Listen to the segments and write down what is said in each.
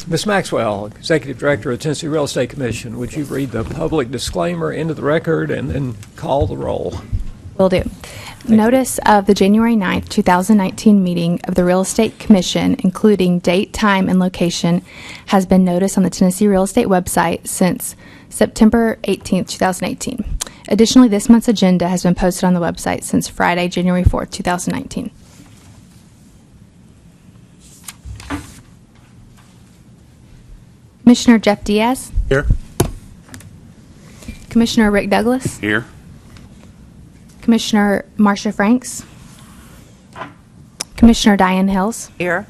Ms. Maxwell, Executive Director of the Tennessee Real Estate Commission, would you read the public disclaimer into the record and then call the roll? Will do. Notice of the January 9th, 2019 meeting of the Real Estate Commission, including date, time, and location, has been noticed on the Tennessee Real Estate website since September 18th, 2018. Additionally, this month's agenda has been posted on the website since Friday, January 4th, 2019. Commissioner Jeff Diaz. Here. Commissioner Rick Douglas. Here. Commissioner Marcia Franks. Commissioner Diane Hills. Here.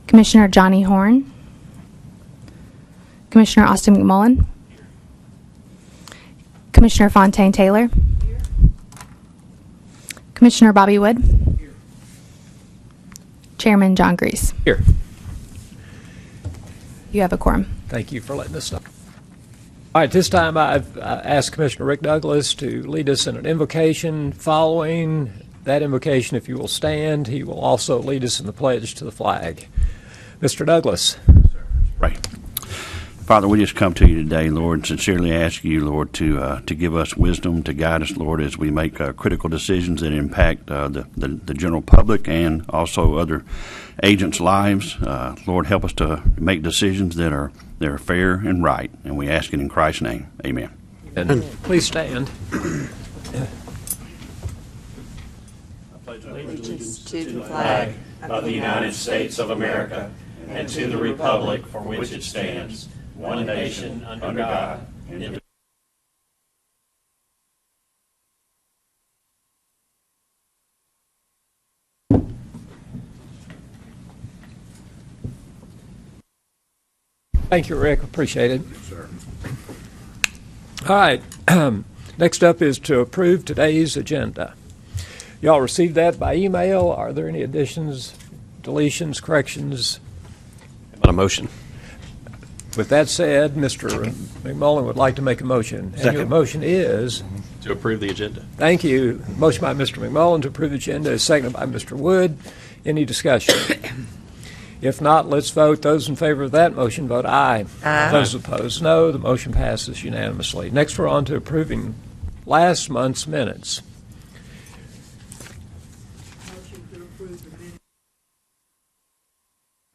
Commissioner Johnny Horn. Commissioner Austin McMullen. Commissioner Fontaine Taylor. Here. Commissioner Bobby Wood. Here. Chairman John Grease. Here. You have a quorum. Thank you for letting us know. All right, this time I've asked Commissioner Rick Douglas to lead us in an invocation. Following that invocation, if you will stand, he will also lead us in the pledge to the flag. Mr. Douglas. Right. Father, we just come to you today, Lord, sincerely ask you, Lord, to give us wisdom, to guide us, Lord, as we make critical decisions that impact the general public and also other agents' lives. Lord, help us to make decisions that are fair and right, and we ask it in Christ's name. Amen. And please stand. Allegiance to the flag of the United States of America and to the republic for which it stands, one nation under God. Thank you, Rick. Appreciate it. Yes, sir. All right. Next up is to approve today's agenda. Y'all received that by email. Are there any additions, deletions, corrections? On a motion. With that said, Mr. McMullen would like to make a motion. And your motion is? To approve the agenda. Thank you. Motion by Mr. McMullen to approve the agenda is seconded by Mr. Wood. Any discussion? If not, let's vote. Those in favor of that motion vote aye. Aye. Those opposed, no. The motion passes unanimously. Next, we're on to approving last month's minutes.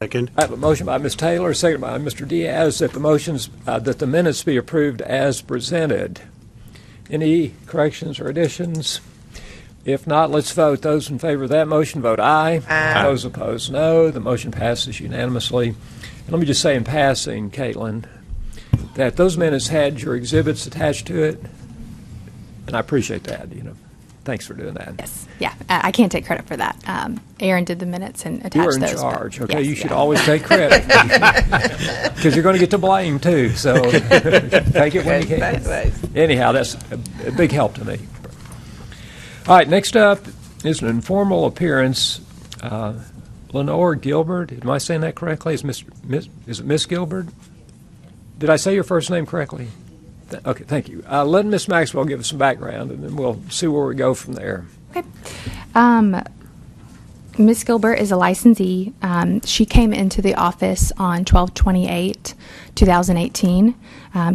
Second. I have a motion by Ms. Taylor, seconded by Mr. Diaz, that the minutes be approved as presented. Any corrections or additions? If not, let's vote. Those in favor of that motion vote aye. Aye. Those opposed, no. The motion passes unanimously. And let me just say in passing, Caitlin, that those minutes had your exhibits attached to it, and I appreciate that. Thanks for doing that. Yes. Yeah. I can't take credit for that. Aaron did the minutes and attached You were in those. charge. Okay, Yes, you should yeah. always take credit because you're going to get to blame too. So take it when you can. Anyhow, that's a big help to me. All right, next up is an informal appearance. Lenore Gilbert, am I saying that correctly? Is it Miss Gilbert? Did I say your first name correctly? Okay, thank you. Let Miss Maxwell give us some background, and then we'll see where we go from there. Okay. Ms. Gilbert is a licensee. She came into the office on 12/28/2018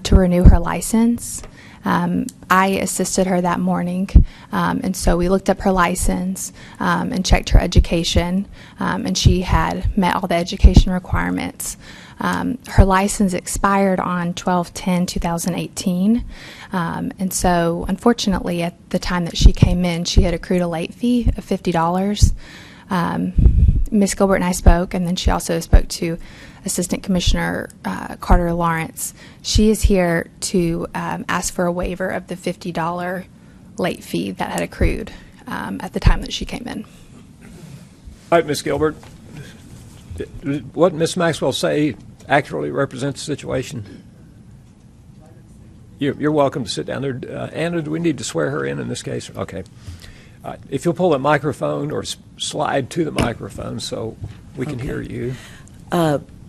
to renew her license. I assisted her that morning, and so we looked up her license and checked her education, and she had met all the education requirements. Her license expired on 12/10/2018, and so unfortunately at the time that she came in, she had accrued a late fee of $50. Ms. Gilbert and I spoke, and then she also spoke to Assistant Commissioner Carter Lawrence. She is here to ask for a waiver of the $50 late fee that had accrued at the time that she came in. All right, Ms. Gilbert, what Ms. Maxwell say accurately represents the situation? You're welcome to sit down there. Anna, do we need to swear her in this case? Okay. If you'll pull the microphone or slide to the microphone so we can hear you.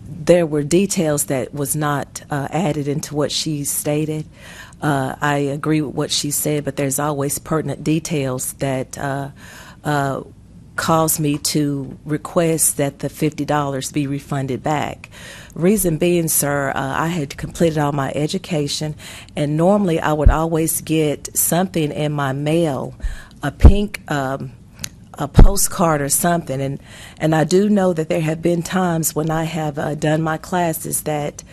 There were details that was not added into what she stated. I agree with what she said, but there's always pertinent details that caused me to request that the $50 be refunded back. Reason being, sir, I had completed all my education, and normally I would always get something in my mail, a pink a postcard or something, and I do know that there have been times when I have done my classes that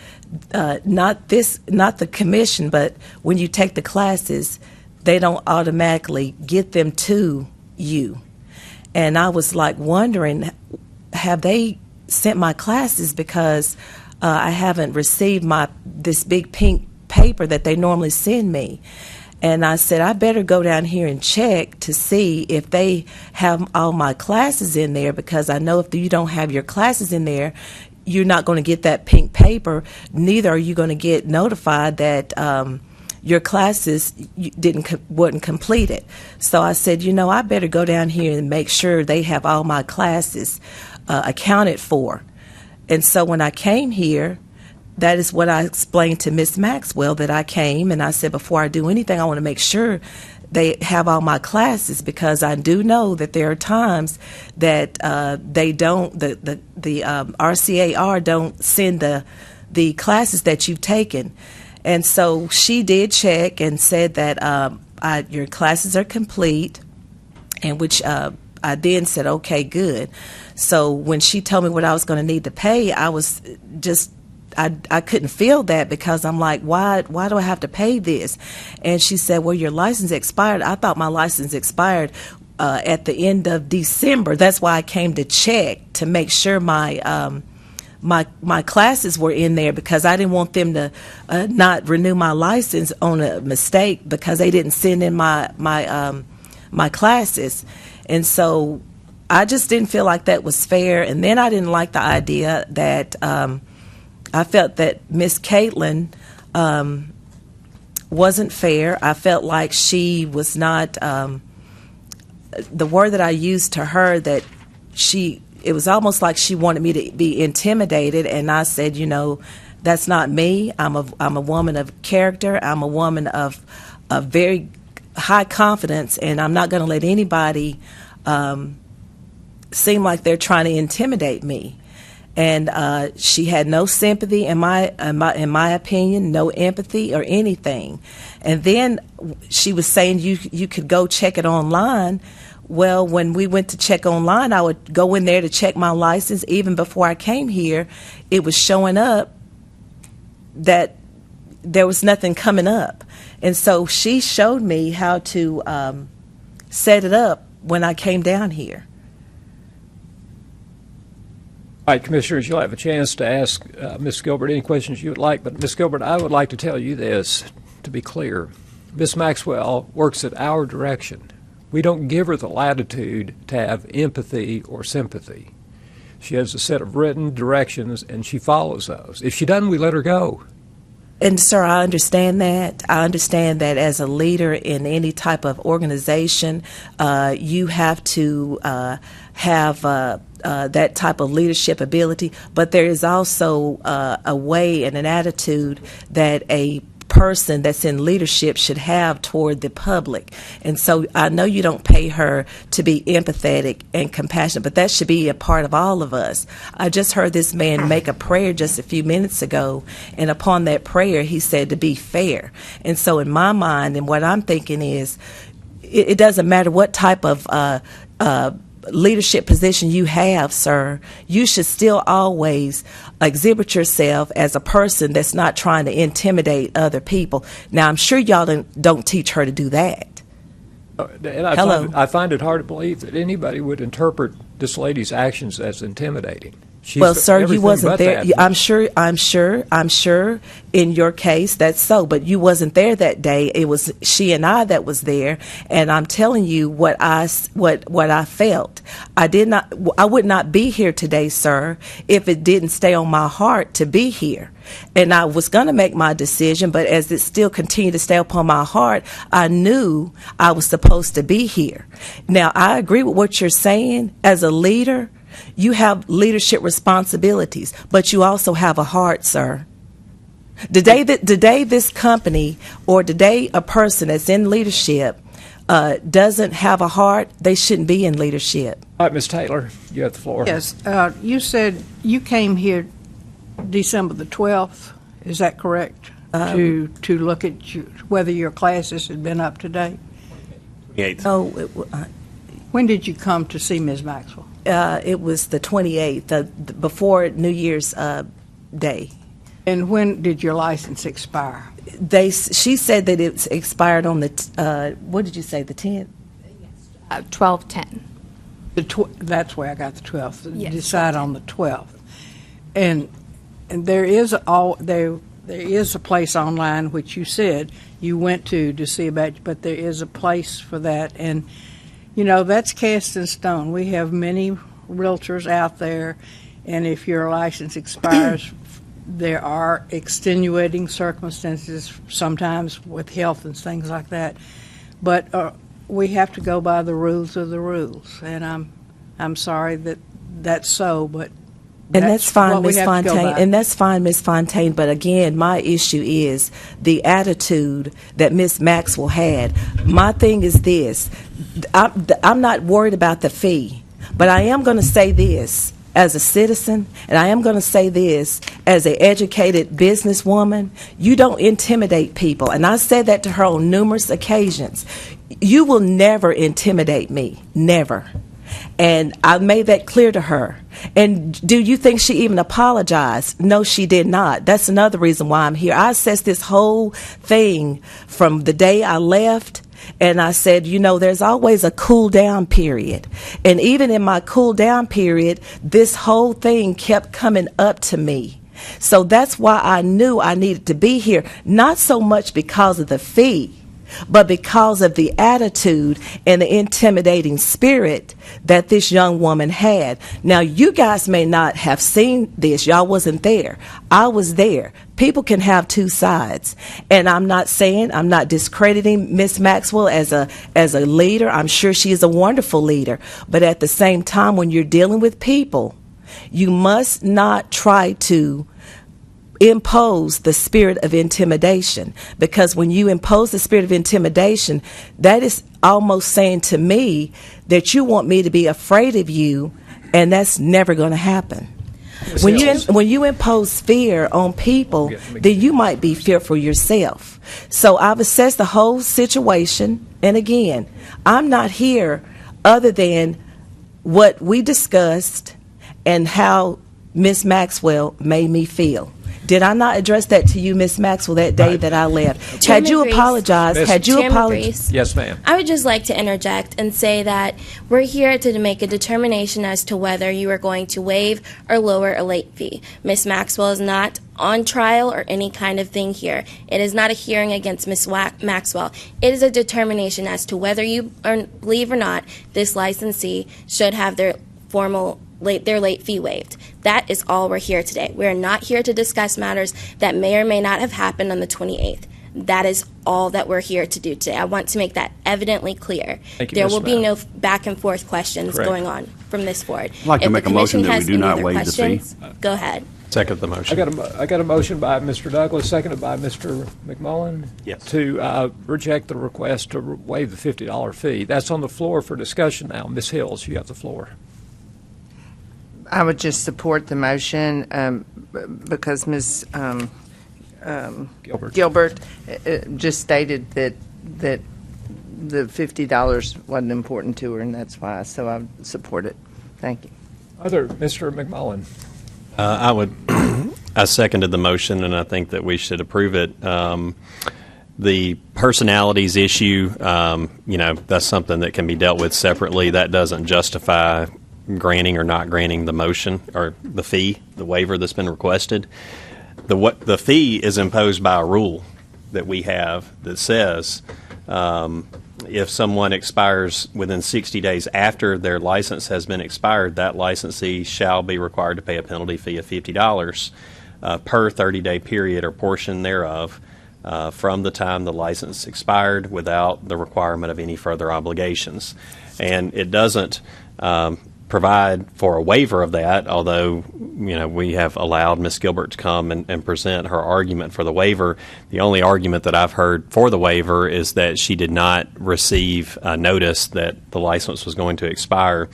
not the commission, but when you take the classes, they don't automatically get them to you. And I was like wondering, have they sent my classes, because I haven't received this big pink paper that they normally send me. And I said, I better go down here and check to see if they have all my classes in there, because I know if you don't have your classes in there, you're not going to get that pink paper. Neither are you going to get notified that your classes wasn't completed. So I said, I better go down here and make sure they have all my classes accounted for. And so when I came here, that is what I explained to Miss Maxwell, that I came and I said, before I do anything, I want to make sure they have all my classes, because I do know that there are times that they don't, the RCAR don't send the classes that you've taken. And so she did check and said that your classes are complete, and which I then said, okay, good. So when she told me what I was going to need to pay, I was just, I couldn't feel that, because I'm like, why do I have to pay this? And she said, well, your license expired. I thought my license expired at the end of December. That's why I came to check to make sure my classes were in there, because I didn't want them to not renew my license on a mistake because they didn't send in my classes. And so I just didn't feel like that was fair. And then I didn't like the idea that I felt that Miss Caitlin wasn't fair. I felt like she was not, the word that I used to her, that it was almost like she wanted me to be intimidated. And I said, that's not me. I'm a woman of character. I'm a woman of very high confidence, and I'm not going to let anybody seem like they're trying to intimidate me. And she had no sympathy, in my opinion, no empathy or anything. And then she was saying you could go check it online. Well, when we went to check online, I would go in there to check my license. Even before I came here, it was showing up that there was nothing coming up. And so she showed me how to set it up when I came down here. All right, Commissioners, you'll have a chance to ask Ms. Gilbert any questions you would like. But, Ms. Gilbert, I would like to tell you this, to be clear. Ms. Maxwell works at our direction. We don't give her the latitude to have empathy or sympathy. She has a set of written directions, and she follows those. If she doesn't, we let her go. And, sir, I understand that. I understand that as a leader in any type of organization, you have to have that type of leadership ability. But there is also a way and an attitude that a person that's in leadership should have toward the public. And so I know you don't pay her to be empathetic and compassionate, but that should be a part of all of us. I just heard this man make a prayer just a few minutes ago, and upon that prayer he said to be fair. And so in my mind, and what I'm thinking is, it doesn't matter what type of leadership position you have, sir, you should still always exhibit yourself as a person that's not trying to intimidate other people. Now, I'm sure y'all don't teach her to do that. And I find it hard to believe that anybody would interpret this lady's actions as intimidating. Well, sir, you wasn't there. I'm sure in your case that's so, but you wasn't there that day. It was she and I that was there, and I'm telling you what I felt. I would not be here today, sir, if it didn't stay on my heart to be here. And I was going to make my decision, but as it still continued to stay upon my heart, I knew I was supposed to be here. Now, I agree with what you're saying. As a leader, you have leadership responsibilities, but you also have a heart, sir. Today this company, or today a person that's in leadership, doesn't have a heart, they shouldn't be in leadership. All right, Ms. Taylor, you have the floor. Yes, you said you came here December the 12th, is that correct? To look at whether your classes had been up to date? 28th. Oh, When did you come to see Ms. Maxwell? it was the 28th, before New Year's Day. And when did your license expire? She said that it's expired on the, what did you say, the 10th? 12/10. That's where I got the 12th. Yes, Decide on the 12th. And there is a place online which you said you went to see about, but there is a place for that. And, you know, that's cast in stone. We have many realtors out there, and if your license expires, there are extenuating circumstances, sometimes with health and things like that. But we have to go by the rules of the rules, and I'm sorry that that's so, but and that's fine, Ms. Fontaine. And that's that's fine, Ms. Fontaine. But again, my issue is the attitude that Ms. Maxwell had. My thing is this: I'm not worried about the fee, but I am going to say this as a citizen, and I am going to say this as an educated businesswoman: you don't intimidate people. And I said that to her on numerous occasions. You will never intimidate me, never. And I made that clear to her. And do you think she even apologized? No, she did not. That's another reason why I'm here. I assessed this whole thing from the day I left, and I said, you know, there's always a cool down period. And even in my cool down period, this whole thing kept coming up to me. So that's why I knew I needed to be here, not so much because of the fee, but because of the attitude and the intimidating spirit that this young woman had. Now, you guys may not have seen this. Y'all wasn't there. I was there. People can have two sides. And I'm not discrediting Miss Maxwell as a leader. I'm sure she is a wonderful leader. But at the same time, when you're dealing with people, you must not try to impose the spirit of intimidation, because when you impose the spirit of intimidation, that is almost saying to me that you want me to be afraid of you, and that's never going to happen. When you impose fear on people, then you might be fearful yourself. So I've assessed the whole situation, and again, I'm not here other than what we discussed and how Miss Maxwell made me feel. Did I not address that to you, Miss Maxwell, that day that I left? Chairman Had you Brees. apologized, Chairman Brees. Yes, ma'am. I would just like to interject and say that we're here to make a determination as to whether you are going to waive or lower a late fee. Miss Maxwell is not on trial or any kind of thing here. It is not a hearing against Miss Maxwell. It is a determination as to whether you believe or not this licensee should have their late fee waived. That is all we're here today. We are not here to discuss matters that may or may not have happened on the 28th. That is all that we're here to do today. I want to make that evidently clear. Thank you, there Ms. will be Mount. no back and forth questions Correct. going on from this forward. I'd like to If make the a motion commission that we has do any not other waive the fee. questions, go ahead. Second the motion. I got a motion by Mr. Douglas, seconded by Mr. McMullen. Yes. To reject the request to waive the $50 fee. That's on the floor for discussion now. Ms. Hills, you have the floor. I would just support the motion because Ms. Gilbert just stated that the $50 wasn't important to her, and that's why. So I would support it. Thank you. Mr. McMullen. I seconded the motion, and I think that we should approve it. The personalities issue, that's something that can be dealt with separately. That doesn't justify granting or not granting the motion or the fee, the waiver that's been requested. The fee is imposed by a rule that we have that says if someone expires within 60 days after their license has been expired, that licensee shall be required to pay a penalty fee of $50 per 30-day period or portion thereof from the time the license expired without the requirement of any further obligations. And it doesn't provide for a waiver of that, although, we have allowed Ms. Gilbert to come and present her argument for the waiver. The only argument that I've heard for the waiver is that she did not receive a notice that the license was going to expire.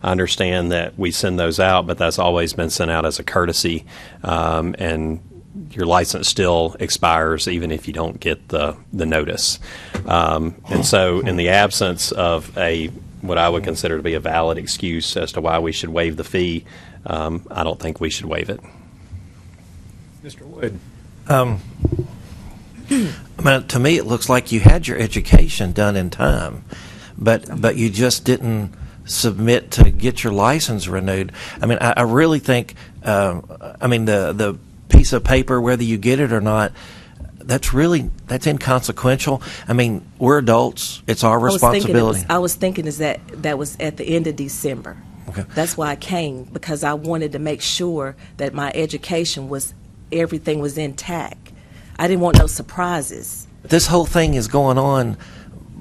I understand that we send those out, but that's always been sent out as a courtesy, and your license still expires even if you don't get the notice. And so in the absence of what I would consider to be a valid excuse as to why we should waive the fee, I don't think we should waive it. Mr. Wood. To me, it looks like you had your education done in time, but you just didn't submit to get your license renewed. I really think, the piece of paper, whether you get it or not, that's inconsequential. We're adults. It's our responsibility. I was thinking that was at the end of December. Okay. That's why I came, because I wanted to make sure that my education everything was intact. I didn't want no surprises. This whole thing is going on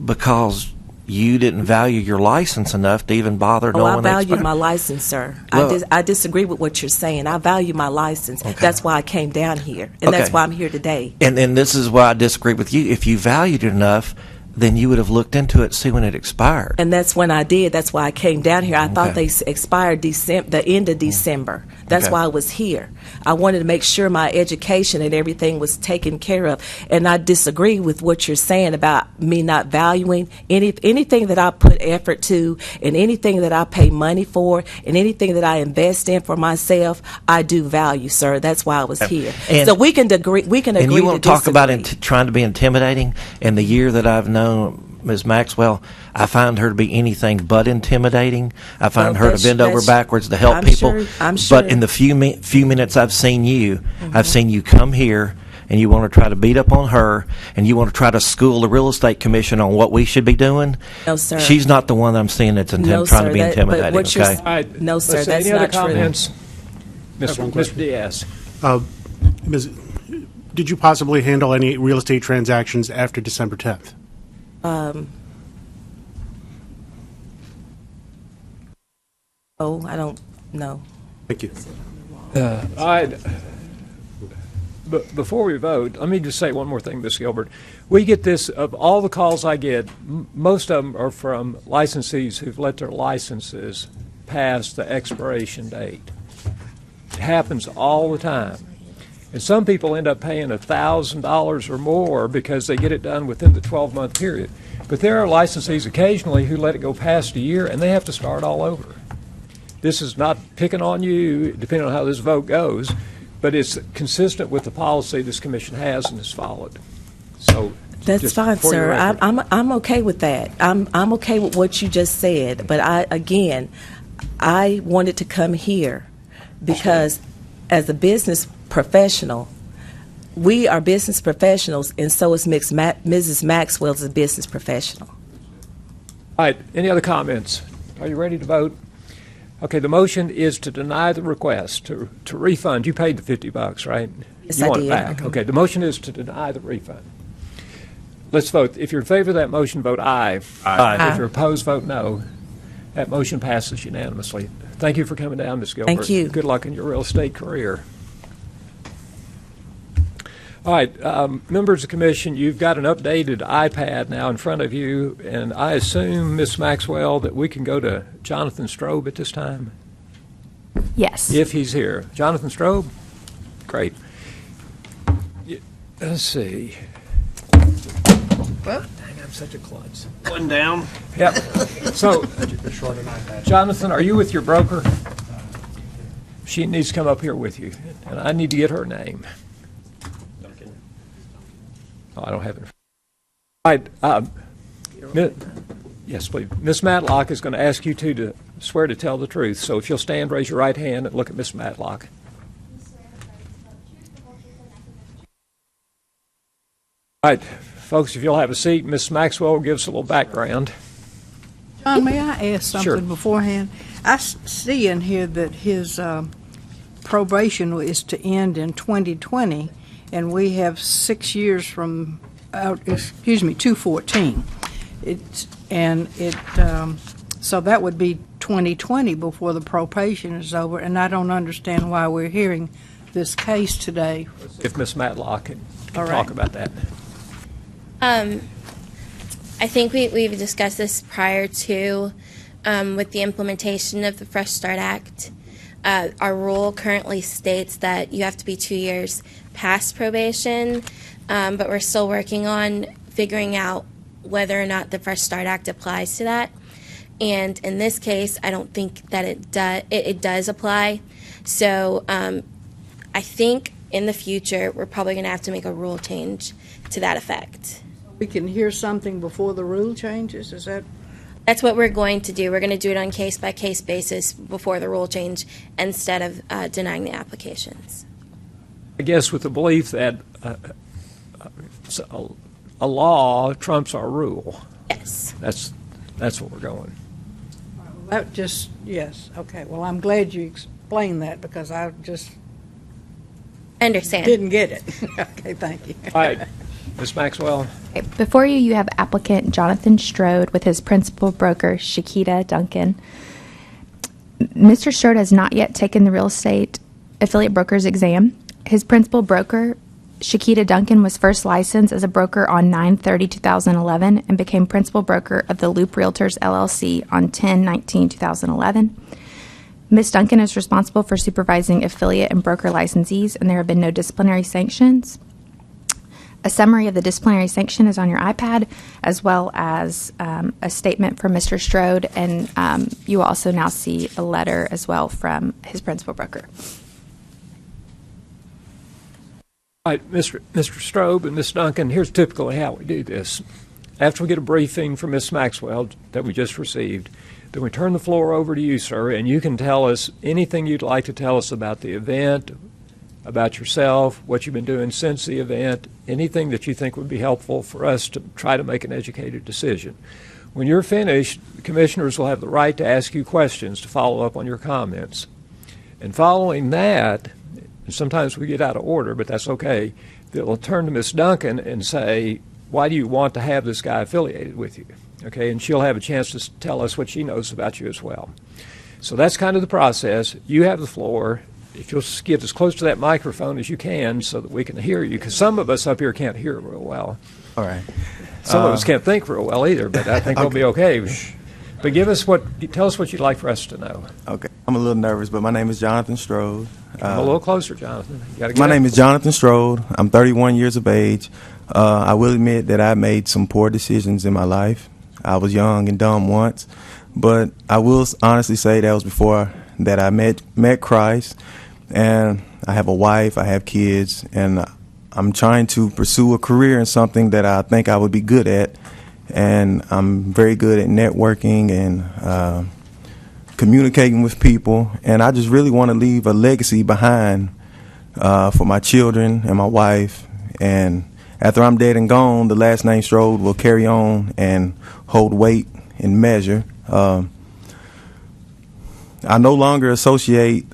because you didn't value your license enough to even bother knowing. I value my license, sir. Well, I disagree with what you're saying. I value my license. Okay. That's why I came down here, and that's Okay. why I'm here today. And this is why I disagree with you. If you valued it enough, then you would have looked into it, see when it expired. And that's when I did. That's why I came down here. I thought Okay. they expired the end of December. That's Okay. why I was here. I wanted to make sure my education and everything was taken care of. And I disagree with what you're saying about me not valuing anything that I put effort to, and anything that I pay money for, and anything that I invest in for myself. I do value, sir. That's why I was here. And- so we can agree. We can agree. And you want to to talk about disagree. trying to be intimidating? In the year that I've known Ms. Maxwell, I find her to be anything but intimidating. I find Well, her to bend over that's- backwards to help I'm people. sure- I'm sure. But in the few minutes I've seen you, Mm-hmm. I've seen you come here and you want to try to beat up on her, and you want to try to school the real estate commission on what we should be doing. No, sir. She's not the one that I'm seeing that's No, trying to sir, be but intimidating. what you're Okay. All right. No, sir, Let's see, that's any other not true. comments? I have one question. Mr. Diaz. Ms., did you possibly handle any real estate transactions after December 10th? Oh, I don't know. Thank you. All right. Before we vote, let me just say one more thing, Ms. Gilbert. We get this, of all the calls I get, most of them are from licensees who've let their licenses pass the expiration date. It happens all the time. And some people end up paying $1,000 or more because they get it done within the 12-month period. But there are licensees occasionally who let it go past a year and they have to start all over. This is not picking on you, depending on how this vote goes, but it's consistent with the policy this commission has and has followed. So That's just fine, for your sir. record. I'm okay with that. I'm okay with what you just said. But I wanted to come here because as a business professional, we are business professionals, and so is Mrs. Maxwell is a business professional. All right, any other comments? Are you ready to vote? Okay, the motion is to deny the request to refund. You paid the $50, right? Yes, you I want did. it back. Okay, the motion is to deny the refund. Let's vote. If you're in favor of that motion, vote aye. Aye. If you're opposed, vote no. That motion passes unanimously. Thank you for coming down, Ms. Gilbert. Thank you. Good luck in your real estate career. All right, members of the commission, you've got an updated iPad now in front of you, and I assume, Ms. Maxwell, that we can go to Jonathan Strobe at this time, Yes. if he's here. Jonathan Strobe? Great. Let's see. Well, dang, I'm such a klutz. One down. Yep. So, Jonathan, are you with your broker? She needs to come up here with you, and I need to get her name. Oh, I don't have it. All right. Yes, please. Ms. Matlock is going to ask you two to swear to tell the truth. So if you'll stand, raise your right hand, and look at Ms. Matlock. All right, folks, if you'll have a seat, Ms. Maxwell will give us a little background. John, may I ask something Sure. beforehand? I see in here that his probation is to end in 2020, and we have 6 years from 214. So that would be 2020 before the probation is over, and I don't understand why we're hearing this case today. If Ms. Matlock can All right. talk about that. I think we've discussed this prior to with the implementation of the Fresh Start Act. Our rule currently states that you have to be 2 years past probation, but we're still working on figuring out whether or not the Fresh Start Act applies to that. And in this case, I don't think that it does apply. So I think in the future, we're probably going to have to make a rule change to that effect. We can hear something before the rule changes, is that? That's what we're going to do. We're going to do it on case-by-case basis before the rule change instead of denying the applications. I guess with the belief that a law trumps our rule. Yes. That's what we're going. That just, yes, okay. Well, I'm glad you explained that because I just Understand. didn't get it. Okay, thank you. All right, Ms. Maxwell. Okay, before you have applicant Jonathan Strode with his principal broker, Shakita Duncan. Mr. Strode has not yet taken the real estate affiliate broker's exam. His principal broker, Shakita Duncan, was first licensed as a broker on 9/30/2011 and became principal broker of the Loop Realtors LLC on 10/19/2011. Ms. Duncan is responsible for supervising affiliate and broker licensees, and there have been no disciplinary sanctions. A summary of the disciplinary sanction is on your iPad, as well as a statement from Mr. Strode, and you also now see a letter as well from his principal broker. All right, Mr. Strobe and Ms. Duncan, here's typically how we do this. After we get a briefing from Ms. Maxwell that we just received, then we turn the floor over to you, sir, and you can tell us anything you'd like to tell us about the event, about yourself, what you've been doing since the event, anything that you think would be helpful for us to try to make an educated decision. When you're finished, the commissioners will have the right to ask you questions to follow up on your comments. And following that, and sometimes we get out of order, but that's okay, they'll turn to Ms. Duncan and say, why do you want to have this guy affiliated with you? Okay, and she'll have a chance to tell us what she knows about you as well. So that's kind of the process. You have the floor. If you'll get as close to that microphone as you can so that we can hear you, because some of us up here can't hear real well. All right. Some of us can't think real well either, but I think we'll be okay. But tell us what you'd like for us to know. Okay. I'm a little nervous, but my name is Jonathan Strode. Come a little closer, Jonathan. You gotta get My up. name is Jonathan Strode. I'm 31 years of age. I will admit that I made some poor decisions in my life. I was young and dumb once, but I will honestly say that was before that I met Christ. And I have a wife, I have kids, and I'm trying to pursue a career in something that I think I would be good at. And I'm very good at networking and communicating with people. And I just really want to leave a legacy behind for my children and my wife. And after I'm dead and gone, the last name Strode will carry on and hold weight and measure. I no longer associate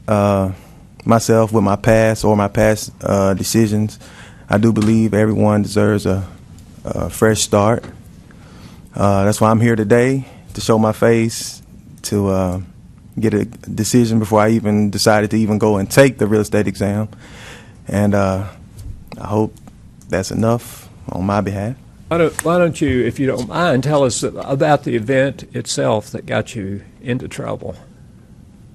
myself with my past or my past decisions. I do believe everyone deserves a fresh start. That's why I'm here today, to show my face, to get a decision before I even decided to even go and take the real estate exam. And I hope that's enough on my behalf. Why don't you, if you don't mind, tell us about the event itself that got you into trouble?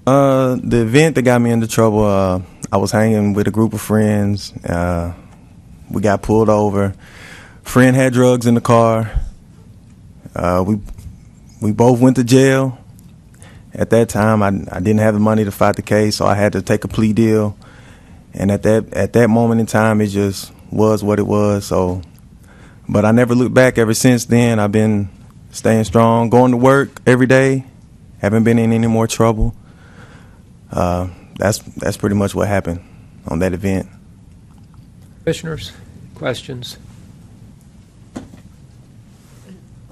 The event that got me into trouble, I was hanging with a group of friends. We got pulled over. Friend had drugs in the car. We both went to jail. At that time, I didn't have the money to fight the case, so I had to take a plea deal. And at that moment in time, it just was what it was. So, but I never looked back ever since then. I've been staying strong, going to work every day. Haven't been in any more trouble. That's pretty much what happened on that event. Commissioners, questions?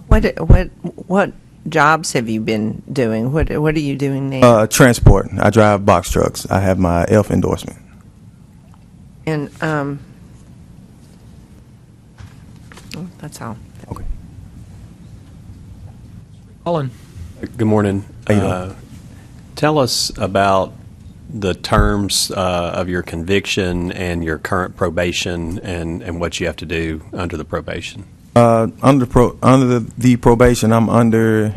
What jobs have you been doing? What are you doing now? Transport. I drive box trucks. I have my ELF endorsement. And that's all. Okay. Colin. Good morning. How you doing? Tell us about the terms of your conviction and your current probation and what you have to do under the probation. Under the probation, I'm under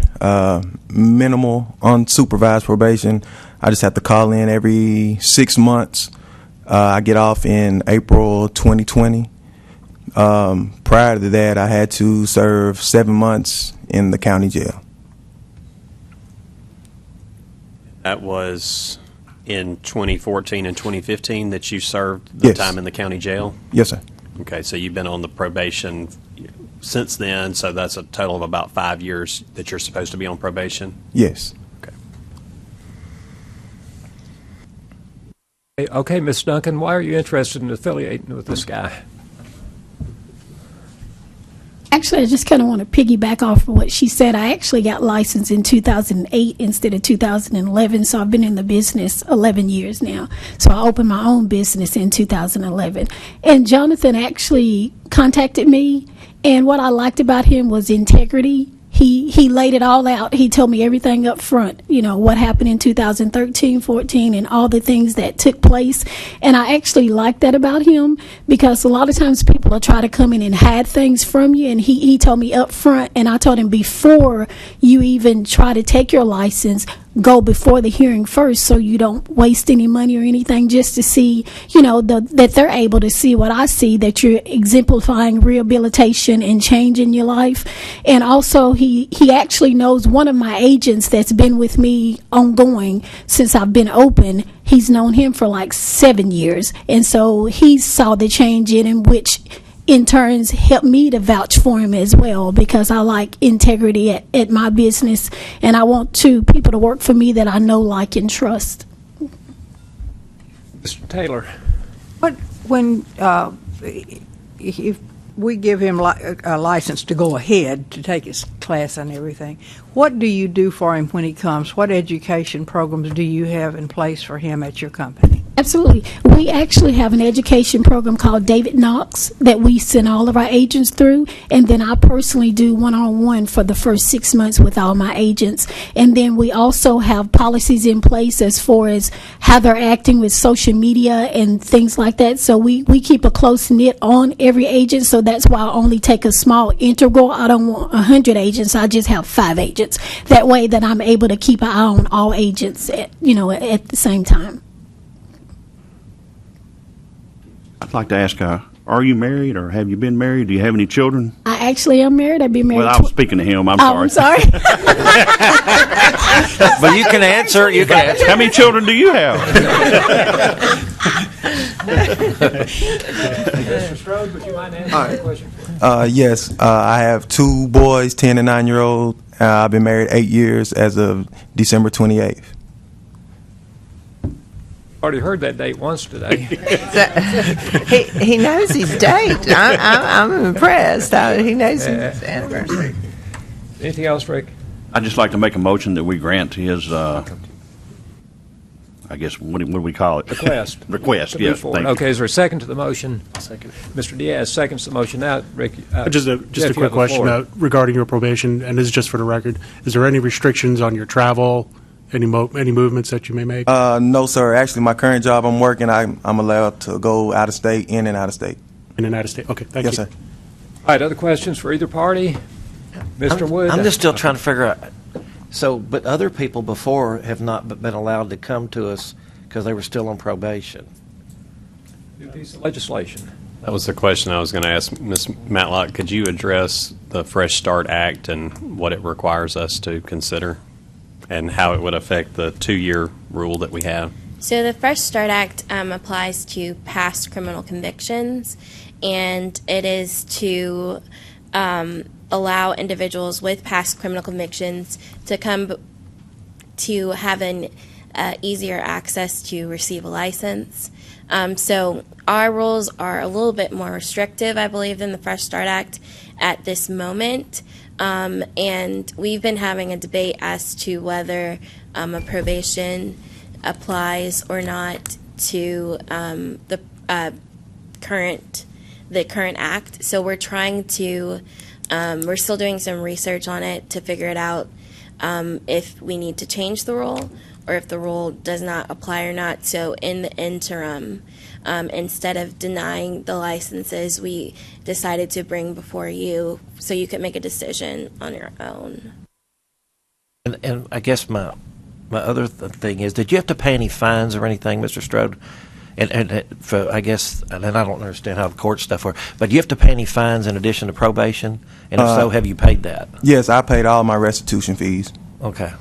minimal unsupervised probation. I just have to call in every 6 months. I get off in April 2020. Prior to that, I had to serve 7 months in the county jail. That was in 2014 and 2015 that you served the Yes. time in the county jail? Yes, sir. Okay, so you've been on the probation since then, so that's a total of about 5 years that you're supposed to be on probation? Yes. Okay, Ms. Duncan, why are you interested in affiliating with this guy? Actually, I just kind of want to piggyback off of what she said. I actually got licensed in 2008 instead of 2011, so I've been in the business 11 years now. So I opened my own business in 2011. And Jonathan actually contacted me, and what I liked about him was integrity. He laid it all out. He told me everything up front, you know, what happened in 2013, 14, and all the things that took place. And I actually like that about him, because a lot of times people will try to come in and hide things from you. And he told me up front, and I told him before you even try to take your license, go before the hearing first, so you don't waste any money or anything, just to see, you know, that they're able to see what I see, that you're exemplifying rehabilitation and change in your life. And also he actually knows one of my agents that's been with me ongoing since I've been open. He's known him for like 7 years, and so he saw the change in him, which in turns helped me to vouch for him as well, because I like integrity at my business, and I want people to work for me that I know, like, and trust. Mr. Taylor. When if we give him a license to go ahead to take his class and everything, what do you do for him when he comes? What education programs do you have in place for him at your company? Absolutely. We actually have an education program called David Knox that we send all of our agents through, and then I personally do one-on-one for the first 6 months with all my agents. And then we also have policies in place as far as how they're acting with social media and things like that. So we keep a close knit on every agent, so that's why I only take a small integral. I don't want 100 agents. I just have 5 agents. That way that I'm able to keep an eye on all agents at the same time. I'd like to ask, are you married or have you been married? Do you have any children? I actually am married. I've been married. Well, I was speaking to him. I'm sorry. I'm sorry. But you can answer. You can answer. How many children do you have? Mr. Strode, would you mind answering the question? Yes, I have 2 boys, 10 and 9-year-old. I've been married 8 years as of December 28th. Already heard that date once today. He knows his date. I'm impressed. He knows his anniversary. Anything else, Rick? I'd just like to make a motion that we grant his, I guess, what do we call it? Request. Request, To move yes. forward. Thank you. Okay, is there a second to the motion? Second. Mr. Diaz seconds the motion. Now, Rick. Just a Jeff, you have quick the question floor. regarding your probation, and this is just for the record. Is there any restrictions on your travel, any movements that you may make? No, sir. Actually, my current job I'm working, I'm allowed to go out of state, in and out of state. In and out of state? Okay, thank Yes, you. sir. All right, other questions for either party? Mr. Wood? I'm just still trying to figure out. So, but other people before have not been allowed to come to us because they were still on probation. New piece of legislation. That was the question I was going to ask Ms. Matlock. Could you address the Fresh Start Act and what it requires us to consider and how it would affect the 2-year rule that we have? So the Fresh Start Act applies to past criminal convictions, and it is to allow individuals with past criminal convictions to come to have an easier access to receive a license. So our rules are a little bit more restrictive, I believe, than the Fresh Start Act at this moment. And we've been having a debate as to whether a probation applies or not to the current act. So we're trying to we're still doing some research on it to figure it out if we need to change the rule or if the rule does not apply or not. So in the interim, instead of denying the licenses, we decided to bring before you so you could make a decision on your own. And I guess my other thing is, did you have to pay any fines or anything, Mr. Strode? And for, I guess, and I don't understand how the court stuff works, but do you have to pay any fines in addition to probation? And if so, have you paid that? Yes, I paid all my restitution fees. Okay.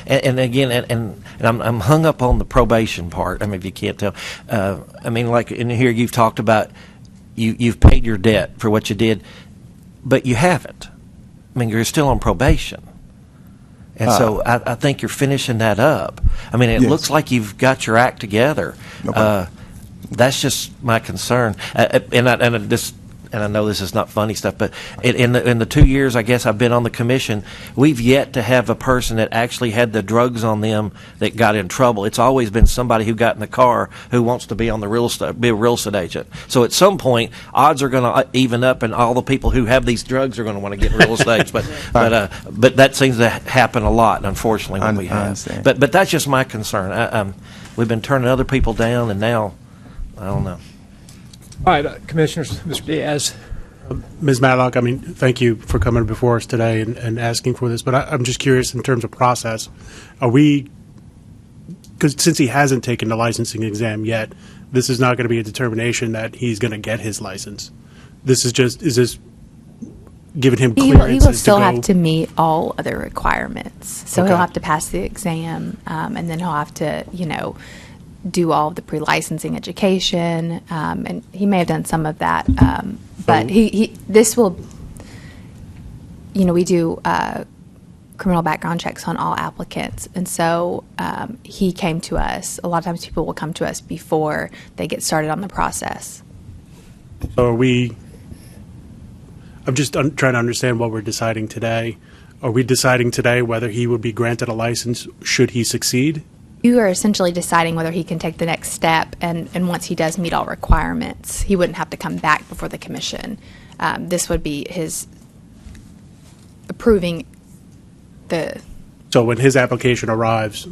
And again, and I'm hung up on the probation part. I mean, if you can't tell, I mean, like in here, you've talked about you've paid your debt for what you did, but you haven't. I mean, you're still on probation, and so I think you're finishing that up. I mean, it looks like you've got your act together. Okay. That's just my concern, and I know this is not funny stuff, but in the 2 years I guess I've been on the commission, we've yet to have a person that actually had the drugs on them that got in trouble. It's always been somebody who got in the car who wants to be on the be a real estate agent. So at some point, odds are going to even up, and all the people who have these drugs are going to want to get real estate. But that seems to happen a lot, unfortunately, when we have. But that's just my concern. We've been turning other people down, and now I don't know. All right, Commissioners, Mr. Diaz. Ms. Matlock, I mean, thank you for coming before us today and asking for this, but I'm just curious in terms of process. Are we, because since he hasn't taken the licensing exam yet, this is not going to be a determination that he's going to get his license. This is just, is this giving him clearances he will still to go? have to meet all other requirements. So he'll have to pass the exam, and then he'll have to, do all of the pre-licensing education, and he may have done some of that, but this will, we do criminal background checks on all applicants, and so he came to us. A lot of times people will come to us before they get started on the process. So I'm just trying to understand what we're deciding today. Are we deciding today whether he would be granted a license should he succeed? You are essentially deciding whether he can take the next step, and once he does meet all requirements, he wouldn't have to come back before the commission. This would be his approving the... So when his application arrives,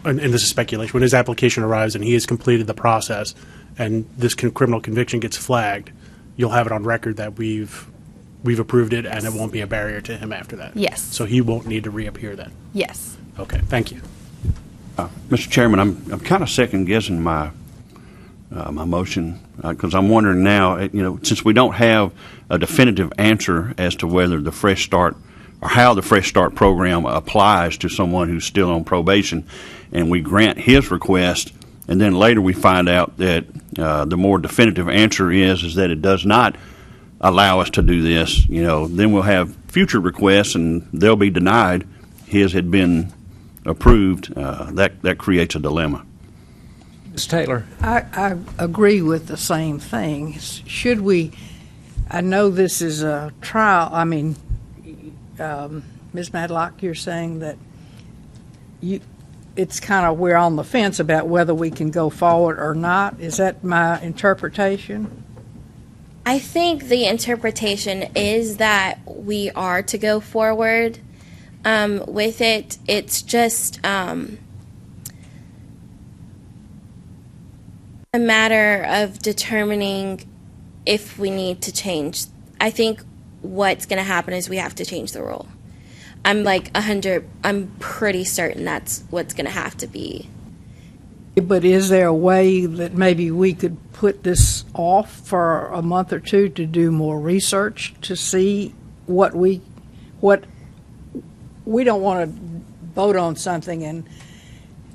and this is speculation, when his application arrives and he has completed the process and this criminal conviction gets flagged, you'll have it on record that we've approved it, and it won't be a barrier to him after that. Yes. So he won't need to reappear then. Yes. Okay, thank you. Mr. Chairman, I'm kind of second guessing my motion because I'm wondering now, since we don't have a definitive answer as to whether the Fresh Start or how the Fresh Start program applies to someone who's still on probation, and we grant his request, and then later we find out that the more definitive answer is that it does not allow us to do this, then we'll have future requests and they'll be denied. His had been approved. That creates a dilemma. Ms. Taylor. I agree with the same thing. Should we, I know this is a trial, Ms. Madlock, you're saying that it's kind of, we're on the fence about whether we can go forward or not. Is that my interpretation? I think the interpretation is that we are to go forward with it. It's just a matter of determining if we need to change. I think what's going to happen is we have to change the rule. I'm pretty certain that's what's going to have to be. But is there a way that maybe we could put this off for a month or two to do more research to see what we don't want to vote on something and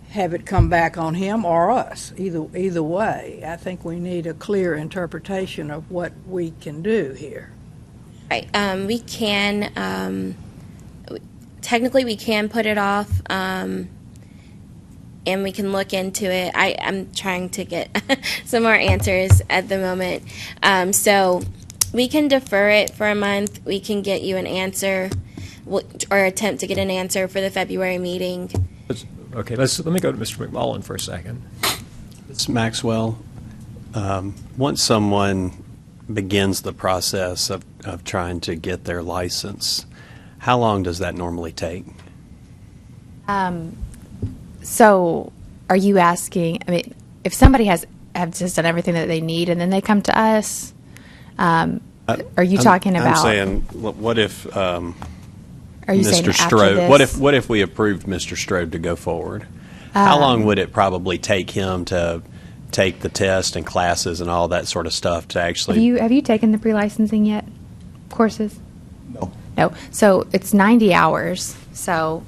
have it come back on him or us. Either way, I think we need a clear interpretation of what we can do here. Right. We can technically we can put it off, and we can look into it. I'm trying to get some more answers at the moment, so we can defer it for a month. We can get you an answer, or attempt to get an answer for the February meeting. Okay, let me go to Mr. McMullen for a second. Ms. Maxwell, once someone begins the process of trying to get their license, how long does that normally take? So, are you asking? I mean, if somebody have just done everything that they need, and then they come to us, are you talking about? I'm saying, what if Are you saying Mr. after Strode? this? What if we approved Mr. Strode to go forward? How long would it probably take him to take the test and classes and all that sort of stuff to actually? Have you taken the pre-licensing yet? Courses? No. No. So it's 90 hours. So,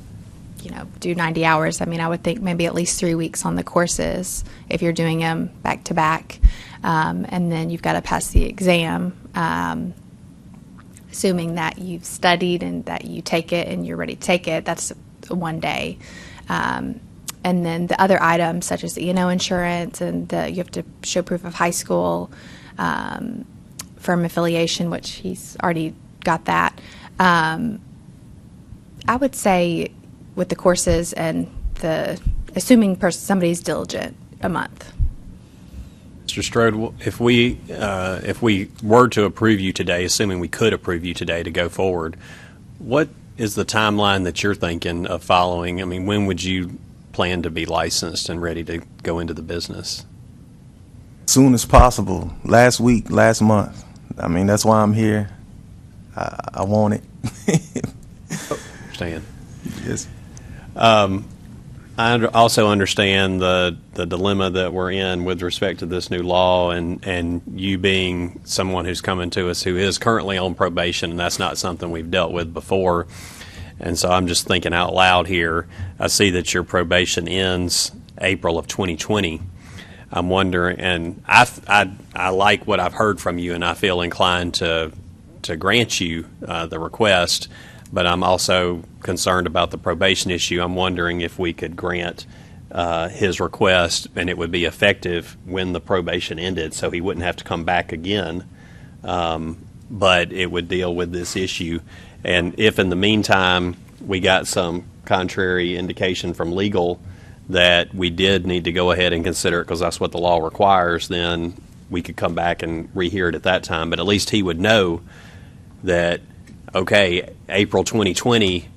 do 90 hours. I mean, I would think maybe at least 3 weeks on the courses if you're doing them back to back. And then you've got to pass the exam, assuming that you've studied and that you take it and you're ready to take it. That's 1 day. And then the other items, such as the E&O insurance, and you have to show proof of high school, firm affiliation, which he's already got that. I would say with the courses and assuming somebody's diligent, a month. Mr. Strode, if we were to approve you today, assuming we could approve you today to go forward, what is the timeline that you're thinking of following? I mean, when would you plan to be licensed and ready to go into the business? Soon as possible. Last week, last month. I mean, that's why I'm here. I want it. Understand. Yes. I also understand the dilemma that we're in with respect to this new law, and you being someone who's coming to us who is currently on probation, and that's not something we've dealt with before. And so I'm just thinking out loud here. I see that your probation ends April of 2020. I'm wondering, and I like what I've heard from you, and I feel inclined to grant you the request, but I'm also concerned about the probation issue. I'm wondering if we could grant his request and it would be effective when the probation ended, so he wouldn't have to come back again, but it would deal with this issue. And if in the meantime we got some contrary indication from legal that we did need to go ahead and consider it because that's what the law requires, then we could come back and rehear it at that time. But at least he would know that, okay, April 2020,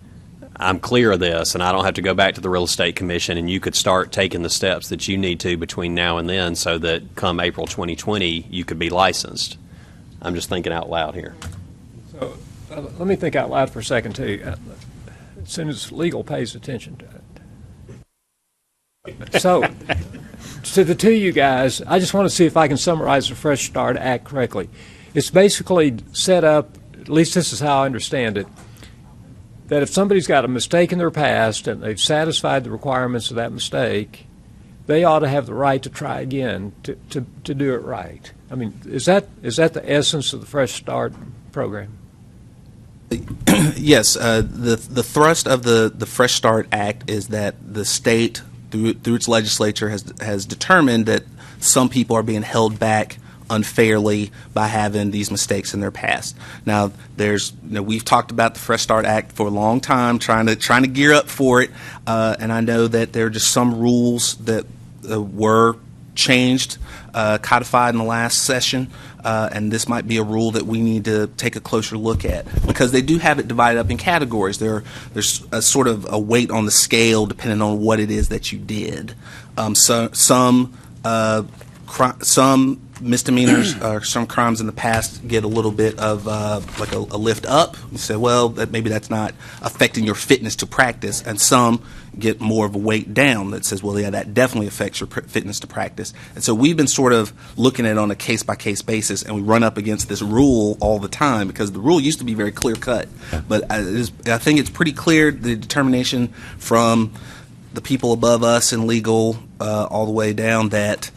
I'm clear of this, and I don't have to go back to the Real Estate Commission, and you could start taking the steps that you need to between now and then so that come April 2020, you could be licensed. I'm just thinking out loud here. So let me think out loud for a second, too. As soon as legal pays attention to it. So, to the two of you guys, I just want to see if I can summarize the Fresh Start Act correctly. It's basically set up, at least this is how I understand it, that if somebody's got a mistake in their past and they've satisfied the requirements of that mistake, they ought to have the right to try again to do it right. I mean, is that the essence of the Fresh Start program? Yes. The thrust of the Fresh Start Act is that the state, through its legislature, has determined that some people are being held back unfairly by having these mistakes in their past. Now, we've talked about the Fresh Start Act for a long time, trying to gear up for it, and I know that there are just some rules that were changed, codified in the last session, and this might be a rule that we need to take a closer look at because they do have it divided up in categories. There's a sort of a weight on the scale depending on what it is that you did. Some misdemeanors or some crimes in the past get a little bit of like a lift up. You say, well, maybe that's not affecting your fitness to practice, and some get more of a weight down that says, well, yeah, that definitely affects your fitness to practice. And so we've been sort of looking at it on a case-by-case basis, and we run up against this rule all the time because the rule used to be very clear-cut. But I think it's pretty clear, the determination from the people above us in legal all the way down that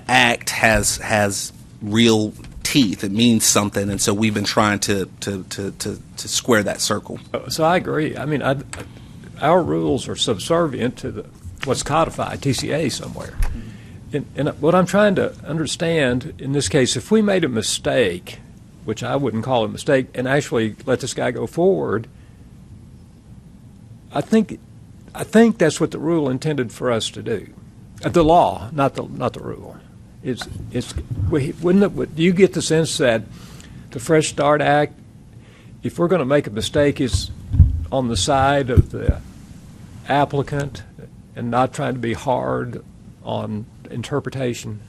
act has real teeth. It means something, and so we've been trying to square that circle. So I agree. I mean, our rules are subservient to what's codified, TCA somewhere. And what I'm trying to understand in this case, if we made a mistake, which I wouldn't call a mistake, and actually let this guy go forward, I think that's what the rule intended for us to do. The law, not the rule. Wouldn't it? Do you get the sense that the Fresh Start Act, if we're going to make a mistake, is on the side of the applicant and not trying to be hard on interpretation?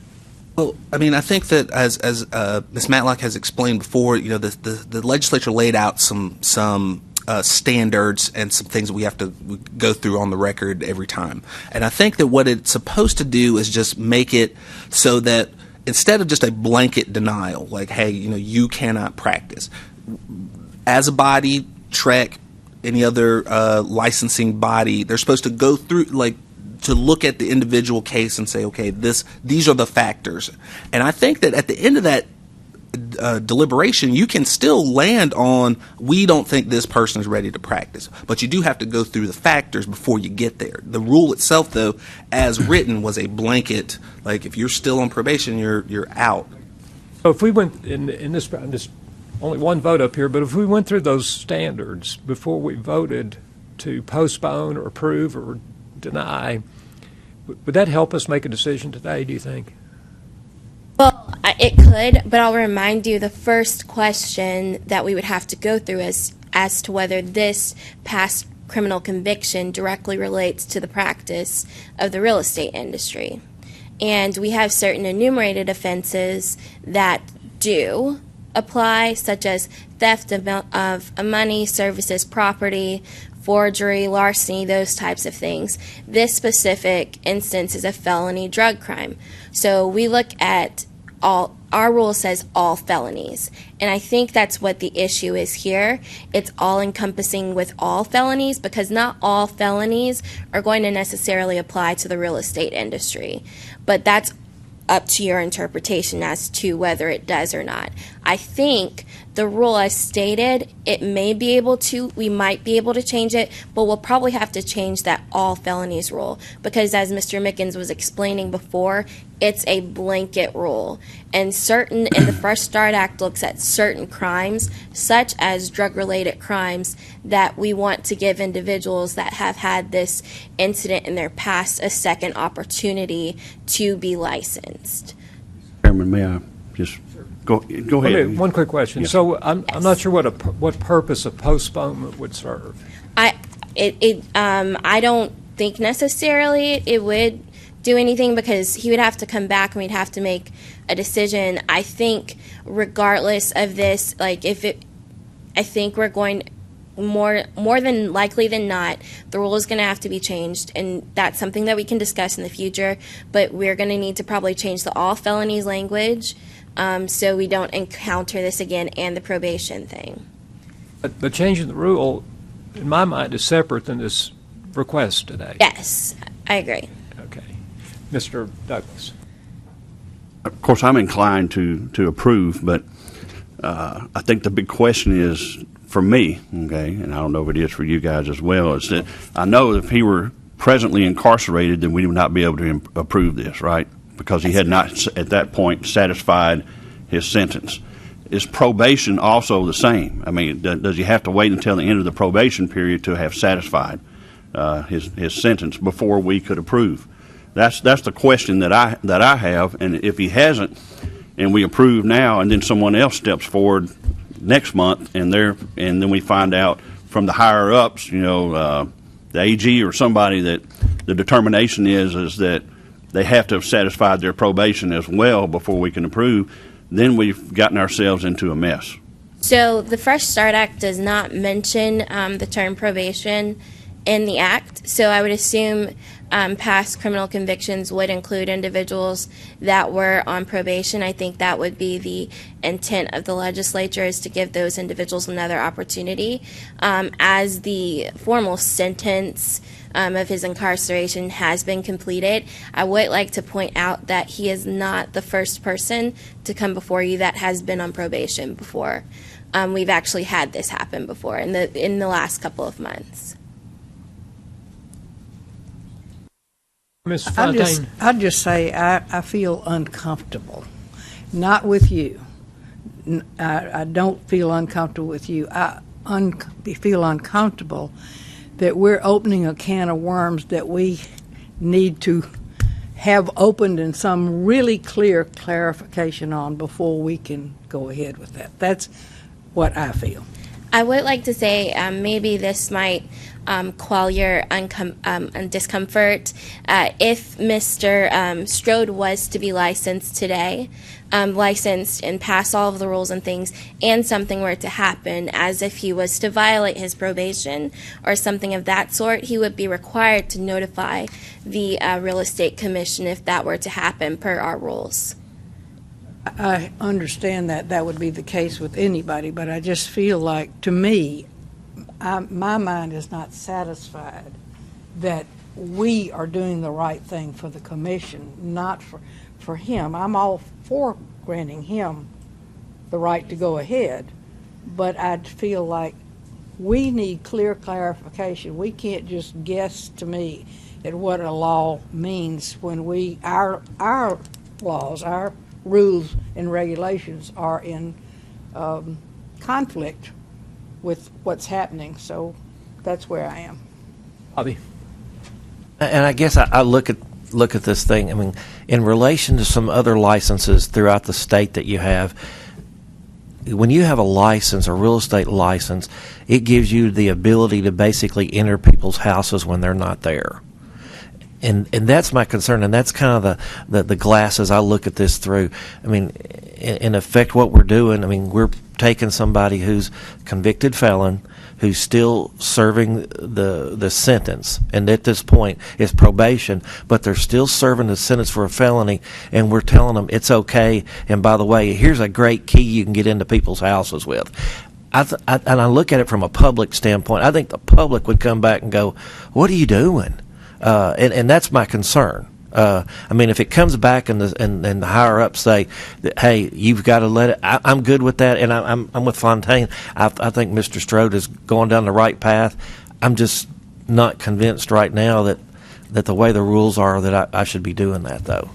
Well, I mean, I think that as Ms. Matlock has explained before, you know, the legislature laid out some standards and some things that we have to go through on the record every time. And I think that what it's supposed to do is just make it so that instead of just a blanket denial, like, hey, you know, you cannot practice, as a body, TREC, any other licensing body, they're supposed to go through, like, to look at the individual case and say, okay, these are the factors. And I think that at the end of that deliberation, you can still land on, we don't think this person is ready to practice. But you do have to go through the factors before you get there. The rule itself, though, as written, was a blanket, like, if you're still on probation, you're out. So if we went in this only one vote up here, but if we went through those standards before we voted to postpone or approve or deny, would that help us make a decision today, do you think? Well, it could, but I'll remind you the first question that we would have to go through is as to whether this past criminal conviction directly relates to the practice of the real estate industry. And we have certain enumerated offenses that do apply, such as theft of money, services, property, forgery, larceny, those types of things. This specific instance is a felony drug crime. So we look at our rule says all felonies. And I think that's what the issue is here. It's all encompassing with all felonies, because not all felonies are going to necessarily apply to the real estate industry. But that's up to your interpretation as to whether it does or not. I think the rule as stated, we might be able to change it, but we'll probably have to change that all felonies rule, because as Mr. Mickens was explaining before, it's a blanket rule. And the Fresh Start Act looks at certain crimes, such as drug-related crimes, that we want to give individuals that have had this incident in their past a second opportunity to be licensed. Chairman, may I just go ahead? Okay, one quick question. Yes. So I'm not sure what purpose of postponement would serve. I don't think necessarily it would do anything, because he would have to come back and we'd have to make a decision. I think regardless of this, I think we're going more than likely than not, the rule is going to have to be changed, and that's something that we can discuss in the future, but we're going to need to probably change the all felonies language so we don't encounter this again, and the probation thing. But changing the rule, in my mind, is separate than this request today. Yes, I agree. Okay. Mr. Douglas. Of course, I'm inclined to approve, but I think the big question is, for me, okay, and I don't know if it is for you guys as well, is that I know if he were presently incarcerated, then we would not be able to approve this, right? Because he had not, at that point, satisfied his sentence. Is probation also the same? I mean, does he have to wait until the end of the probation period to have satisfied his sentence before we could approve? That's the question that I have. And if he hasn't, and we approve now, and then someone else steps forward next month, and then we find out from the higher ups, the AG or somebody, that the determination is that they have to have satisfied their probation as well before we can approve, then we've gotten ourselves into a mess. So the Fresh Start Act does not mention the term probation in the act, so I would assume past criminal convictions would include individuals that were on probation. I think that would be the intent of the legislature, is to give those individuals another opportunity. As the formal sentence of his incarceration has been completed, I would like to point out that he is not the first person to come before you that has been on probation before. We've actually had this happen before in the last couple of months. Ms. Fontaine. I'll just say I feel uncomfortable, not with you. I don't feel uncomfortable with you. I feel uncomfortable that we're opening a can of worms that we need to have opened and some really clear clarification on before we can go ahead with that. That's what I feel. I would like to say maybe this might quell your discomfort. If Mr. Strode was to be licensed today, licensed and pass all of the rules and things, and something were to happen, as if he was to violate his probation or something of that sort, he would be required to notify the Real Estate Commission if that were to happen per our rules. I understand that that would be the case with anybody, but I just feel like, to me, my mind is not satisfied that we are doing the right thing for the commission, not for him. I'm all for granting him the right to go ahead, but I feel like we need clear clarification. We can't just guess, to me, at what a law means when our laws, our rules and regulations are in conflict with what's happening. So that's where I am. Bobby? And I guess I look at this thing, I mean, in relation to some other licenses throughout the state that you have, when you have a license, a real estate license, it gives you the ability to basically enter people's houses when they're not there. And that's my concern, and that's kind of the glasses I look at this through. I mean, in effect, what we're doing, I mean, we're taking somebody who's convicted felon, who's still serving the sentence, and at this point it's probation, but they're still serving the sentence for a felony, and we're telling them it's okay, and by the way, here's a great key you can get into people's houses with. And I look at it from a public standpoint. I think the public would come back and go, what are you doing? And that's my concern. I mean, if it comes back and the higher ups say that, hey, you've got to let it, I'm good with that, and I'm with Fontaine. I think Mr. Strode is going down the right path. I'm just not convinced right now that the way the rules are that I should be doing that, though.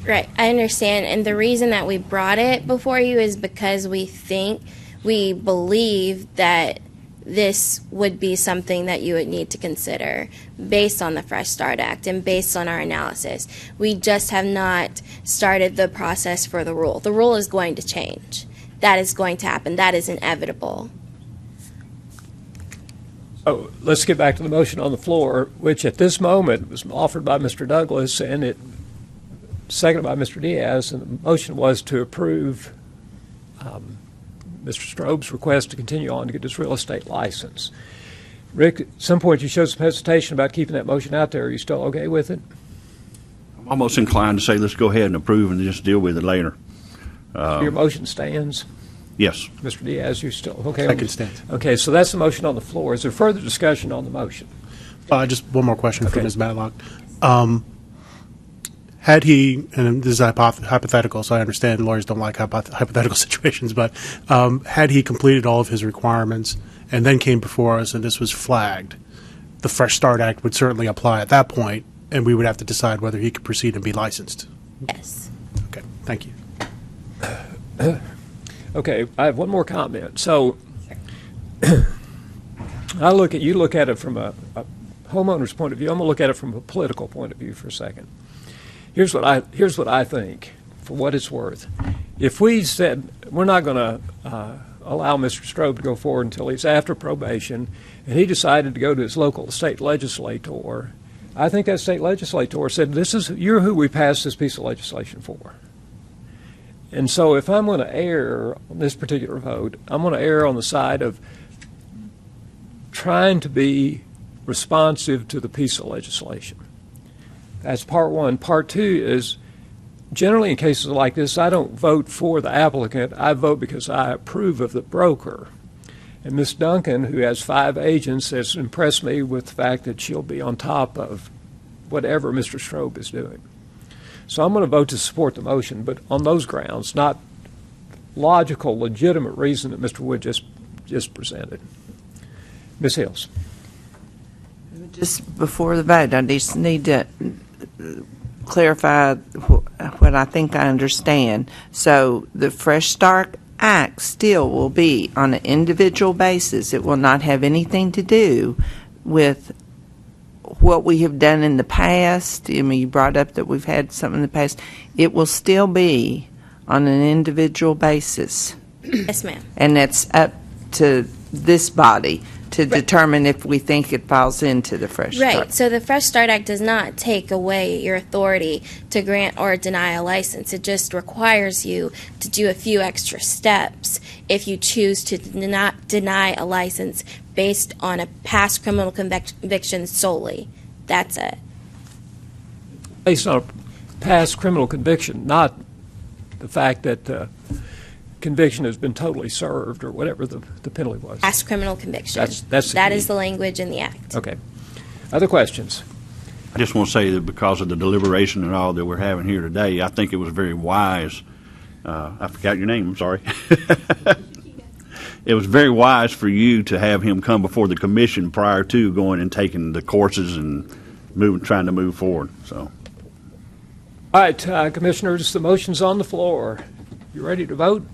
Right, I understand, and the reason that we brought it before you is because we believe that this would be something that you would need to consider based on the Fresh Start Act and based on our analysis. We just have not started the process for the rule. The rule is going to change. That is going to happen. That is inevitable. Oh, let's get back to the motion on the floor, which at this moment was offered by Mr. Douglas and it seconded by Mr. Diaz, and the motion was to approve Mr. Strobe's request to continue on to get his real estate license. Rick, at some point you showed some hesitation about keeping that motion out there. Are you still okay with it? I'm almost inclined to say let's go ahead and approve and just deal with it later. Your motion stands? Yes. Mr. Diaz, you're still okay? Second stands. Okay, so that's the motion on the floor. Is there further discussion on the motion? Just one more question for Okay. Ms. Matlock. Had he, and this is hypothetical, so I understand lawyers don't like hypothetical situations, but had he completed all of his requirements and then came before us and this was flagged, the Fresh Start Act would certainly apply at that point, and we would have to decide whether he could proceed and be licensed. Yes. Okay, thank you. Okay, I have one more comment. So you look at it from a homeowner's point of view. I'm going to look at it from a political point of view for a second. Here's what I think, for what it's worth. If we said we're not going to allow Mr. Strobe to go forward until he's after probation, and he decided to go to his local state legislator, I think that state legislator said, you're who we passed this piece of legislation for. And so if I'm going to err on this particular vote, I'm going to err on the side of trying to be responsive to the piece of legislation. That's part one. Part two is, generally in cases like this, I don't vote for the applicant. I vote because I approve of the broker. And Ms. Duncan, who has 5 agents, has impressed me with the fact that she'll be on top of whatever Mr. Strobe is doing. So I'm going to vote to support the motion, but on those grounds, not logical, legitimate reason that Mr. Wood just presented. Ms. Hills. Just before the vote, I just need to clarify what I think I understand. So the Fresh Start Act still will be on an individual basis. It will not have anything to do with what we have done in the past. I mean, you brought up that we've had something in the past. It will still be on an individual basis. Yes, ma'am. And that's up to this body to determine if we think it falls into the Fresh Start. Right. So the Fresh Start Act does not take away your authority to grant or deny a license. It just requires you to do a few extra steps if you choose to deny a license based on a past criminal conviction solely. That's it. Based on a past criminal conviction, not the fact that conviction has been totally served or whatever the penalty was. Past criminal conviction. That is the language in the Act. Okay. Other questions? I just want to say that because of the deliberation and all that we're having here today, I think it was very wise. I forgot your name, I'm sorry. It was very wise for you to have him come before the commission prior to going and taking the courses and trying to move forward. So. All right, Commissioners, the motion's on the floor. You ready to vote?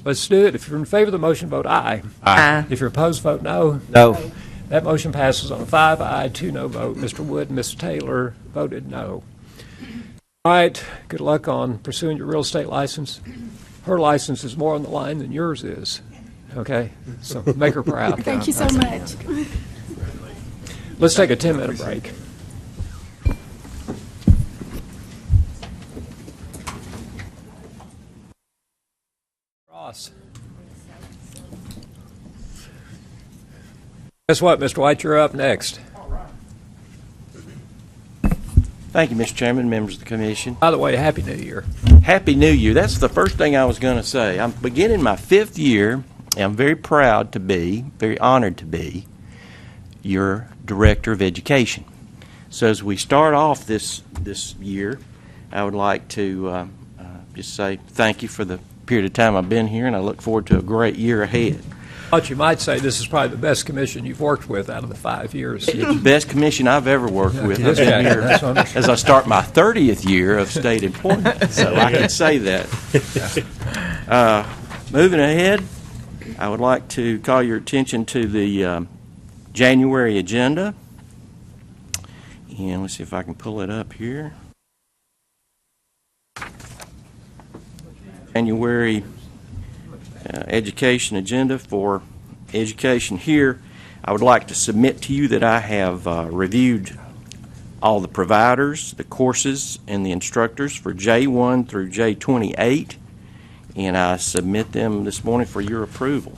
Let's do it. If you're in favor of the motion, vote aye. Aye. If you're opposed, vote no. No. That motion passes on a 5-aye, 2-no vote. Mr. Wood and Mr. Taylor voted no. All right, good luck on pursuing your real estate license. Her license is more on the line than yours is. Okay? So make her proud. Thank you so much. Let's take a 10-minute break. Ross. Guess what, Mr. White, you're up next. Thank you, Mr. Chairman, members of the commission. By the way, Happy New Year. Happy New Year. That's the first thing I was going to say. I'm beginning my 5th year, and I'm very proud to be, very honored to be, your Director of Education. So as we start off this year, I would like to just say thank you for the period of time I've been here, and I look forward to a great year ahead. I thought you might say this is probably the best commission you've worked with out of the 5 years. It's the best commission I've ever worked with. I've Okay, been here that's wonderful. as I start my 30th year of state employment, so I can say that. Moving ahead, I would like to call your attention to the January agenda. And let's see if I can pull it up here. January education agenda for education here. I would like to submit to you that I have reviewed all the providers, the courses, and the instructors for J1 through J28, and I submit them this morning for your approval.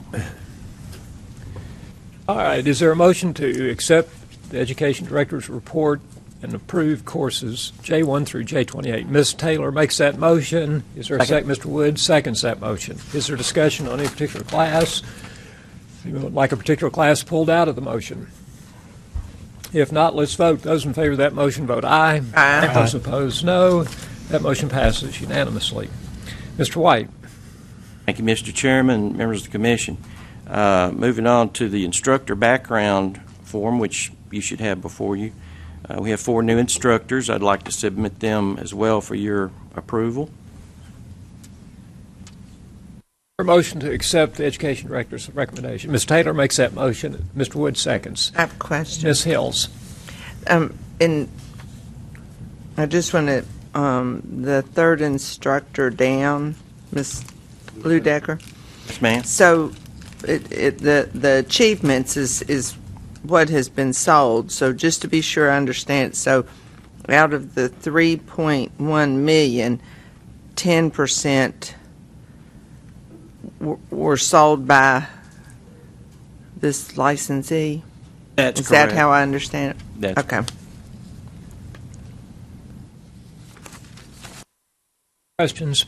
All right, is there a motion to accept the Education Director's report and approve courses J1 through J28? Ms. Taylor makes that motion. Is there a second? Mr. Wood seconds that motion. Is there discussion on any particular class? You would like a particular class pulled out of the motion? If not, let's vote. Those in favor of that motion vote aye. Aye. Those opposed, no. That motion passes unanimously. Mr. White. Thank you, Mr. Chairman, members of the Commission. Moving on to the instructor background form, which you should have before you. We have 4 new instructors. I'd like to submit them as well for your approval. A motion to accept the Education Director's recommendation. Ms. Taylor makes that motion. Mr. Wood seconds. I have a question. Ms. Hills. And I just want to, the third instructor down, Ms. Ludecker. Yes, ma'am. So the achievements is what has been sold. So just to be sure I understand, so out of the 3.1 million, 10% were sold by this licensee? That's Is correct. that how I understand it? That's okay. Questions?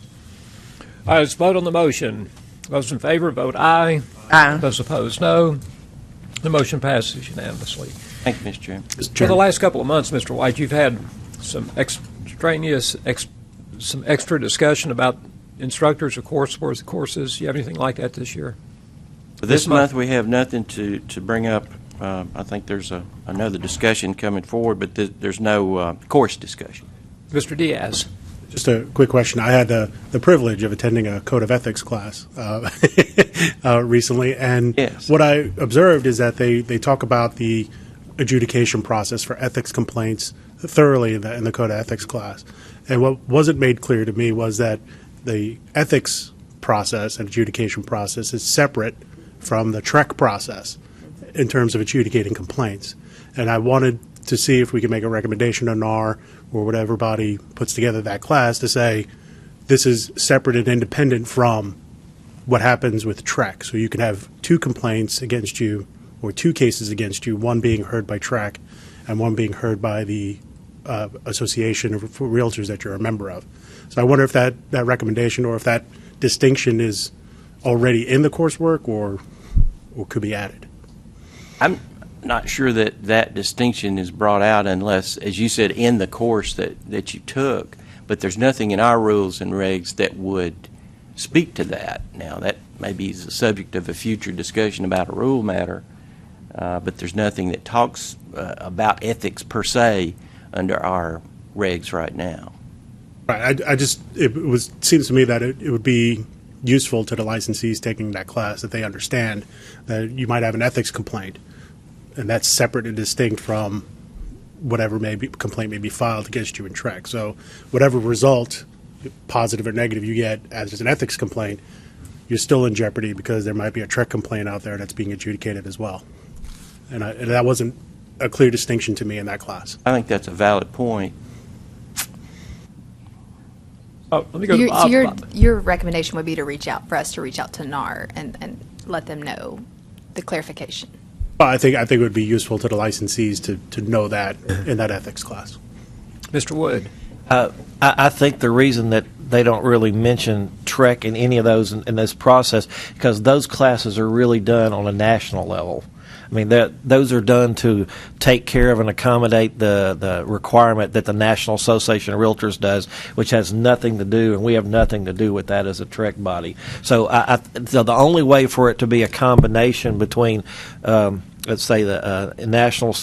All right, let's vote on the motion. Those in favor vote aye. Aye. Those opposed, no. The motion passes unanimously. Thank you, Mr. Chairman. For the last couple of months, Mr. White, you've had some extraneous, some extra discussion about instructors or courses. You have anything like that this year? This month we have nothing to bring up. I think there's another discussion coming forward, but there's no course discussion. Mr. Diaz. Just a quick question. I had the privilege of attending a Code of Ethics class recently, and Yes. what I observed is that they talk about the adjudication process for ethics complaints thoroughly in the Code of Ethics class. And what wasn't made clear to me was that the ethics process and adjudication process is separate from the TREC process in terms of adjudicating complaints. And I wanted to see if we could make a recommendation to NAR or whatever body puts together that class to say this is separate and independent from what happens with TREC. So you can have 2 complaints against you or 2 cases against you, one being heard by TREC and one being heard by the association of realtors that you're a member of. So I wonder if that recommendation or if that distinction is already in the coursework or could be added. I'm not sure that that distinction is brought out unless, as you said, in the course that you took, but there's nothing in our rules and regs that would speak to that. Now, that maybe is the subject of a future discussion about a rule matter, but there's nothing that talks about ethics per se under our regs right now. Right. Seems to me that it would be useful to the licensees taking that class that they understand that you might have an ethics complaint, and that's separate and distinct from whatever complaint may be filed against you in TREC. So whatever result, positive or negative, you get as an ethics complaint, you're still in jeopardy because there might be a TREC complaint out there that's being adjudicated as well. And that wasn't a clear distinction to me in that class. I think that's a valid point. Oh, let me go to Bob. Your recommendation would be for us to reach out to NAR and let them know the clarification. Well, I think it would be useful to the licensees to know that in that ethics class. Mr. Wood. I think the reason that they don't really mention TREC in any of those in this process because those classes are really done on a national level. I mean, those are done to take care of and accommodate the requirement that the National Association of Realtors does, which has nothing to do, and we have nothing to do with that as a TREC body. So, so the only way for it to be a combination between, let's say, the national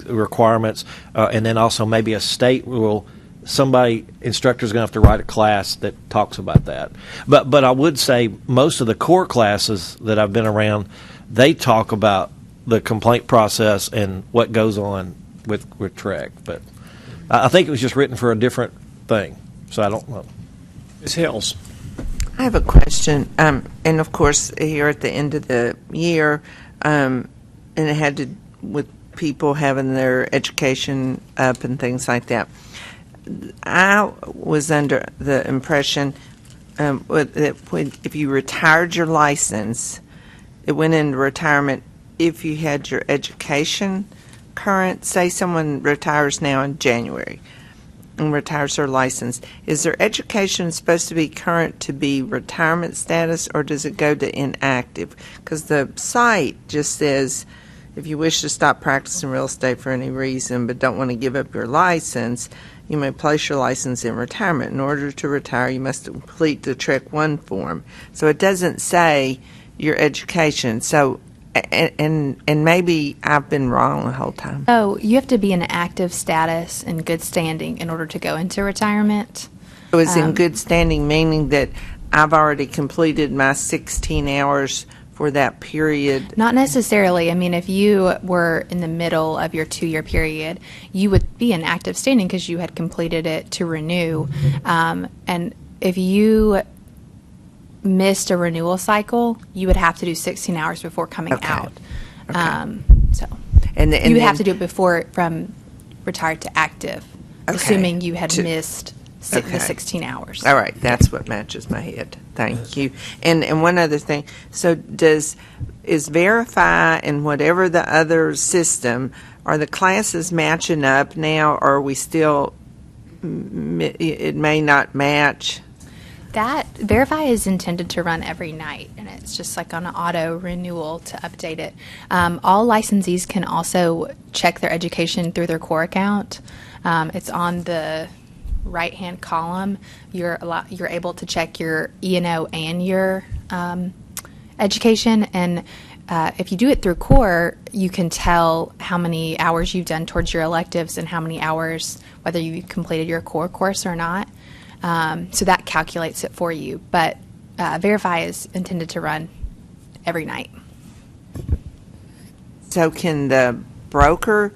requirements and then also maybe a state rule, instructor's going to have to write a class that talks about that. But I would say most of the core classes that I've been around, they talk about the complaint process and what goes on with TREC. But I think it was just written for a different thing, so I don't know. Ms. Hills. I have a question. And, of course, here at the end of the year, and it had to with people having their education up and things like that. I was under the impression that if you retired your license, it went into retirement if you had your education current. Say someone retires now in January and retires their license. Is their education supposed to be current to be retirement status, or does it go to inactive? Because the site just says, if you wish to stop practicing real estate for any reason but don't want to give up your license, you may place your license in retirement. In order to retire, you must complete the TREC 1 form. So it doesn't say your education. So, and maybe I've been wrong the whole time. Oh, you have to be in active status and good standing in order to go into retirement. So it's in good standing, meaning that I've already completed my 16 hours for that period? Not necessarily. I mean, if you were in the middle of your 2-year period, you would be in active standing because you had completed it to renew. And if you missed a renewal cycle, you would have to do 16 hours before coming out. Okay. So you would have to do it before from retired to active, assuming you had missed the 16 hours. All right, that's what matches my head. Thank you. And one other thing. So is Verify and whatever the other system, are the classes matching up now, or are we still, it may not match? That Verify is intended to run every night, and it's just like on an auto renewal to update it. All licensees can also check their education through their core account. It's on the right-hand column. You're able to check your E&O and your education, and if you do it through core, you can tell how many hours you've done towards your electives and how many hours, whether you completed your core course or not. So that calculates it for you. But Verify is intended to run every night. So can the broker,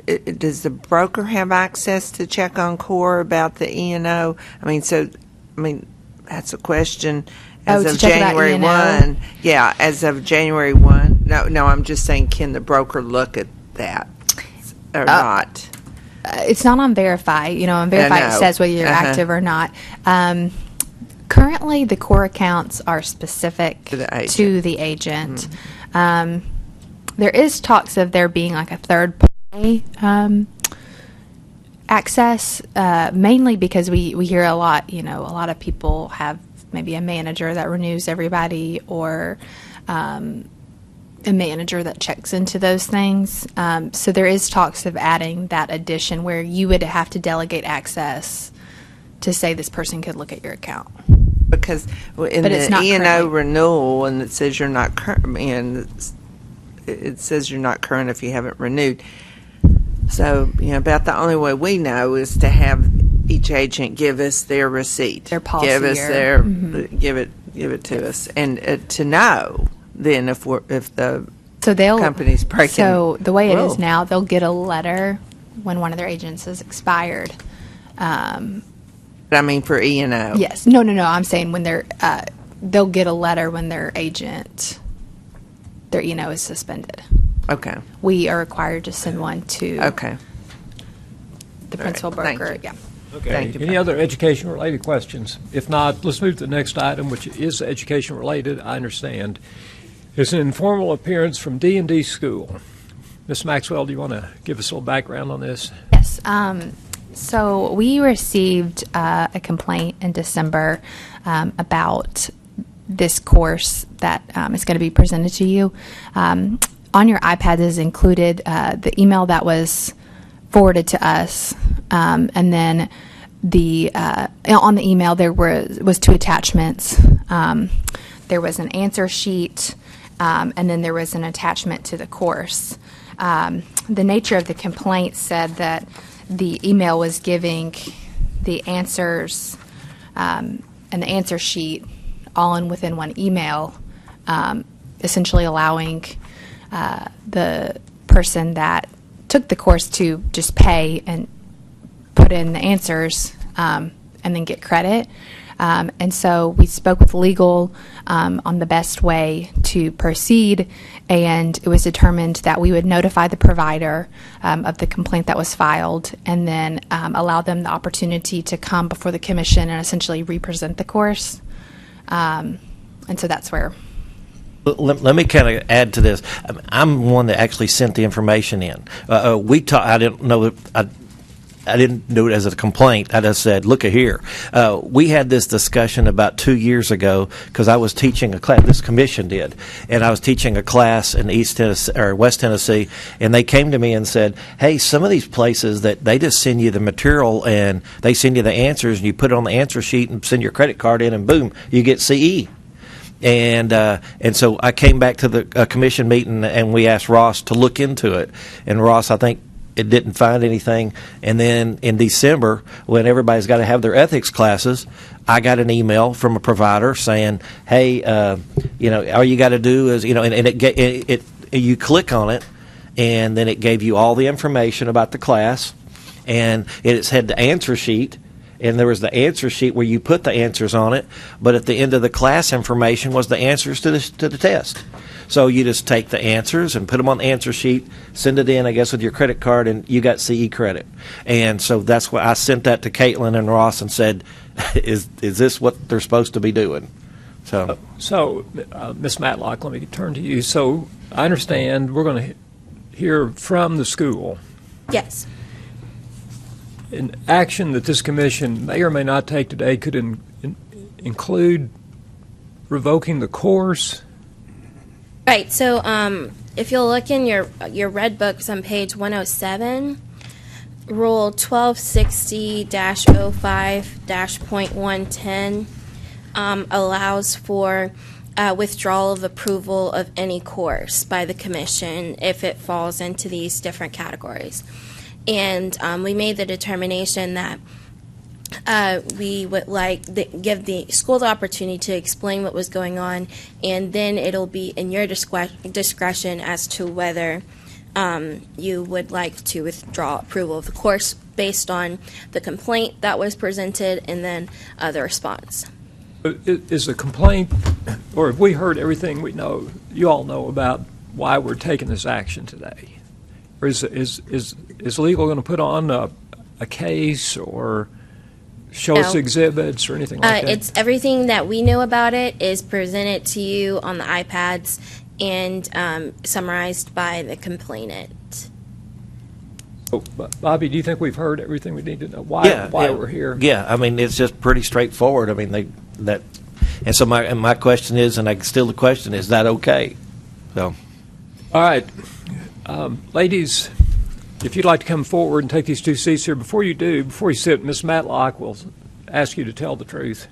does the broker have access to check on core about the E&O? I mean, That's a question. Oh, As to of check about January E&O? 1, yeah, as of January 1. No, I'm just saying, can the broker look at that or not? It's not on Verify. On Verify it know. says whether you're active or not. Currently, the core accounts are specific to the agent. There is talks of there being like a third party access, mainly because we hear a lot. A lot of people have maybe a manager that renews everybody, or a manager that checks into those things. So there is talks of adding that addition where you would have to delegate access to say this person could look at your account. Because in But it's the not E&O currently. renewal, and it says you're not current, and it says you're not current if you haven't renewed. So, about the only way we know is to have each agent give us their receipt, Their policy give us year. their Mhm. give it to us, and to know then if the So they'll company's breaking. So the way it rules. is now, they'll get a letter when one of their agents is expired. I mean, for E&O. Yes. No. I'm saying when they'll get a letter when their agent, their E&O is suspended. Okay. We are required to send one to Okay. the All principal right. Thank broker. you. Yeah. Okay. Thank you. Any other education-related questions? If not, let's move to the next item, which is education-related, I understand. It's an informal appearance from D&D School. Ms. Maxwell, do you want to give us a little background on this? Yes. So we received a complaint in December about this course that is going to be presented to you. On your iPad is included the email that was forwarded to us, and then on the email there was two attachments. There was an answer sheet, and then there was an attachment to the course. The nature of the complaint said that the email was giving the answers and the answer sheet all within one email, essentially allowing the person that took the course to just pay and put in the answers and then get credit. And so we spoke with legal on the best way to proceed, and it was determined that we would notify the provider of the complaint that was filed, and then allow them the opportunity to come before the commission and essentially represent the course. And so that's where. Let me kind of add to this. I'm one that actually sent the information in. I didn't know it. I didn't do it as a complaint. I just said, look at here. We had this discussion about 2 years ago because I was teaching a class. This commission did, and I was teaching a class in East Tennessee or West Tennessee, and they came to me and said, "Hey, some of these places that they just send you the material and they send you the answers, and you put it on the answer sheet and send your credit card in, and boom, you get CE." And so I came back to the commission meeting, and we asked Ross to look into it. And Ross, I think, it didn't find anything. And then in December, when everybody's got to have their ethics classes, I got an email from a provider saying, "Hey, all you got to do is, and you click on it, and then it gave you all the information about the class, and it had the answer sheet." And there was the answer sheet where you put the answers on it, but at the end of the class information was the answers to the test. So you just take the answers and put them on the answer sheet, send it in, I guess, with your credit card, and you got CE credit. And so that's why I sent that to Caitlin and Ross and said, is this what they're supposed to be doing? So, Ms. Matlock, let me turn to you. So I understand we're going to hear from the school. Yes. An action that this commission may or may not take today could include revoking the course. Right. So if you'll look in your red books on page 107, Rule 1260-05-.110 allows for withdrawal of approval of any course by the commission if it falls into these different categories. And we made the determination that we would give the school the opportunity to explain what was going on, and then it'll be in your discretion as to whether you would like to withdraw approval of the course based on the complaint that was presented and then the response. Is the complaint, or have we heard everything we know, you all know about why we're taking this action today? Or is legal going to put on a case or show us No. exhibits or anything like that? It's everything that we know about it is presented to you on the iPads and summarized by the complainant. Oh, Bobby, do you think we've heard everything we need to know? Why we're here? Yeah, I mean, it's just pretty straightforward. I mean, and so my question is, and still the question is that okay? So, All right, ladies, if you'd like to come forward and take these two seats here, before you sit, Miss Matlock will ask you to tell the truth.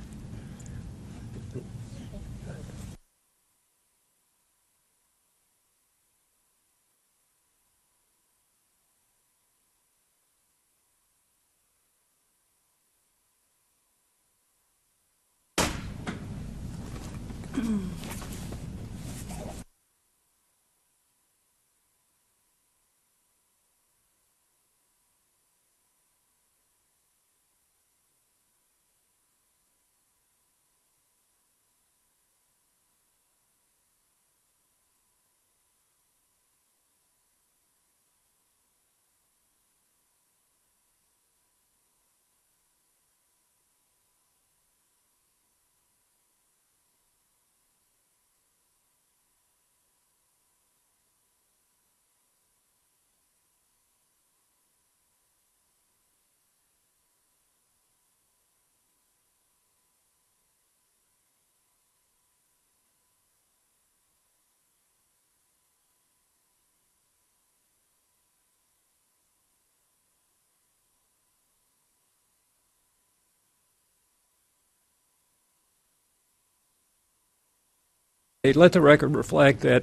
Let the record reflect that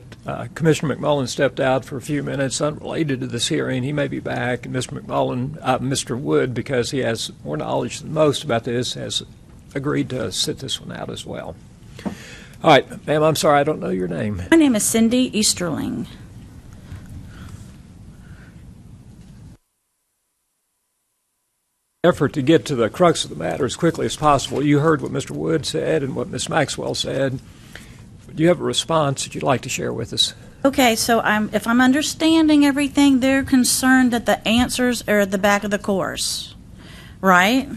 Commissioner McMullen stepped out for a few minutes unrelated to this hearing. He may be back, and Mr. Wood, because he has more knowledge than most about this, has agreed to sit this one out as well. All right, ma'am, I'm sorry, I don't know your name. My name is Cindy Easterling. Effort to get to the crux of the matter as quickly as possible. You heard what Mr. Wood said and what Ms. Maxwell said. Do you have a response that you'd like to share with us? Okay, so if I'm understanding everything, they're concerned that the answers are at the back of the course, right?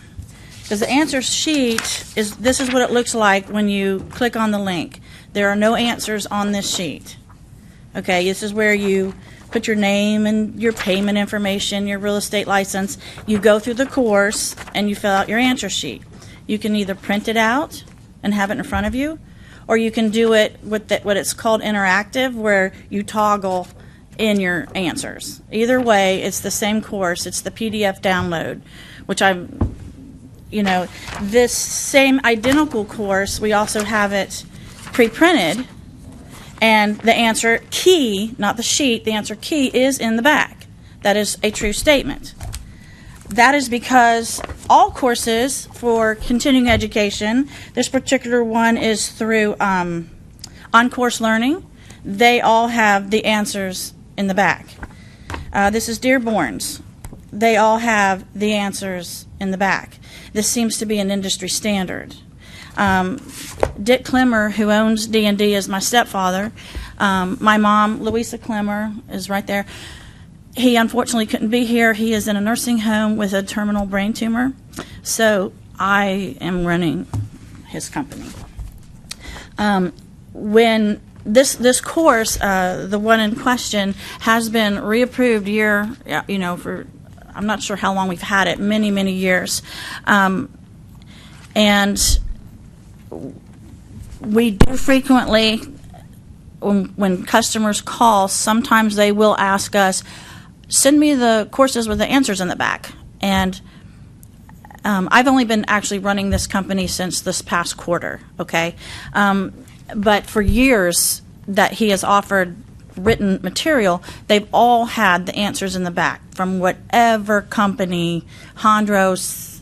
Because the answer sheet this is what it looks like when you click on the link. There are no answers on this sheet. Okay, this is where you put your name and your payment information, your real estate license. You go through the course and you fill out your answer sheet. You can either print it out and have it in front of you, or you can do it with what it's called interactive, where you toggle in your answers. Either way, it's the same course. It's the PDF download, which this same identical course, we also have it pre-printed, and the answer key, not the sheet, the answer key is in the back. That is a true statement. That is because all courses for continuing education, this particular one is through On-Course Learning. They all have the answers in the back. This is Dearborn's. They all have the answers in the back. This seems to be an industry standard. Dick Clemmer, who owns D&D, is my stepfather. My mom, Louisa Clemmer, is right there. He unfortunately couldn't be here. He is in a nursing home with a terminal brain tumor. So I am running his company. When this course, the one in question, has been reapproved for I'm not sure how long we've had it, many years. And we do frequently, when customers call, sometimes they will ask us, send me the courses with the answers in the back. And I've only been actually running this company since this past quarter, okay? But for years that he has offered written material, they've all had the answers in the back from whatever company, Hondros,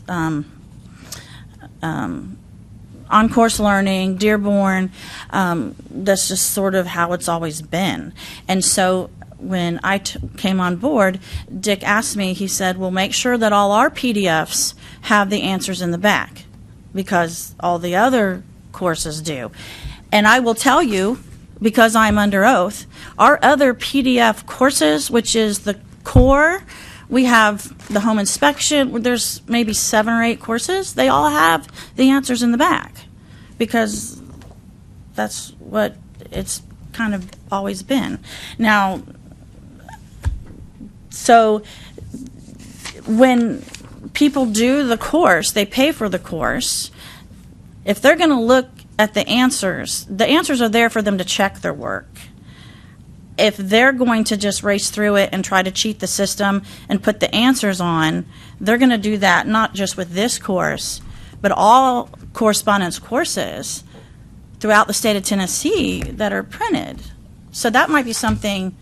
On-Course Learning, Dearborn. That's just sort of how it's always been. And so when I came on board, Dick asked me, he said, well, make sure that all our PDFs have the answers in the back, because all the other courses do. And I will tell you, because I'm under oath, our other PDF courses, which is the core, we have the home inspection, there's maybe 7 or 8 courses. They all have the answers in the back because that's what it's kind of always been. Now, so when people do the course, they pay for the course. If they're going to look at the answers are there for them to check their work. If they're going to just race through it and try to cheat the system and put the answers on, they're going to do that not just with this course, but all correspondence courses throughout the state of Tennessee that are printed. So that might be something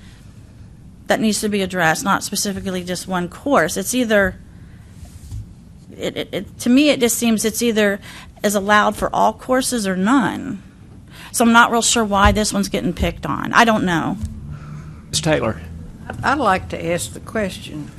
that needs to be addressed, not specifically just one course. It's either, to me, it just seems it's either is allowed for all courses or none. So I'm not real sure why this one's getting picked on. I don't know. Ms. Taylor. I'd like to ask the question.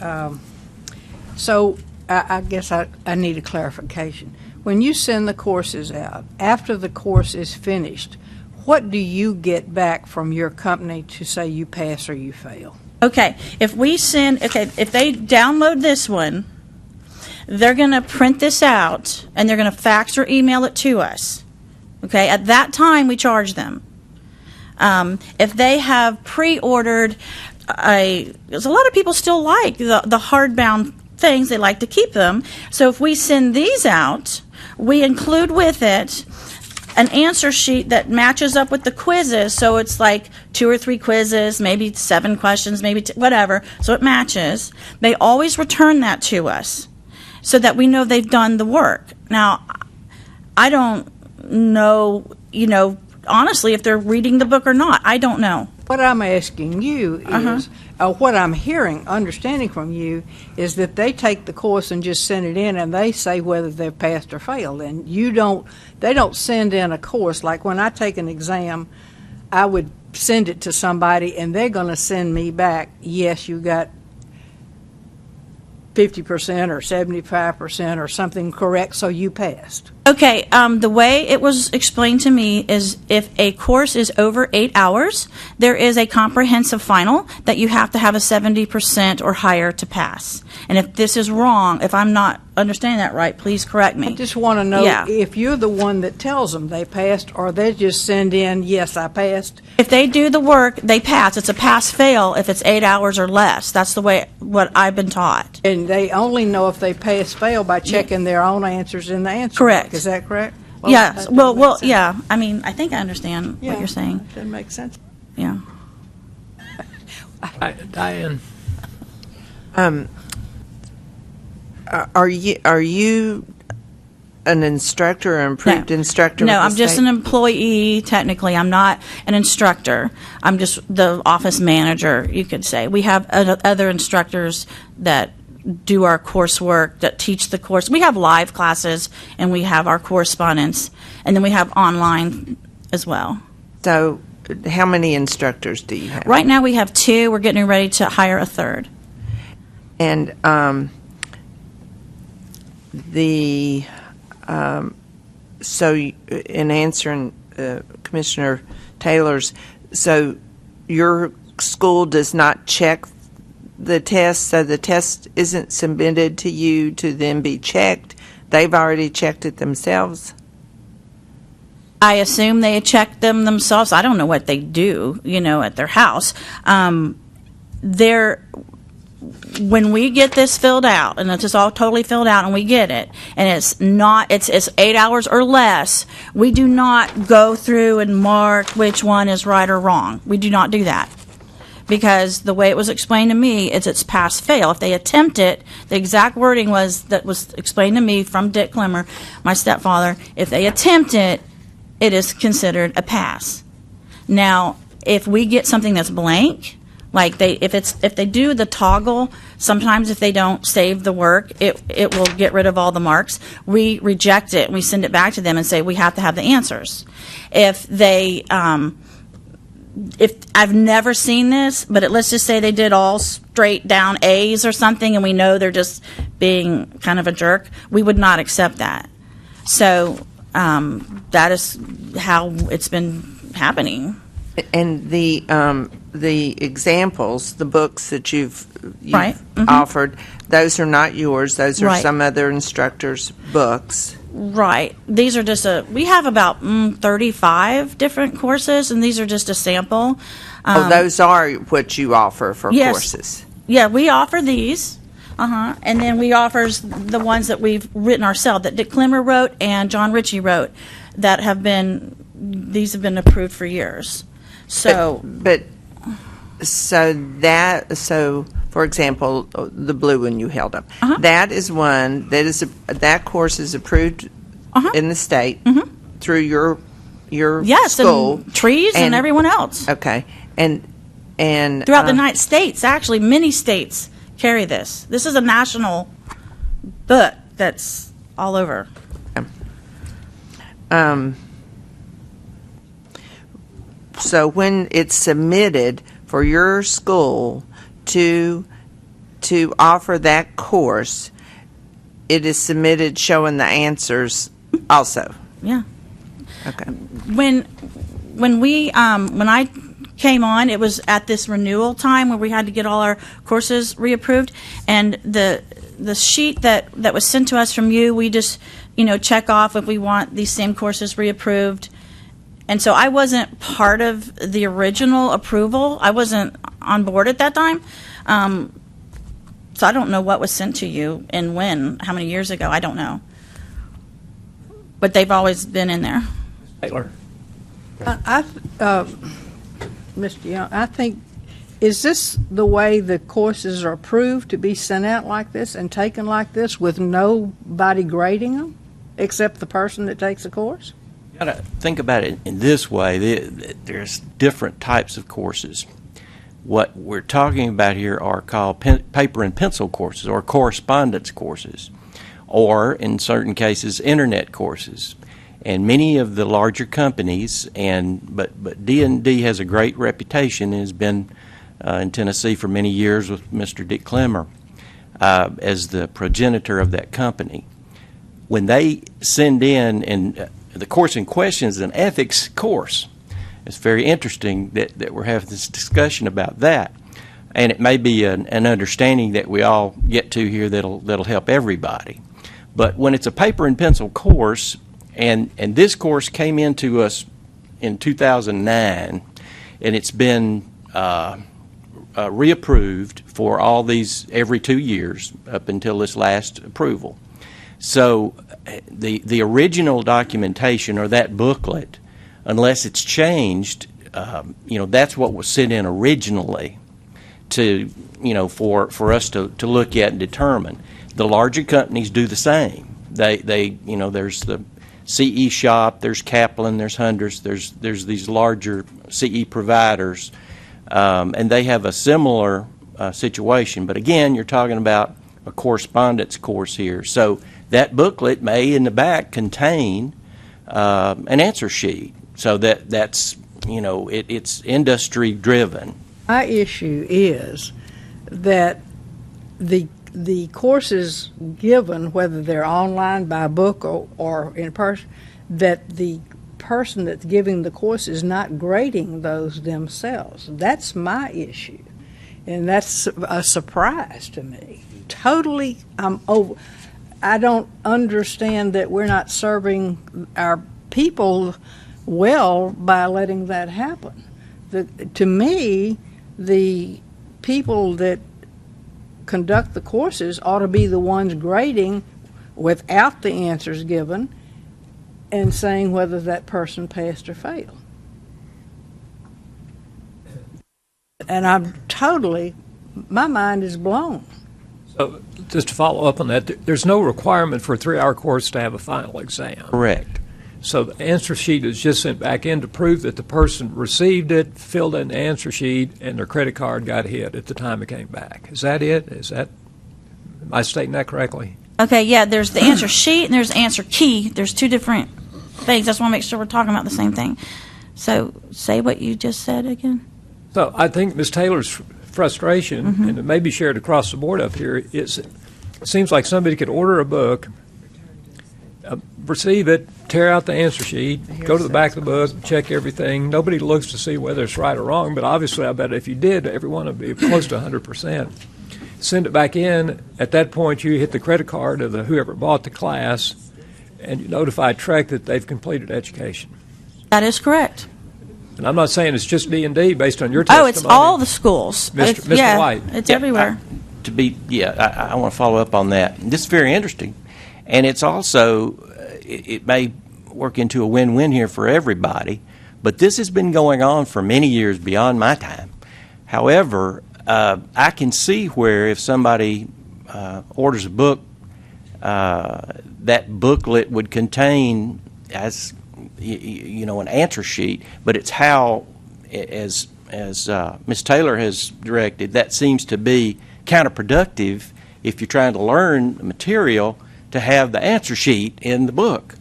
So I guess I need a clarification. When you send the courses out, after the course is finished, what do you get back from your company to say you pass or you fail? Okay, if they download this one, they're going to print this out and they're going to fax or email it to us. Okay, at that time we charge them. If they have pre-ordered, because a lot of people still like the hardbound things, they like to keep them. So if we send these out, we include with it an answer sheet that matches up with the quizzes. So it's like 2 or 3 quizzes, maybe 7 questions, maybe whatever. So it matches. They always return that to us so that we know they've done the work. Now, I don't know, honestly, if they're reading the book or not. I don't know. What I'm asking you is, what I'm understanding from you is that they take the course and just send it in and they say whether they've passed or failed. And they don't send in a course. Like when I take an exam, I would send it to somebody and they're going to send me back, yes, you got 50% or 75% or something correct, so you passed. Okay, the way it was explained to me is if a course is over 8 hours, there is a comprehensive final that you have to have a 70% or higher to pass. And if this is wrong, if I'm not understanding that right, please correct me. I just want to know if you're the one that tells them they passed or they just send in, yes, I passed. If they do the work, they pass. It's a pass-fail if it's 8 hours or less. That's the way what I've been taught. And they only know if they pass-fail by checking their own answers in the answer Correct. book. Is that correct? Yes. Well, yeah. I mean, I think I understand what you're saying. That makes sense. Yeah. Diane. Are you an instructor or improved instructor? No, with the I'm just state? an employee, technically. I'm not an instructor. I'm just the office manager, you could say. We have other instructors that do our coursework, that teach the course. We have live classes, and we have our correspondence, and then we have online as well. So how many instructors do you have? Right now we have 2. We're getting ready to hire a 3rd. And so in answering Commissioner Taylor's, so your school does not check the test, so the test isn't submitted to you to then be checked. They've already checked it themselves. I assume they check them themselves. I don't know what they do, at their house. When we get this filled out, and it's just all totally filled out, and we get it, and it's 8 hours or less, we do not go through and mark which one is right or wrong. We do not do that. Because the way it was explained to me is it's pass-fail. If they attempt it, the exact wording was explained to me from Dick Clemmer, my stepfather, if they attempt it, it is considered a pass. Now, if we get something that's blank, like if they do the toggle, sometimes if they don't save the work, it will get rid of all the marks. We reject it and we send it back to them and say we have to have the answers. If I've never seen this, but let's just say they did all straight down A's or something, and we know they're just being kind of a jerk, we would not accept that. So that is how it's been happening. And the examples, the books that you've Right. Mhm. offered, those are not yours. Those are Right. some other instructor's books. Right. These are just we have about 35 different courses, and these are just a sample. Those are what you offer for Yes. courses. Yeah, we offer these. And then we offers the ones that we've written ourselves, that Dick Klemmer wrote and John Ritchie wrote, that these have been approved for years. So, So for example, the blue one you held up, that is one that course is approved in the state through your yes, school, and trees and everyone else. Okay, and throughout the United States, actually, many states carry this. This is a national book that's all over. So when it's submitted for your school to offer that course, it is submitted showing the answers also. Yeah. Okay. When I came on, it was at this renewal time where we had to get all our courses reapproved, and the sheet that was sent to us from you, we just check off if we want these same courses reapproved. And so I wasn't part of the original approval. I wasn't on board at that time. So I don't know what was sent to you and when, how many years ago, I don't know. But they've always been in there. Taylor. Mr. Young, I think, is this the way the courses are approved to be sent out like this and taken like this with nobody grading them except the person that takes the course? You got to think about it in this way. There's different types of courses. What we're talking about here are called paper and pencil courses or correspondence courses, or in certain cases, internet courses. And many of the larger companies, but D&D has a great reputation and has been in Tennessee for many years with Mr. Dick Klemmer as the progenitor of that company. When they send in, and the course in question is an ethics course. It's very interesting that we're having this discussion about that. And it may be an understanding that we all get to here that'll help everybody. But when it's a paper and pencil course, and this course came into us in 2009, and it's been reapproved for all these every 2 years up until this last approval. So the original documentation or that booklet, unless it's changed, that's what was sent in originally to, for us to look at and determine. The larger companies do the same. They there's the CE Shop, there's Kaplan, there's Hundreds, there's these larger CE providers, and they have a similar situation. But again, you're talking about a correspondence course here. So that booklet may, in the back, contain an answer sheet. So that's it's industry driven. My issue is that the courses given, whether they're online by book or in person, that the person that's giving the course is not grading those themselves. That's my issue, and that's a surprise to me. Totally, I don't understand that we're not serving our people well by letting that happen. To me, the people that conduct the courses ought to be the ones grading without the answers given and saying whether that person passed or failed. And my mind is blown. So just to follow up on that, there's no requirement for a 3-hour course to have a final exam. Correct. So the answer sheet is just sent back in to prove that the person received it, filled in the answer sheet, and their credit card got hit at the time it came back. Is that it? Am I stating that correctly? Okay, yeah, there's the answer sheet and there's the answer key. There's two different things. I just want to make sure we're talking about the same thing. So say what you just said again. So I think Ms. Taylor's frustration, and it may be shared across the board up here, is it seems like somebody could order a book, receive it, tear out the answer sheet, go to the back of the book, check everything. Nobody looks to see whether it's right or wrong, but obviously I bet if you did, everyone would be close to 100%. Send it back in. At that point, you hit the credit card of whoever bought the class, and you notify Trek that they've completed education. That is correct. And I'm not saying it's just D&D based on your testimony. Oh, it's all the schools. Mr. Yeah, White. it's everywhere. I want to follow up on that. This is very interesting. And it's also, it may work into a win-win here for everybody, but this has been going on for many years beyond my time. However, I can see where if somebody orders a book, that booklet would contain, as an answer sheet, but it's how, as Ms. Taylor has directed, that seems to be counterproductive if you're trying to learn the material to have the answer sheet in the book,